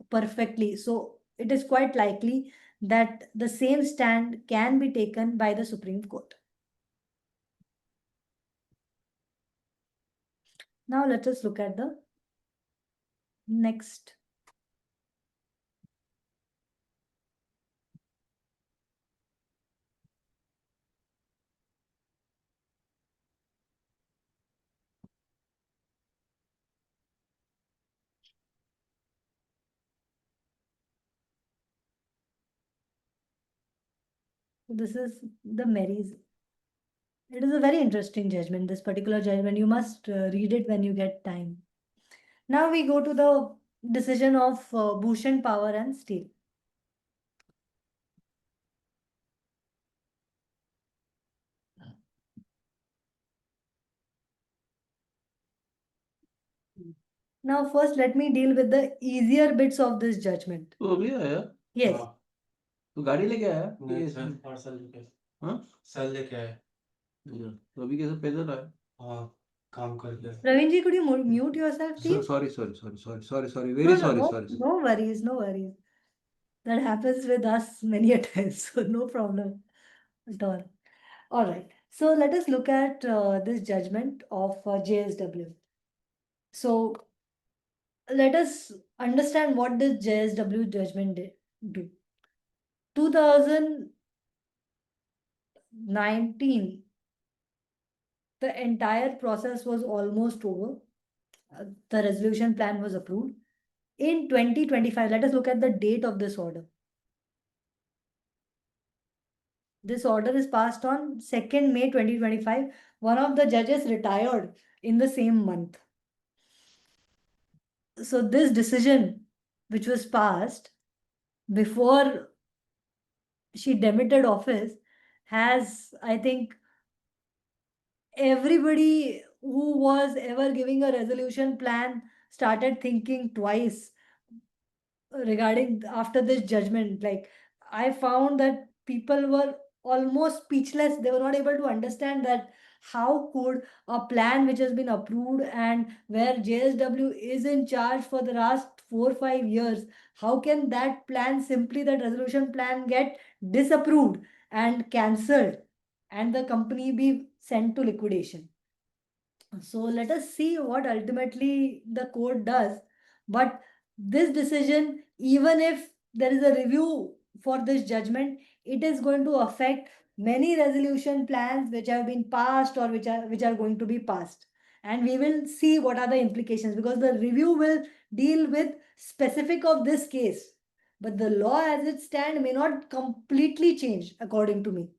perfectly. So it is quite likely that the same stand can be taken by the Supreme Court. Now let us look at the next. This is the Mary's. It is a very interesting judgment, this particular judgment. You must read it when you get time. Now we go to the decision of Bhushan Power and Steel. Now first let me deal with the easier bits of this judgment. तो अभी आया Yes. हाँ, तो गाड़ी लेके आया नहीं ये सर पार्सल लेके हाँ सर लेके आए तो अभी कैसे पैदल आया हाँ काम करके Praveen ji, could you mute yourself, please? sorry very sorry No worries, no worries. That happens with us many a times, so no problem at all. All right. So let us look at this judgment of JSW. So let us understand what this JSW judgment did do. 2019, the entire process was almost over. The resolution plan was approved. In 2025, let us look at the date of this order. This order is passed on 2nd May 2025. One of the judges retired in the same month. So this decision, which was passed before she demitted office, has, I think, everybody who was ever giving a resolution plan started thinking twice regarding after this judgment. Like, I found that people were almost speechless. They were not able to understand that how could a plan which has been approved and where JSW is in charge for the last 4 or 5 years, how can that plan, simply that resolution plan, get disapproved and cancelled and the company be sent to liquidation? So let us see what ultimately the court does. But this decision, even if there is a review for this judgment, it is going to affect many resolution plans which have been passed or which are going to be passed. And we will see what are the implications, because the review will deal with specific of this case. But the law as it stands may not completely change according to me.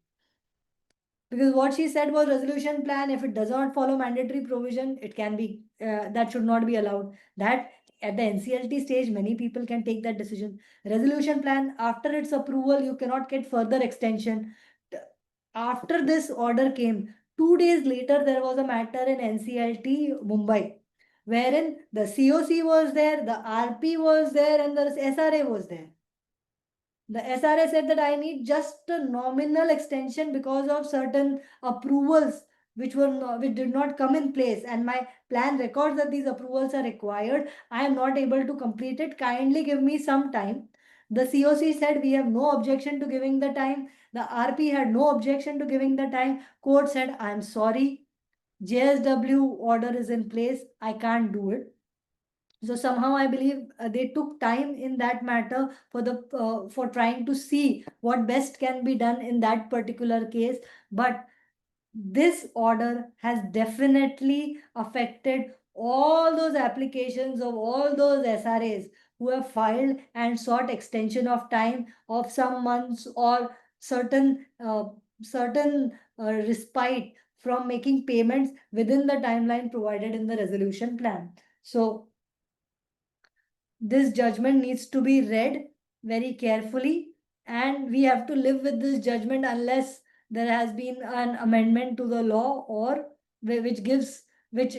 Because what she said was resolution plan, if it does not follow mandatory provision, it can be, that should not be allowed. That at the NCLT stage, many people can take that decision. Resolution plan, after its approval, you cannot get further extension. After this order came, 2 days later, there was a matter in NCLT Mumbai, wherein the COC was there, the RP was there, and the SRA was there. The SRA said that I need just a nominal extension because of certain approvals which did not come in place, and my plan records that these approvals are required. I am not able to complete it. Kindly give me some time. The COC said we have no objection to giving the time. The RP had no objection to giving the time. Court said, I am sorry. JSW order is in place. I can't do it. So somehow I believe they took time in that matter for trying to see what best can be done in that particular case. But this order has definitely affected all those applications of all those SRAs who have filed and sought extension of time of some months or certain respite from making payments within the timeline provided in the resolution plan. So this judgment needs to be read very carefully, and we have to live with this judgment unless there has been an amendment to the law, or which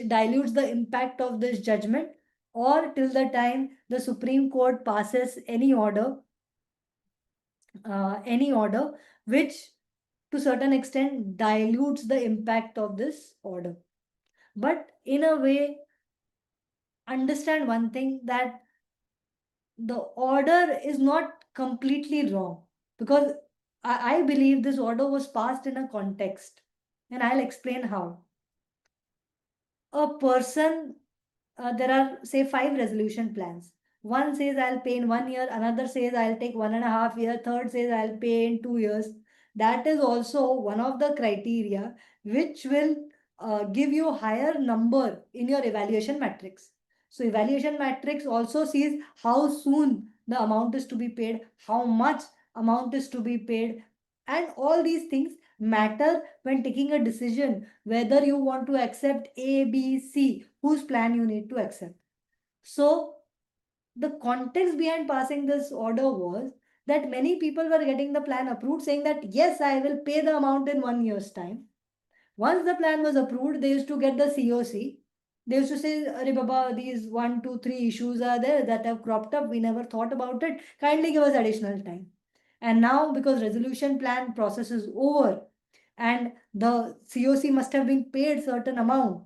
dilutes the impact of this judgment, or till the time the Supreme Court passes any order which to certain extent dilutes the impact of this order. But in a way, understand one thing, that the order is not completely wrong. because I believe this order was passed in a context, and I'll explain how. A person, there are say 5 resolution plans. One says I'll pay in 1 year, another says I'll take 1.5 year, third says I'll pay in 2 years. That is also one of the criteria which will give you higher number in your evaluation matrix. So evaluation matrix also sees how soon the amount is to be paid, how much amount is to be paid, and all these things matter when taking a decision whether you want to accept A, B, C, whose plan you need to accept. So, the context behind passing this order was that many people were getting the plan approved, saying that yes, I will pay the amount in 1 year's time. Once the plan was approved, they used to get the COC. They used to say, Arey Baba, these 1, 2, 3 issues are there that have cropped up. We never thought about it. Kindly give us additional time. And now, because resolution plan process is over and the COC must have been paid certain amount,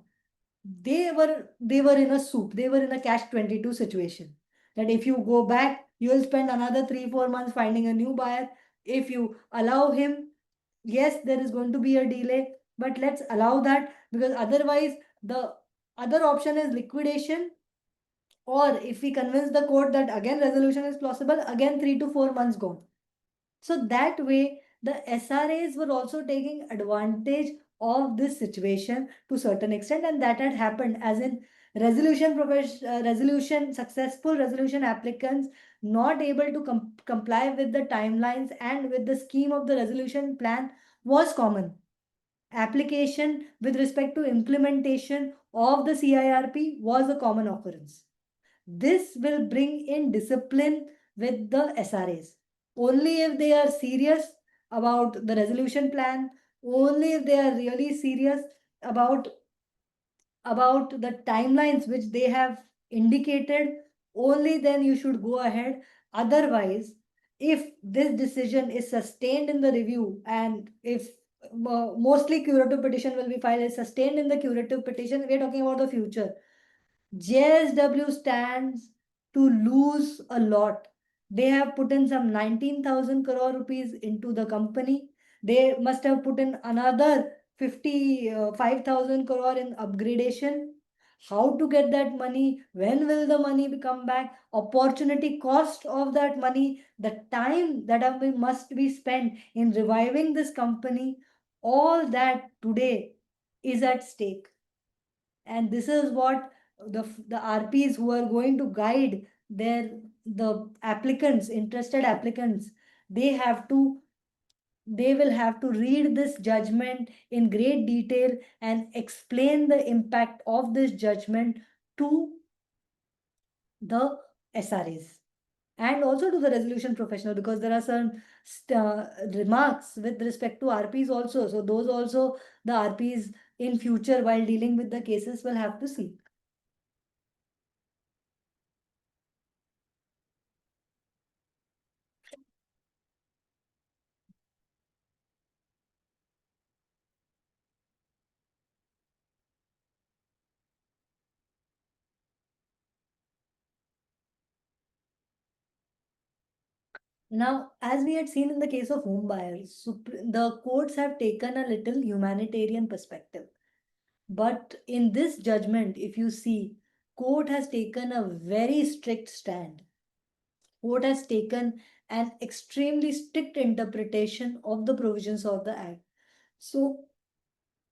they were in a soup. They were in a catch-22 situation. That if you go back, you will spend another 3, 4 months finding a new buyer. If you allow him, yes, there is going to be a delay, but let's allow that, because otherwise the other option is liquidation, or if we convince the court that again resolution is possible, again 3 to 4 months gone. So that way the SRAs were also taking advantage of this situation to certain extent, and that had happened as in resolution successful resolution applicants not able to comply with the timelines and with the scheme of the resolution plan was common. Application with respect to implementation of the CIRP was a common occurrence. This will bring in discipline with the SRAs. Only if they are serious about the resolution plan, only if they are really serious about the timelines which they have indicated, only then you should go ahead. Otherwise, if this decision is sustained in the review, and if mostly curative petition will be filed, is sustained in the curative petition, we are talking about the future. JSW stands to lose a lot. They have put in some 19,000 crore rupees into the company. They must have put in another 55,000 crore in upgradation. How to get that money? When will the money come back? Opportunity cost of that money, the time that must be spent in reviving this company, all that today is at stake. And this is what the RPs who are going to guide the applicants, interested applicants, they have to they will have to read this judgment in great detail and explain the impact of this judgment to the SRAs and also to the resolution professional, because there are some remarks with respect to RPs also. So those also the RPs in future while dealing with the cases will have to see. Now, as we had seen in the case of home buyers, the courts have taken a little humanitarian perspective. But in this judgment, if you see, court has taken a very strict stand. Court has taken an extremely strict interpretation of the provisions of the Act. So,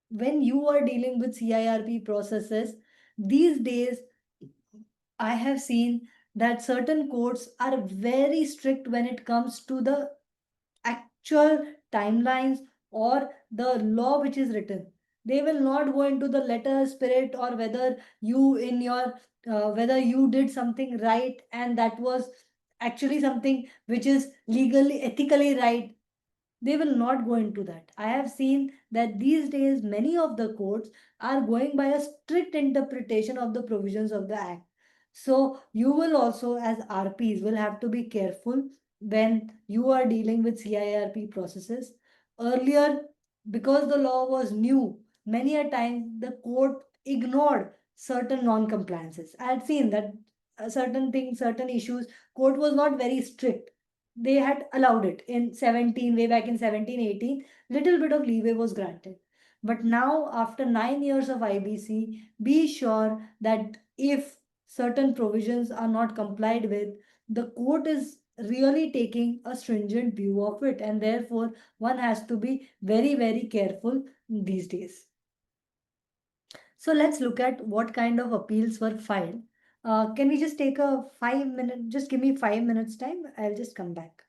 when you are dealing with CIRP processes, these days I have seen that certain courts are very strict when it comes to the actual timelines or the law which is written. They will not go into the letter spirit, or whether you in your whether you did something right and that was actually something which is legally ethically right. They will not go into that. I have seen that these days many of the courts are going by a strict interpretation of the provisions of the Act. So you will also, as RPs, will have to be careful when you are dealing with CIRP processes. Earlier, because the law was new, many a time the court ignored certain non-compliances. I had seen that certain things, certain issues, court was not very strict. they had allowed it in 17, way back in 1718, little bit of leeway was granted. But now, after 9 years of IBC, be sure that if certain provisions are not complied with, the court is really taking a stringent view of it, and therefore one has to be very, very careful these days. So let's look at what kind of appeals were filed. Can we just take a 5 minute, just give me 5 minutes time? I'll just come back.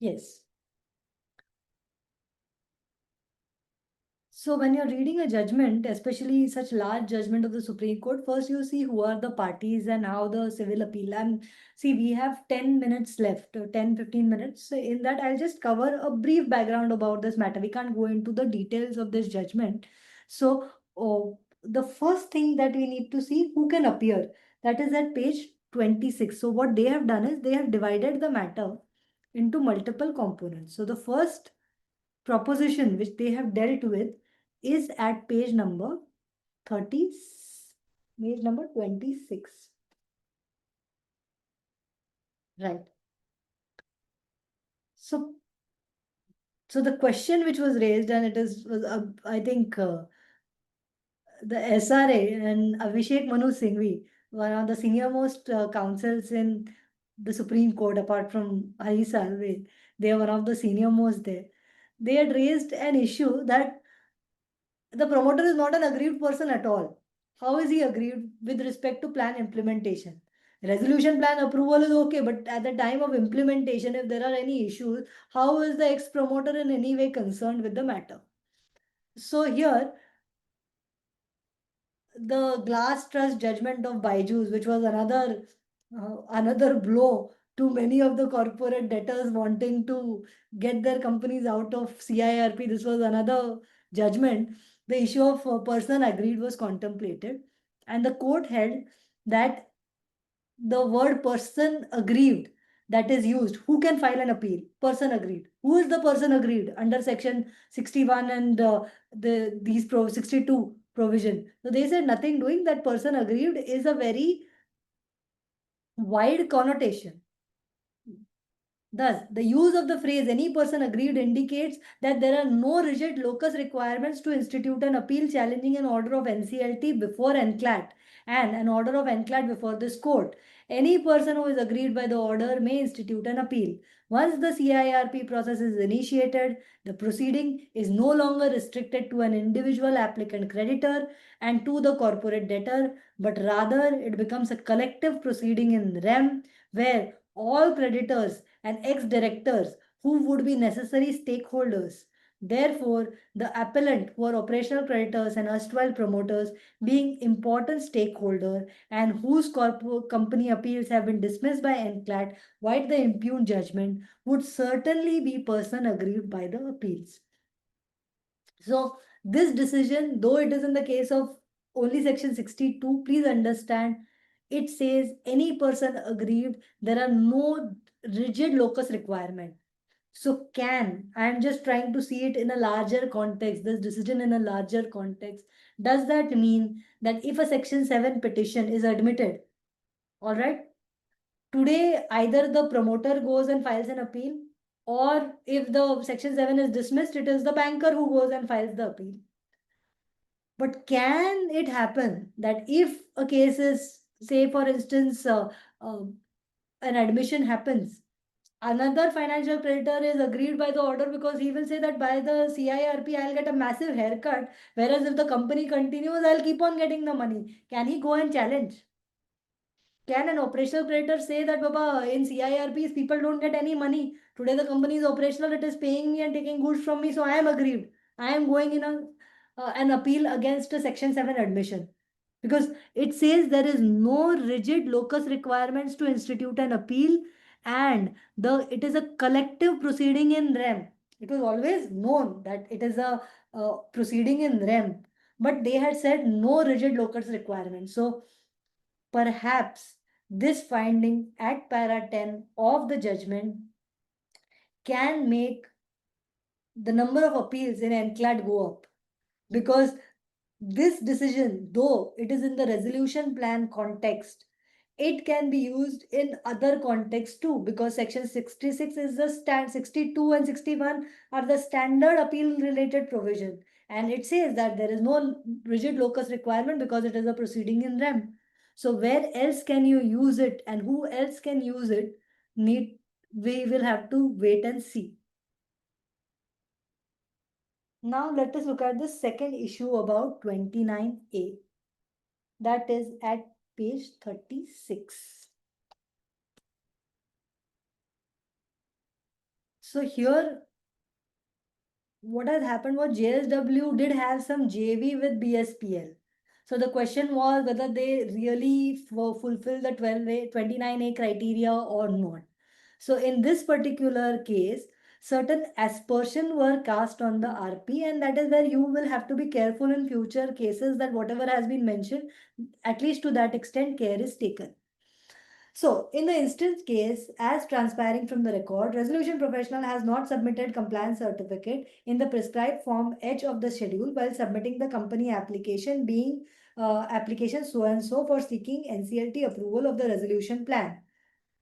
Yes. So when you're reading a judgment, especially such large judgment of the Supreme Court, first you see who are the parties and how the civil appeal. And see, we have 10 minutes left, 10, 15 minutes. So in that, I'll just cover a brief background about this matter. We can't go into the details of this judgment. So the first thing that we need to see who can appear. That is at page 26. So what they have done is they have divided the matter into multiple components. So the first proposition which they have dealt with is at page number 30, page number 26. Right. So the question which was raised, and it is, I think, the SRA and Abhishek Manu Singhvi, one of the senior most counsels in the Supreme Court, apart from Hari Salve, they are one of the senior most there. They had raised an issue that the promoter is not an aggrieved person at all. How is he aggrieved with respect to plan implementation? Resolution plan approval is okay, but at the time of implementation, if there are any issues, how is the ex-promoter in any way concerned with the matter? So here, the glass trust judgment of Byju's, which was another blow to many of the corporate debtors wanting to get their companies out of CIRP. This was another judgment. The issue of person agreed was contemplated, and the court held that the word person aggrieved that is used, who can file an appeal? Person agreed. Who is the person agreed under section 61 and these 62 provision? So they said nothing doing. That person aggrieved is a very wide connotation. Thus, the use of the phrase any person agreed indicates that there are no rigid locus requirements to institute an appeal challenging an order of NCLT before NCLAT and an order of NCLAT before this court. Any person who is aggrieved by the order may institute an appeal. Once the CIRP process is initiated, the proceeding is no longer restricted to an individual applicant creditor and to the corporate debtor, but rather it becomes a collective proceeding in rem where all creditors and ex-directors who would be necessary stakeholders. Therefore, the appellant who are operational creditors and erstwhile promoters being important stakeholder and whose company appeals have been dismissed by NCLAT while the impugned judgment would certainly be person aggrieved by the appeals. So this decision, though it is in the case of only section 62, please understand, it says any person aggrieved, there are no rigid locus requirement. So I am just trying to see it in a larger context, this decision in a larger context. Does that mean that if a section 7 petition is admitted, all right, today either the promoter goes and files an appeal, or if the section 7 is dismissed, it is the banker who goes and files the appeal. But can it happen that if a case is, say, for instance, an admission happens, another financial creditor is aggrieved by the order because he will say that by the CIRP I'll get a massive haircut, whereas if the company continues, I'll keep on getting the money. Can he go and challenge? Can an operational creditor say that, Baba, in CIRPs, people don't get any money? Today the company is operational, it is paying me and taking goods from me, so I am aggrieved. I am going in an appeal against a Section 7 admission. Because it says there is no rigid locus requirements to institute an appeal, and it is a collective proceeding in REM. It was always known that it is a proceeding in REM, but they had said no rigid locus requirements. So perhaps this finding at para 10 of the judgment can make the number of appeals in NCLAT go up, because this decision, though it is in the resolution plan context, it can be used in other contexts too, because section 66 is the 62 and 61 are the standard appeal related provision, and it says that there is no rigid locus requirement because it is a proceeding in REM. So where else can you use it and who else can use it, we will have to wait and see. Now let us look at the second issue about 29A. That is at page 36. So here, what has happened was JSW did have some JV with BSPL. So the question was whether they really fulfill the 29A criteria or not. So in this particular case, certain aspersion were cast on the RP, and that is where you will have to be careful in future cases that whatever has been mentioned, at least to that extent, care is taken. So, in the instance case, as transpiring from the record, resolution professional has not submitted compliance certificate in the prescribed form H of the schedule while submitting the company application, being application so and so for seeking NCLT approval of the resolution plan.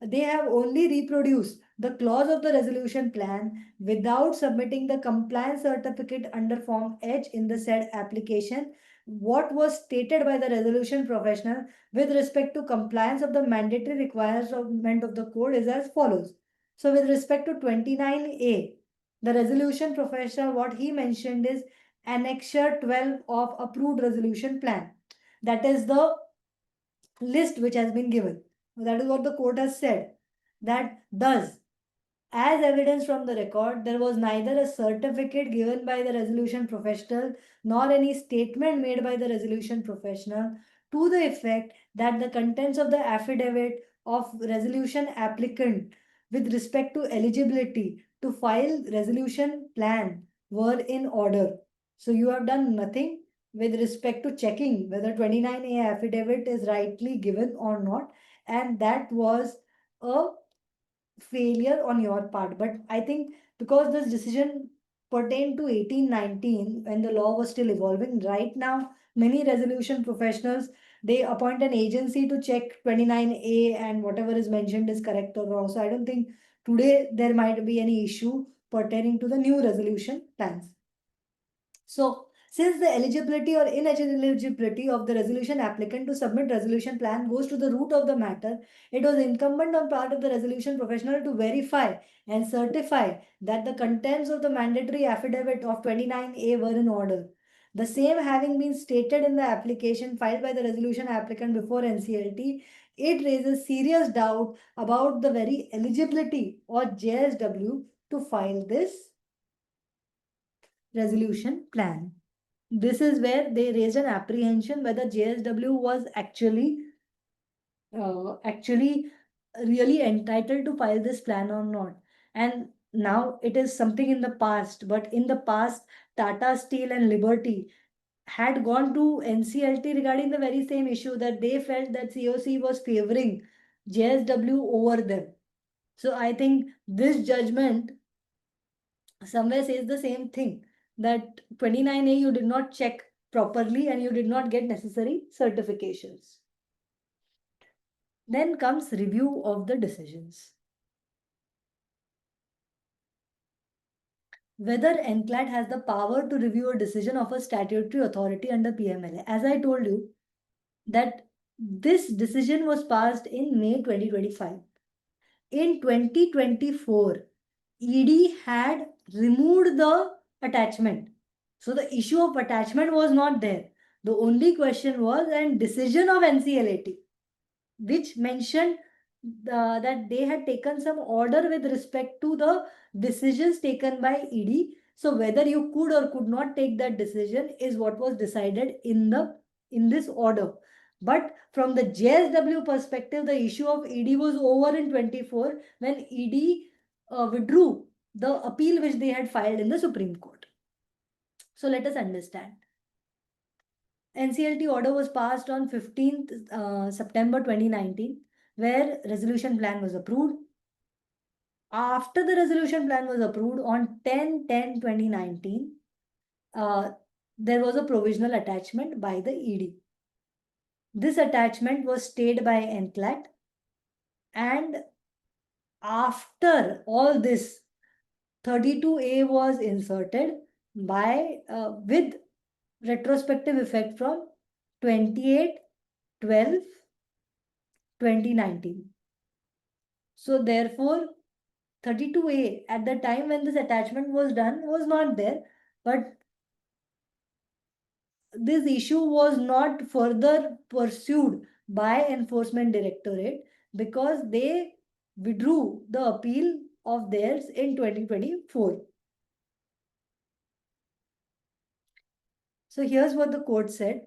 They have only reproduced the clause of the resolution plan without submitting the compliance certificate under form H in the said application. What was stated by the resolution professional with respect to compliance of the mandatory requirement of the code is as follows. So with respect to 29A, the resolution professional, what he mentioned is annexure 12 of approved resolution plan. That is the list which has been given. That is what the court has said. That thus, as evidence from the record, there was neither a certificate given by the resolution professional nor any statement made by the resolution professional to the effect that the contents of the affidavit of resolution applicant with respect to eligibility to file resolution plan were in order. So you have done nothing with respect to checking whether 29A affidavit is rightly given or not, and that was a failure on your part. But I think because this decision pertained to 1819 when the law was still evolving, right now many resolution professionals, they appoint an agency to check 29A and whatever is mentioned is correct or wrong. So I don't think today there might be any issue pertaining to the new resolution plans. So, since the eligibility or ineligibility of the resolution applicant to submit resolution plan goes to the root of the matter, it was incumbent on part of the resolution professional to verify and certify that the contents of the mandatory affidavit of 29A were in order. The same having been stated in the application filed by the resolution applicant before NCLT, it raises serious doubt about the very eligibility of JSW to file this resolution plan. This is where they raised an apprehension whether JSW was actually really entitled to file this plan or not. And now it is something in the past, but in the past, Tata Steel and Liberty had gone to NCLT regarding the very same issue, that they felt that COC was favoring JSW over them. So I think this judgment somewhere says the same thing, that 29A you did not check properly and you did not get necessary certifications. Then comes review of the decisions. Whether NCLAT has the power to review a decision of a statutory authority under PMLA. As I told you, that this decision was passed in May 2025. In 2024, ED had removed the attachment. So the issue of attachment was not there. The only question was a decision of NCLAT, which mentioned that they had taken some order with respect to the decisions taken by ED. So whether you could or could not take that decision is what was decided in this order. But from the JSW perspective, the issue of ED was over in 24 when ED withdrew the appeal which they had filed in the Supreme Court. So let us understand. NCLT order was passed on 15th September 2019, where resolution plan was approved. After the resolution plan was approved on 10/10/2019, there was a provisional attachment by the ED. This attachment was stayed by NCLAT, and after all this, 32A was inserted by with retrospective effect from 28/12/2019. So therefore, 32A at the time when this attachment was done was not there, but this issue was not further pursued by Enforcement Directorate because they withdrew the appeal of theirs in 2024. So here's what the court said.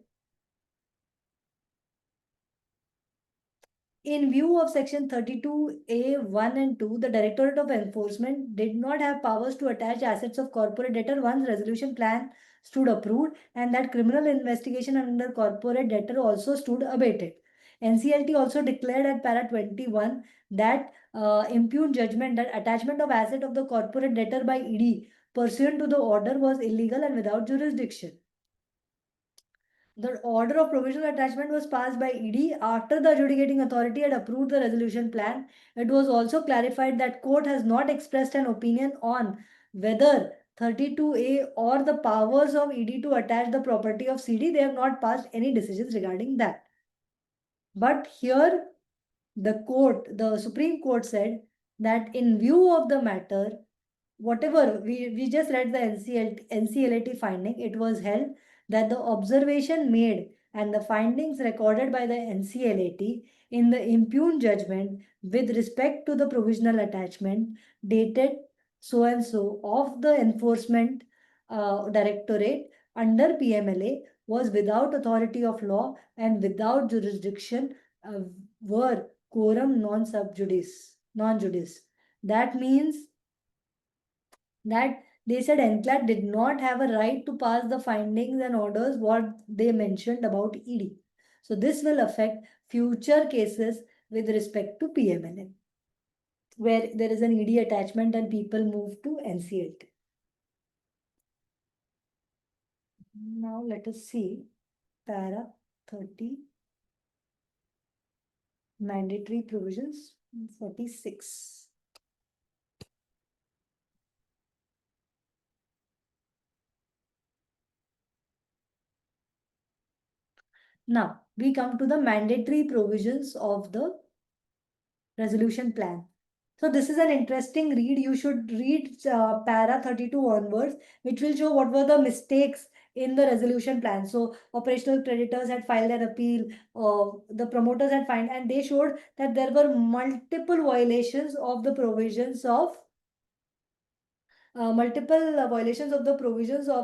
In view of section 32A(1) and 2, the Directorate of Enforcement did not have powers to attach assets of corporate debtor once resolution plan stood approved, and that criminal investigation under corporate debtor also stood abated. NCLT also declared at para 21 that impugned judgment that attachment of asset of the corporate debtor by ED pursuant to the order was illegal and without jurisdiction. The order of provisional attachment was passed by ED after the adjudicating authority had approved the resolution plan. It was also clarified that court has not expressed an opinion on whether 32A or the powers of ED to attach the property of CD. They have not passed any decisions regarding that. But here the Supreme Court said that in view of the matter, whatever we just read the NCLT finding, it was held that the observation made and the findings recorded by the NCLAT in the impugned judgment with respect to the provisional attachment dated so and so of the Enforcement Directorate under PMLA was without authority of law and without jurisdiction, were quorum non judice. That means that they said NCLAT did not have a right to pass the findings and orders what they mentioned about ED. So this will affect future cases with respect to PMLA, where there is an ED attachment and people move to NCLT. Now let us see para 30, mandatory provisions, 46. Now, we come to the mandatory provisions of the resolution plan. So this is an interesting read. You should read para 32 onwards, which will show what were the mistakes in the resolution plan. So operational creditors had filed an appeal, the promoters had filed, and they showed that there were multiple violations of the provisions of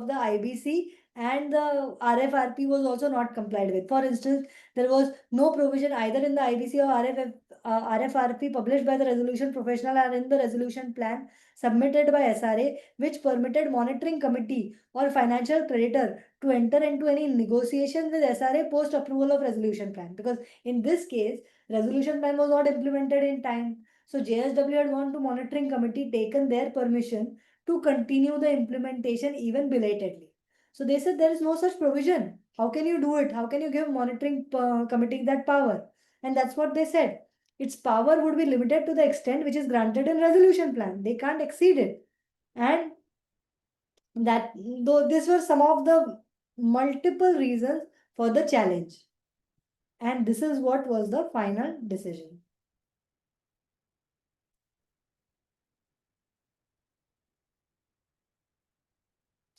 the IBC and the RFRP was also not complied with. For instance, there was no provision either in the IBC or RFRP published by the resolution professional or in the resolution plan submitted by SRA, which permitted monitoring committee or financial creditor to enter into any negotiations with SRA post approval of resolution plan. Because in this case, resolution plan was not implemented in time. So JSW had gone to monitoring committee, taken their permission to continue the implementation even belatedly. So they said there is no such provision. How can you do it? How can you give monitoring committee that power? And that's what they said. Its power would be limited to the extent which is granted in resolution plan. They can't exceed it. And that though these were some of the multiple reasons for the challenge. And this is what was the final decision.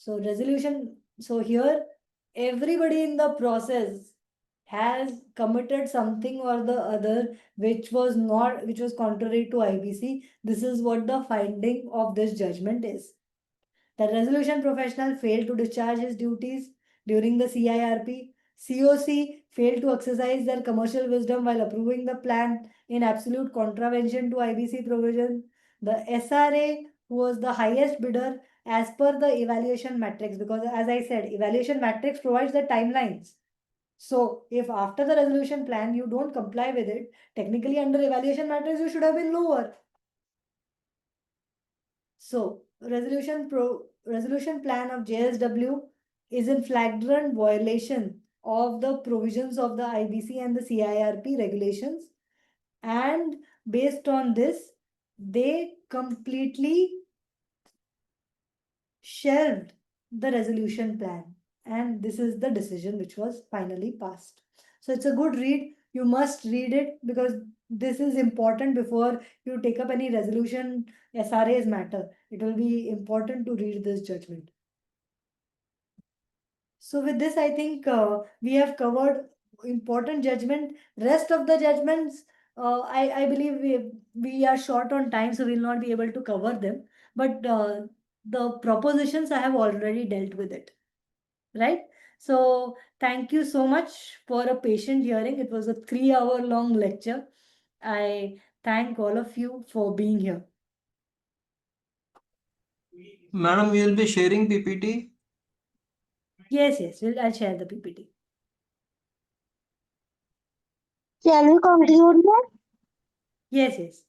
So here everybody in the process has committed something or the other which was contrary to IBC. This is what the finding of this judgment is. The resolution professional failed to discharge his duties during the CIRP. COC failed to exercise their commercial wisdom while approving the plan in absolute contravention to IBC provision. The SRA, who was the highest bidder as per the evaluation matrix, because as I said, evaluation matrix provides the timelines. So if after the resolution plan you don't comply with it, technically under evaluation matrix you should have been lower. So resolution plan of JSW is in flagrant violation of the provisions of the IBC and the CIRP regulations, and based on this they completely shelved the resolution plan, and this is the decision which was finally passed. So it's a good read. You must read it because this is important before you take up any resolution SRA's matter. It will be important to read this judgment. So with this, I think we have covered important judgment. Rest of the judgments, I believe we are short on time, so we'll not be able to cover them. But the propositions I have already dealt with it, right? So thank you so much for a patient hearing. It was a 3-hour long lecture. I thank all of you for being here. Madam, we will be sharing PPT. Yes, I'll share the PPT. Shall we conclude, ma'am? Yes.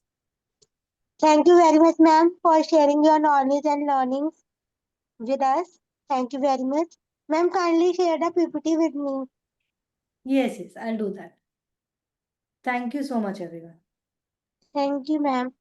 Thank you very much, ma'am, for sharing your knowledge and learnings with us. Thank you very much. Ma'am, kindly share the PPT with me. Yes, I'll do that. Thank you so much, everyone. Thank you, ma'am.